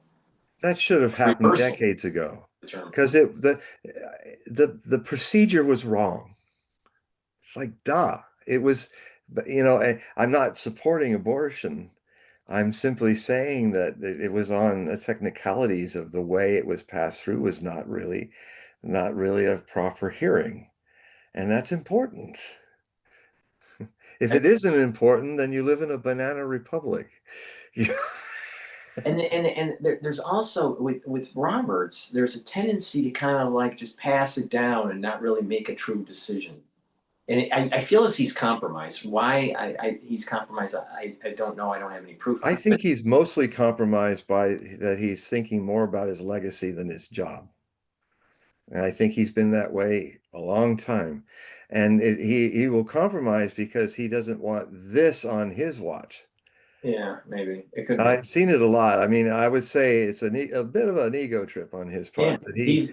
That should have happened reversal, decades ago the term. because the procedure was wrong. It's like, duh. It was, but I'm not supporting abortion. I'm simply saying that it was on the technicalities of the way it was passed through was not really a proper hearing. And that's important. If And it isn't important, then you live in a banana republic. There's also with Roberts, there's a tendency to kind of like just pass it down and not really make a true decision. And I feel as he's compromised. Why he's compromised, I don't know. I don't have any proof I on it. But think he's mostly compromised by that he's thinking more about his legacy than his job. And I think he's been that way a long time. And he will compromise because he doesn't want this on his watch. yeah, maybe it could be. I've seen it a lot. I mean, I would say it's a bit of an ego trip on his Yeah, part that he,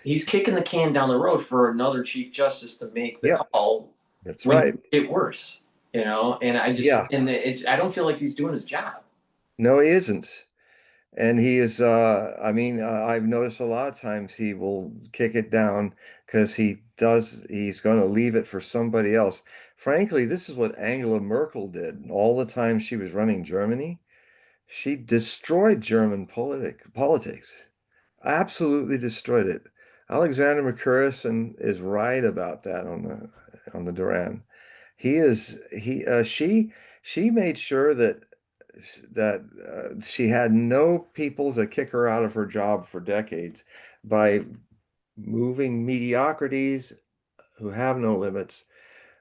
he's kicking the can down the road for another chief justice to make the yeah, call that's when right. it worse. And Yeah, I don't feel like he's doing his job. no, he isn't. And he is, I mean, I've noticed a lot of times he will kick it down because he's going to leave it for somebody else. Frankly, this is what Angela Merkel did all the time she was running Germany. She destroyed German politics, absolutely destroyed it. Alexander Macpherson is right about that on the Duran. She made sure that she had no people to kick her out of her job for decades by moving mediocrities who have no limits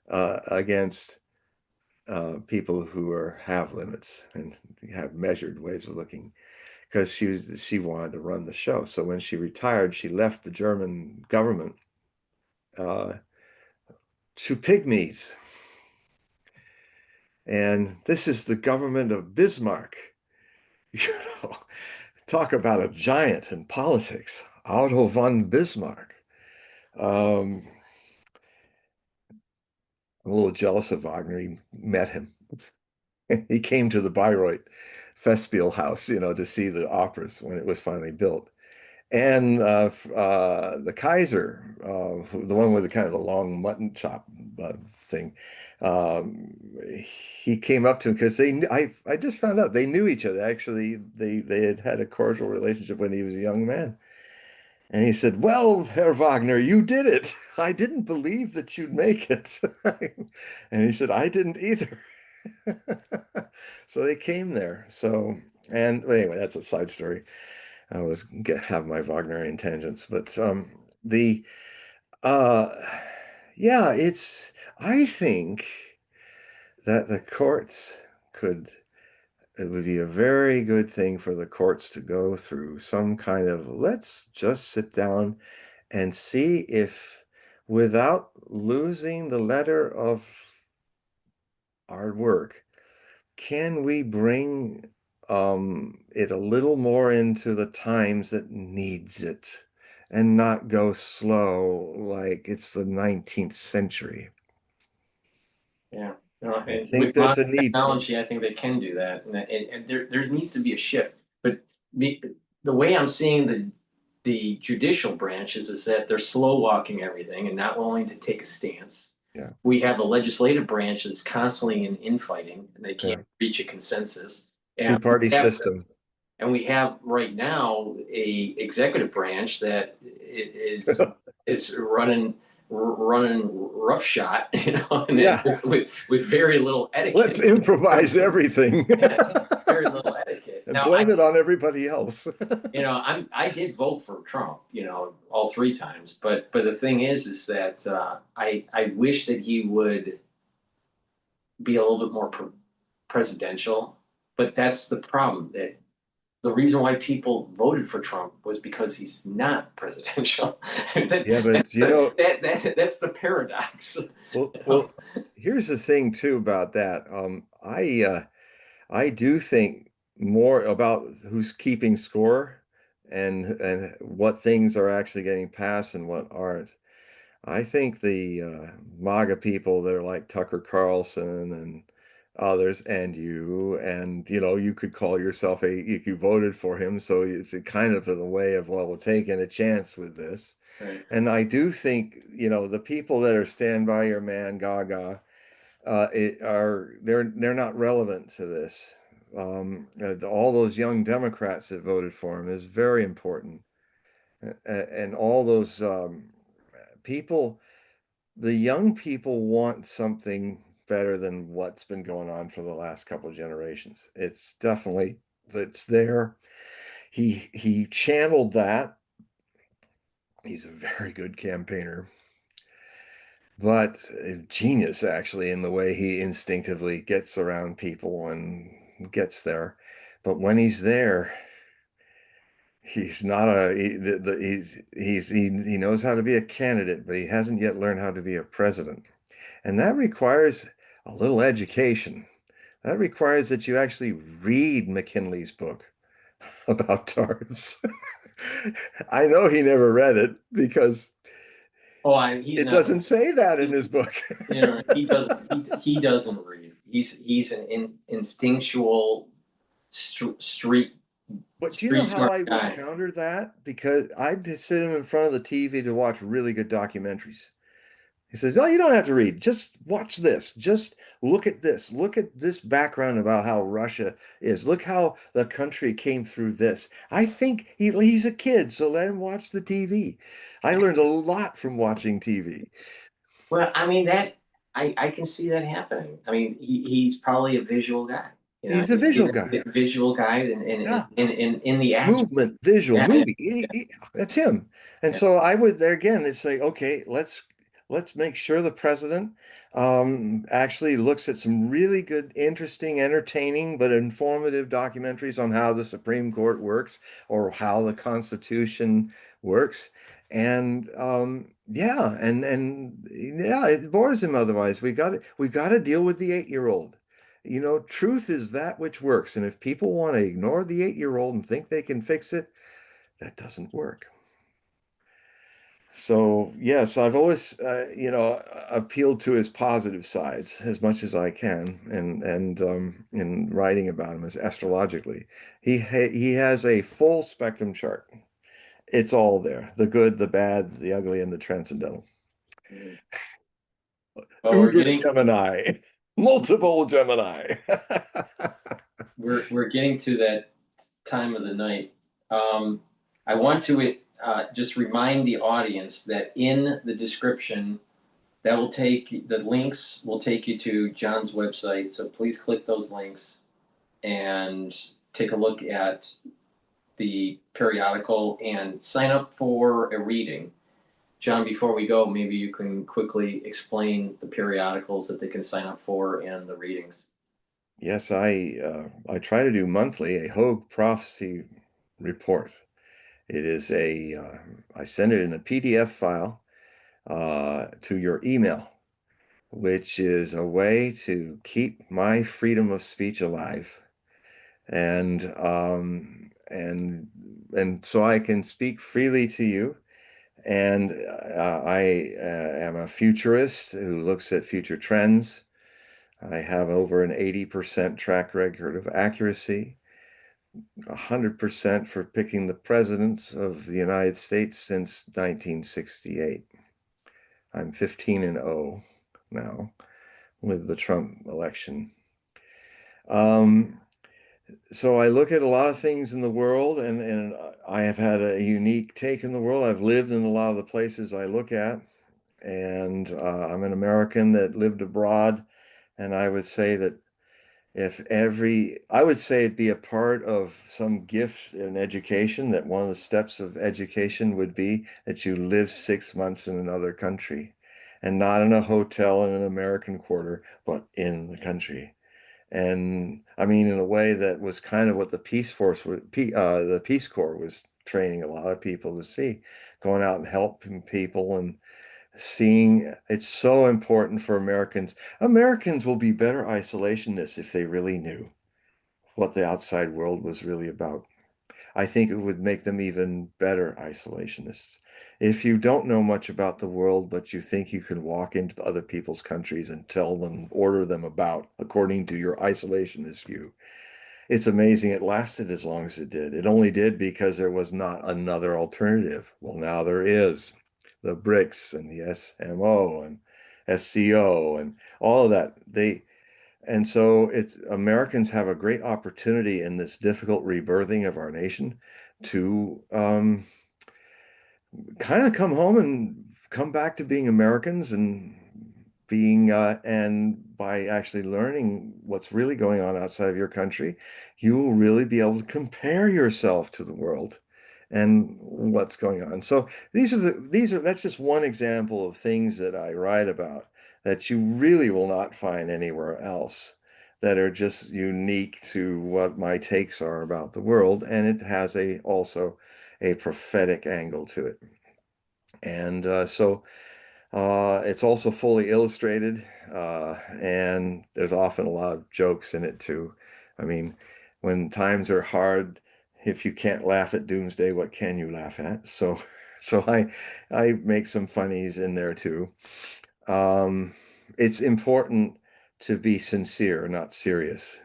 against people have limits and have measured ways of looking because she wanted to run the show. So when she retired, she left the German government uh, to pygmies. And this is the government of Bismarck. You know, talk about a giant in politics, Otto von Bismarck. Um, I'm a little jealous of Wagner. He met him. He came to the Bayreuth Festspiel House, to see the operas when it was finally built. And the Kaiser, the one with the kind of the long mutton chop thing, um, he came up to him because I just found out they knew each other. Actually, they had had a cordial relationship when he was a young man. And he said, "Well, Herr Wagner, you did it. I didn't believe that you'd make it." And he said, "I didn't either." So they came there. And anyway, that's a side story. I was have my Wagnerian tangents, but the uh yeah, I think that the courts could it would be a very good thing for the courts to go through some kind of let's just sit down and see if without losing the letter of our work, can we bring it a little more into the times that needs it and not go slow like it's the 19th century? Yeah. I And think with there's modern a need for it. technology, I think they can do that, and there needs to be a shift. But the, the way I'm seeing the judicial branches is that they're slow walking everything and not willing to take a stance. Yeah, We have the legislative branch that's constantly in infighting, and they can't yeah. reach a consensus. And Two-party we have system. and we have right now a executive branch that is running roughshod, and Yeah, with very little let's etiquette. improvise everything Yeah, very little etiquette. and Now, blame it on everybody else. I did vote for Trump, all three times. But the thing is that I wish that he would be a little bit more presidential. But that's the problem. That the reason why people voted for Trump was because he's not presidential. Yeah, but That's the paradox. well, well, here's the thing too about that. I do think more about who's keeping score and what things are actually getting passed and what aren't. I think the MAGA people that are like Tucker Carlson and others, and you could call yourself you voted for him, so it's a kind of in a way of, well, we're taking a chance with this. Right. And I do think, the people that are stand by your man Gaga they're not relevant to this. All those young Democrats that voted for him is very important, and all those people, the young people want something better than what's been going on for the last couple of generations. It's definitely that's there. He channeled that. He's a very good campaigner, but a genius actually in the way he instinctively gets around people and gets there. But when he's there, he's not a he knows how to be a candidate, but he hasn't yet learned how to be a president. And that requires a little education. That requires that you actually read McKinley's book about TARPs. I know he never read it because Oh, he's it not. doesn't say that in his book. He doesn't. He doesn't read. He's an instinctual street But do you know street how smart I would guy. counter that? Because I'd sit him in front of the TV to watch really good documentaries. He says, "No, you don't have to read. Just watch this. Just look at this. Look at this background about how Russia is. Look how the country came through this." I think he's a kid, so let him watch the TV. I learned a lot from watching TV. Well, I mean that I can see that happening. I mean, he's probably a visual guy. He's a visual guy. He's a visual guy, and Yeah. in the action. Movement, visual, Yeah, movie. That's him. And yeah. so I would there again, it's like, okay, let's make sure the president actually looks at some really good, interesting, entertaining, but informative documentaries on how the Supreme Court works or how the Constitution works. And yeah, and yeah, it bores him otherwise. We got to deal with the 8-year-old. Truth is that which works. And if people want to ignore the 8-year-old and think they can fix it, that doesn't work. So, yes, I've always, appealed to his positive sides as much as I can, and in writing about him as astrologically, he has a full spectrum chart. It's all there: the good, the bad, the ugly, and the transcendental. Well, Uber Gemini, multiple Gemini. we're getting to that time of the night. I want to just remind the audience that in the description, the links will take you to John's website. So please click those links and take a look at the periodical and sign up for a reading. John, before we go, maybe you can quickly explain the periodicals that they can sign up for and the readings. Yes, I try to do monthly a Hogue prophecy report. It is I send it in a PDF file to your email, which is a way to keep my freedom of speech alive, and so I can speak freely to you. And I am a futurist who looks at future trends. I have over an 80% track record of accuracy, 100% for picking the presidents of the United States since 1968. I'm 15-0 now with the Trump election. Um, so I look at a lot of things in the world, and I have had a unique take in the world. I've lived in a lot of the places I look at, and I'm an American that lived abroad, and I would say that I would say it'd be a part of some gift in education, that one of the steps of education would be that you live 6 months in another country, and not in a hotel in an American quarter, but in the country. And I mean, in a way that was kind of what the the Peace Corps was training a lot of people to see, going out and helping people and seeing. It's so important for Americans. Americans will be better isolationists if they really knew what the outside world was really about. I think it would make them even better isolationists. If you don't know much about the world, but you think you can walk into other people's countries and tell them, order them about according to your isolationist view, it's amazing it lasted as long as it did. It only did because there was not another alternative. Well, now there is. The BRICS and the SMO and SCO and all of that. And so it's Americans have a great opportunity in this difficult rebirthing of our nation to kind of come home and come back to being Americans and being and by actually learning what's really going on outside of your country, you will really be able to compare yourself to the world and what's going on. So these are that's just one example of things that I write about that you really will not find anywhere else, that are just unique to what my takes are about the world, and it has a also a prophetic angle to it. And it's also fully illustrated, and there's often a lot of jokes in it too. I mean, when times are hard, if you can't laugh at doomsday, what can you laugh at? So, so I make some funnies in there too. Um, it's important to be sincere, not serious.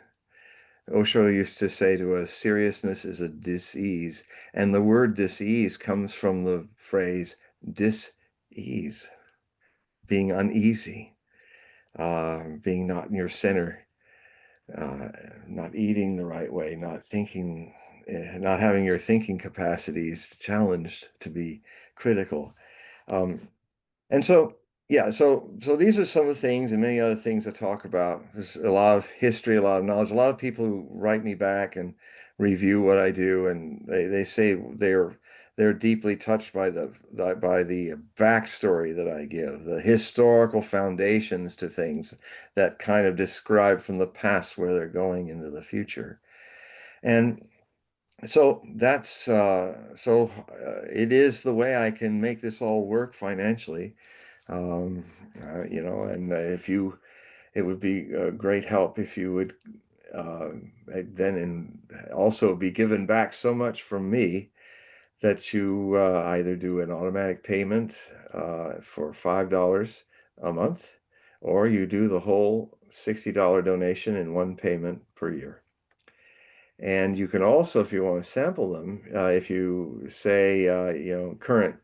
Osho used to say to us, seriousness is a dis-ease, and the word dis-ease comes from the phrase dis-ease, being uneasy, being not in your center, uh, not eating the right way, not thinking, not having your thinking capacities challenged to be critical. Um, and so, yeah, so these are some of the things and many other things to talk about. There's a lot of history, a lot of knowledge, a lot of people who write me back and review what I do, and they say they're deeply touched by the backstory that I give, the historical foundations to things that kind of describe from the past where they're going into the future. And so it is the way I can make this all work financially. Um, and if you, it would be a great help if you would uh, then and also be given back so much from me that you either do an automatic payment for $5 a month, or you do the whole $60 donation in one payment per year. And you can also, if you want to sample them, if you say, current,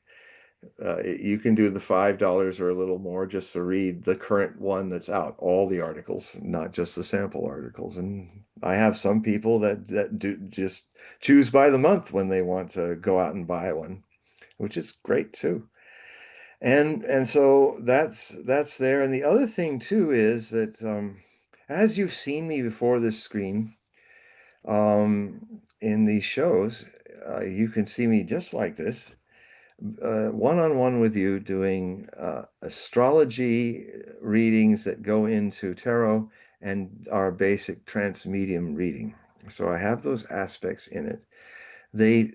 you can do the $5 or a little more just to read the current one that's out, all the articles, not just the sample articles. And I have some people that do just choose by the month when they want to go out and buy one, which is great too. And so that's there. And the other thing too is that as you've seen me before this screen, in these shows, you can see me just like this, one-on-one with you doing astrology readings that go into tarot and our basic trans-medium reading. So I have those aspects in it. They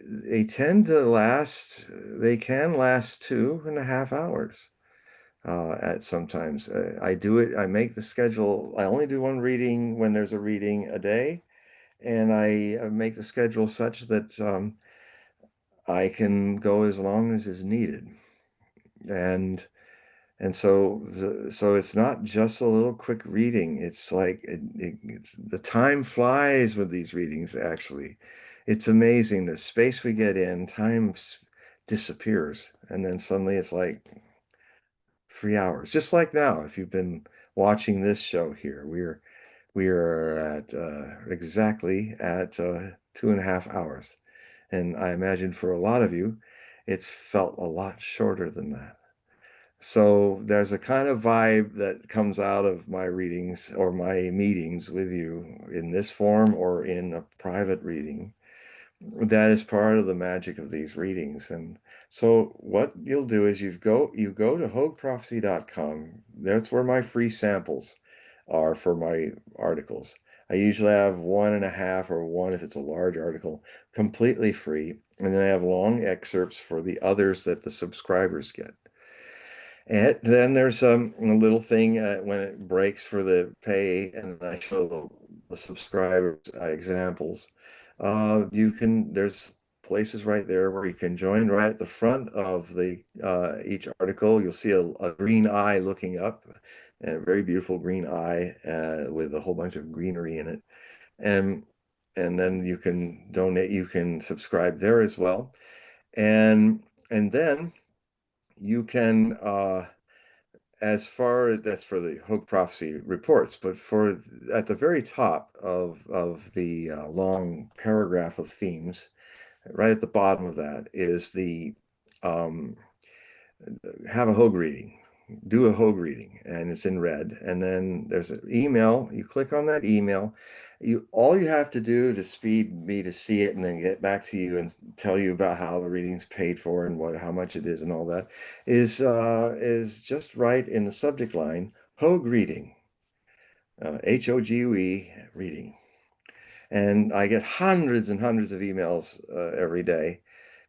tend to last, they can last 2.5 hours at sometimes. I do it, I make the schedule, I only do one reading when there's a reading a day, and I make the schedule such that I can go as long as is needed. And so it's not just a little quick reading. It's like it's the time flies with these readings, actually. It's amazing the space we get in, disappears, and then suddenly it's like 3 hours. Just like now, if you've been watching this show here, we are at exactly at 2.5 hours. And I imagine for a lot of you, it's felt a lot shorter than that. So there's a kind of vibe that comes out of my readings or my meetings with you in this form or in a private reading. That is part of the magic of these readings. And so what you'll do is you go to hogueprophecy.com. That's where my free samples are for my articles. I usually have one and a half or one if it's a large article, completely free. And then I have long excerpts for the others that the subscribers get. And then there's a little thing when it breaks for the pay, and I show the subscribers examples. There's places right there where you can join right at the front of the each article. You'll see a green eye looking up, and a very beautiful green eye with a whole bunch of greenery in it. And and then you can donate, you can subscribe there as well. And then you can as far as that's for the Hogue Prophecy reports, but for at the very top of the long paragraph of themes, right at the bottom of that is the um, have a Hogue reading. do a Hogue reading, and it's in red. And then there's an email. You click on that email. All you have to do to speed me to see it and then get back to you and tell you about how the reading's paid for and how much it is and all that is just write in the subject line Hogue reading, HOGUE reading. And I get hundreds and hundreds of emails every day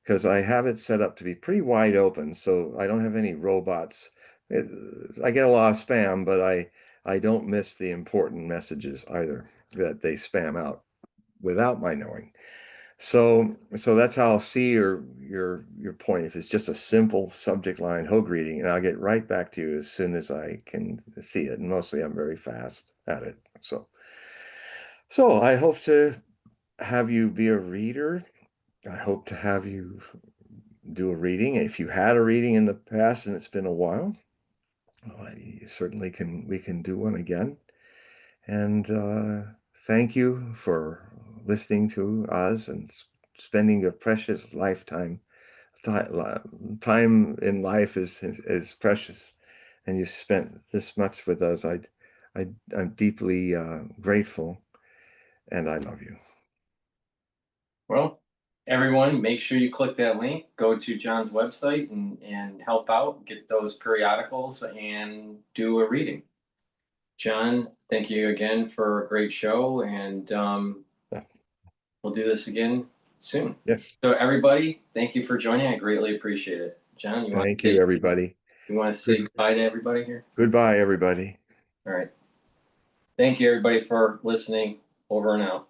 because I have it set up to be pretty wide open, so I don't have any robots. I get a lot of spam, but I don't miss the important messages either that they spam out without my knowing. So that's how I'll see your point. If it's just a simple subject line Hogue reading, and I'll get right back to you as soon as I can see it. And mostly I'm very fast at it. So I hope to have you be a reader. I hope to have you do a reading. If you had a reading in the past and it's been a while, I certainly we can do one again. And thank you for listening to us and spending your precious lifetime. Time in life is precious, and you spent this much with us. I'm deeply grateful, and I love you. Well, everyone, make sure you click that link, go to John's website and help out, get those periodicals and do a reading. John, thank you again for a great show, and we'll do this again soon. Yes. So everybody, thank you for joining. I greatly appreciate it. John, Thank you, everybody. You want to say goodbye to everybody here? Goodbye, everybody. All right. Thank you, everybody, for listening. Over and out.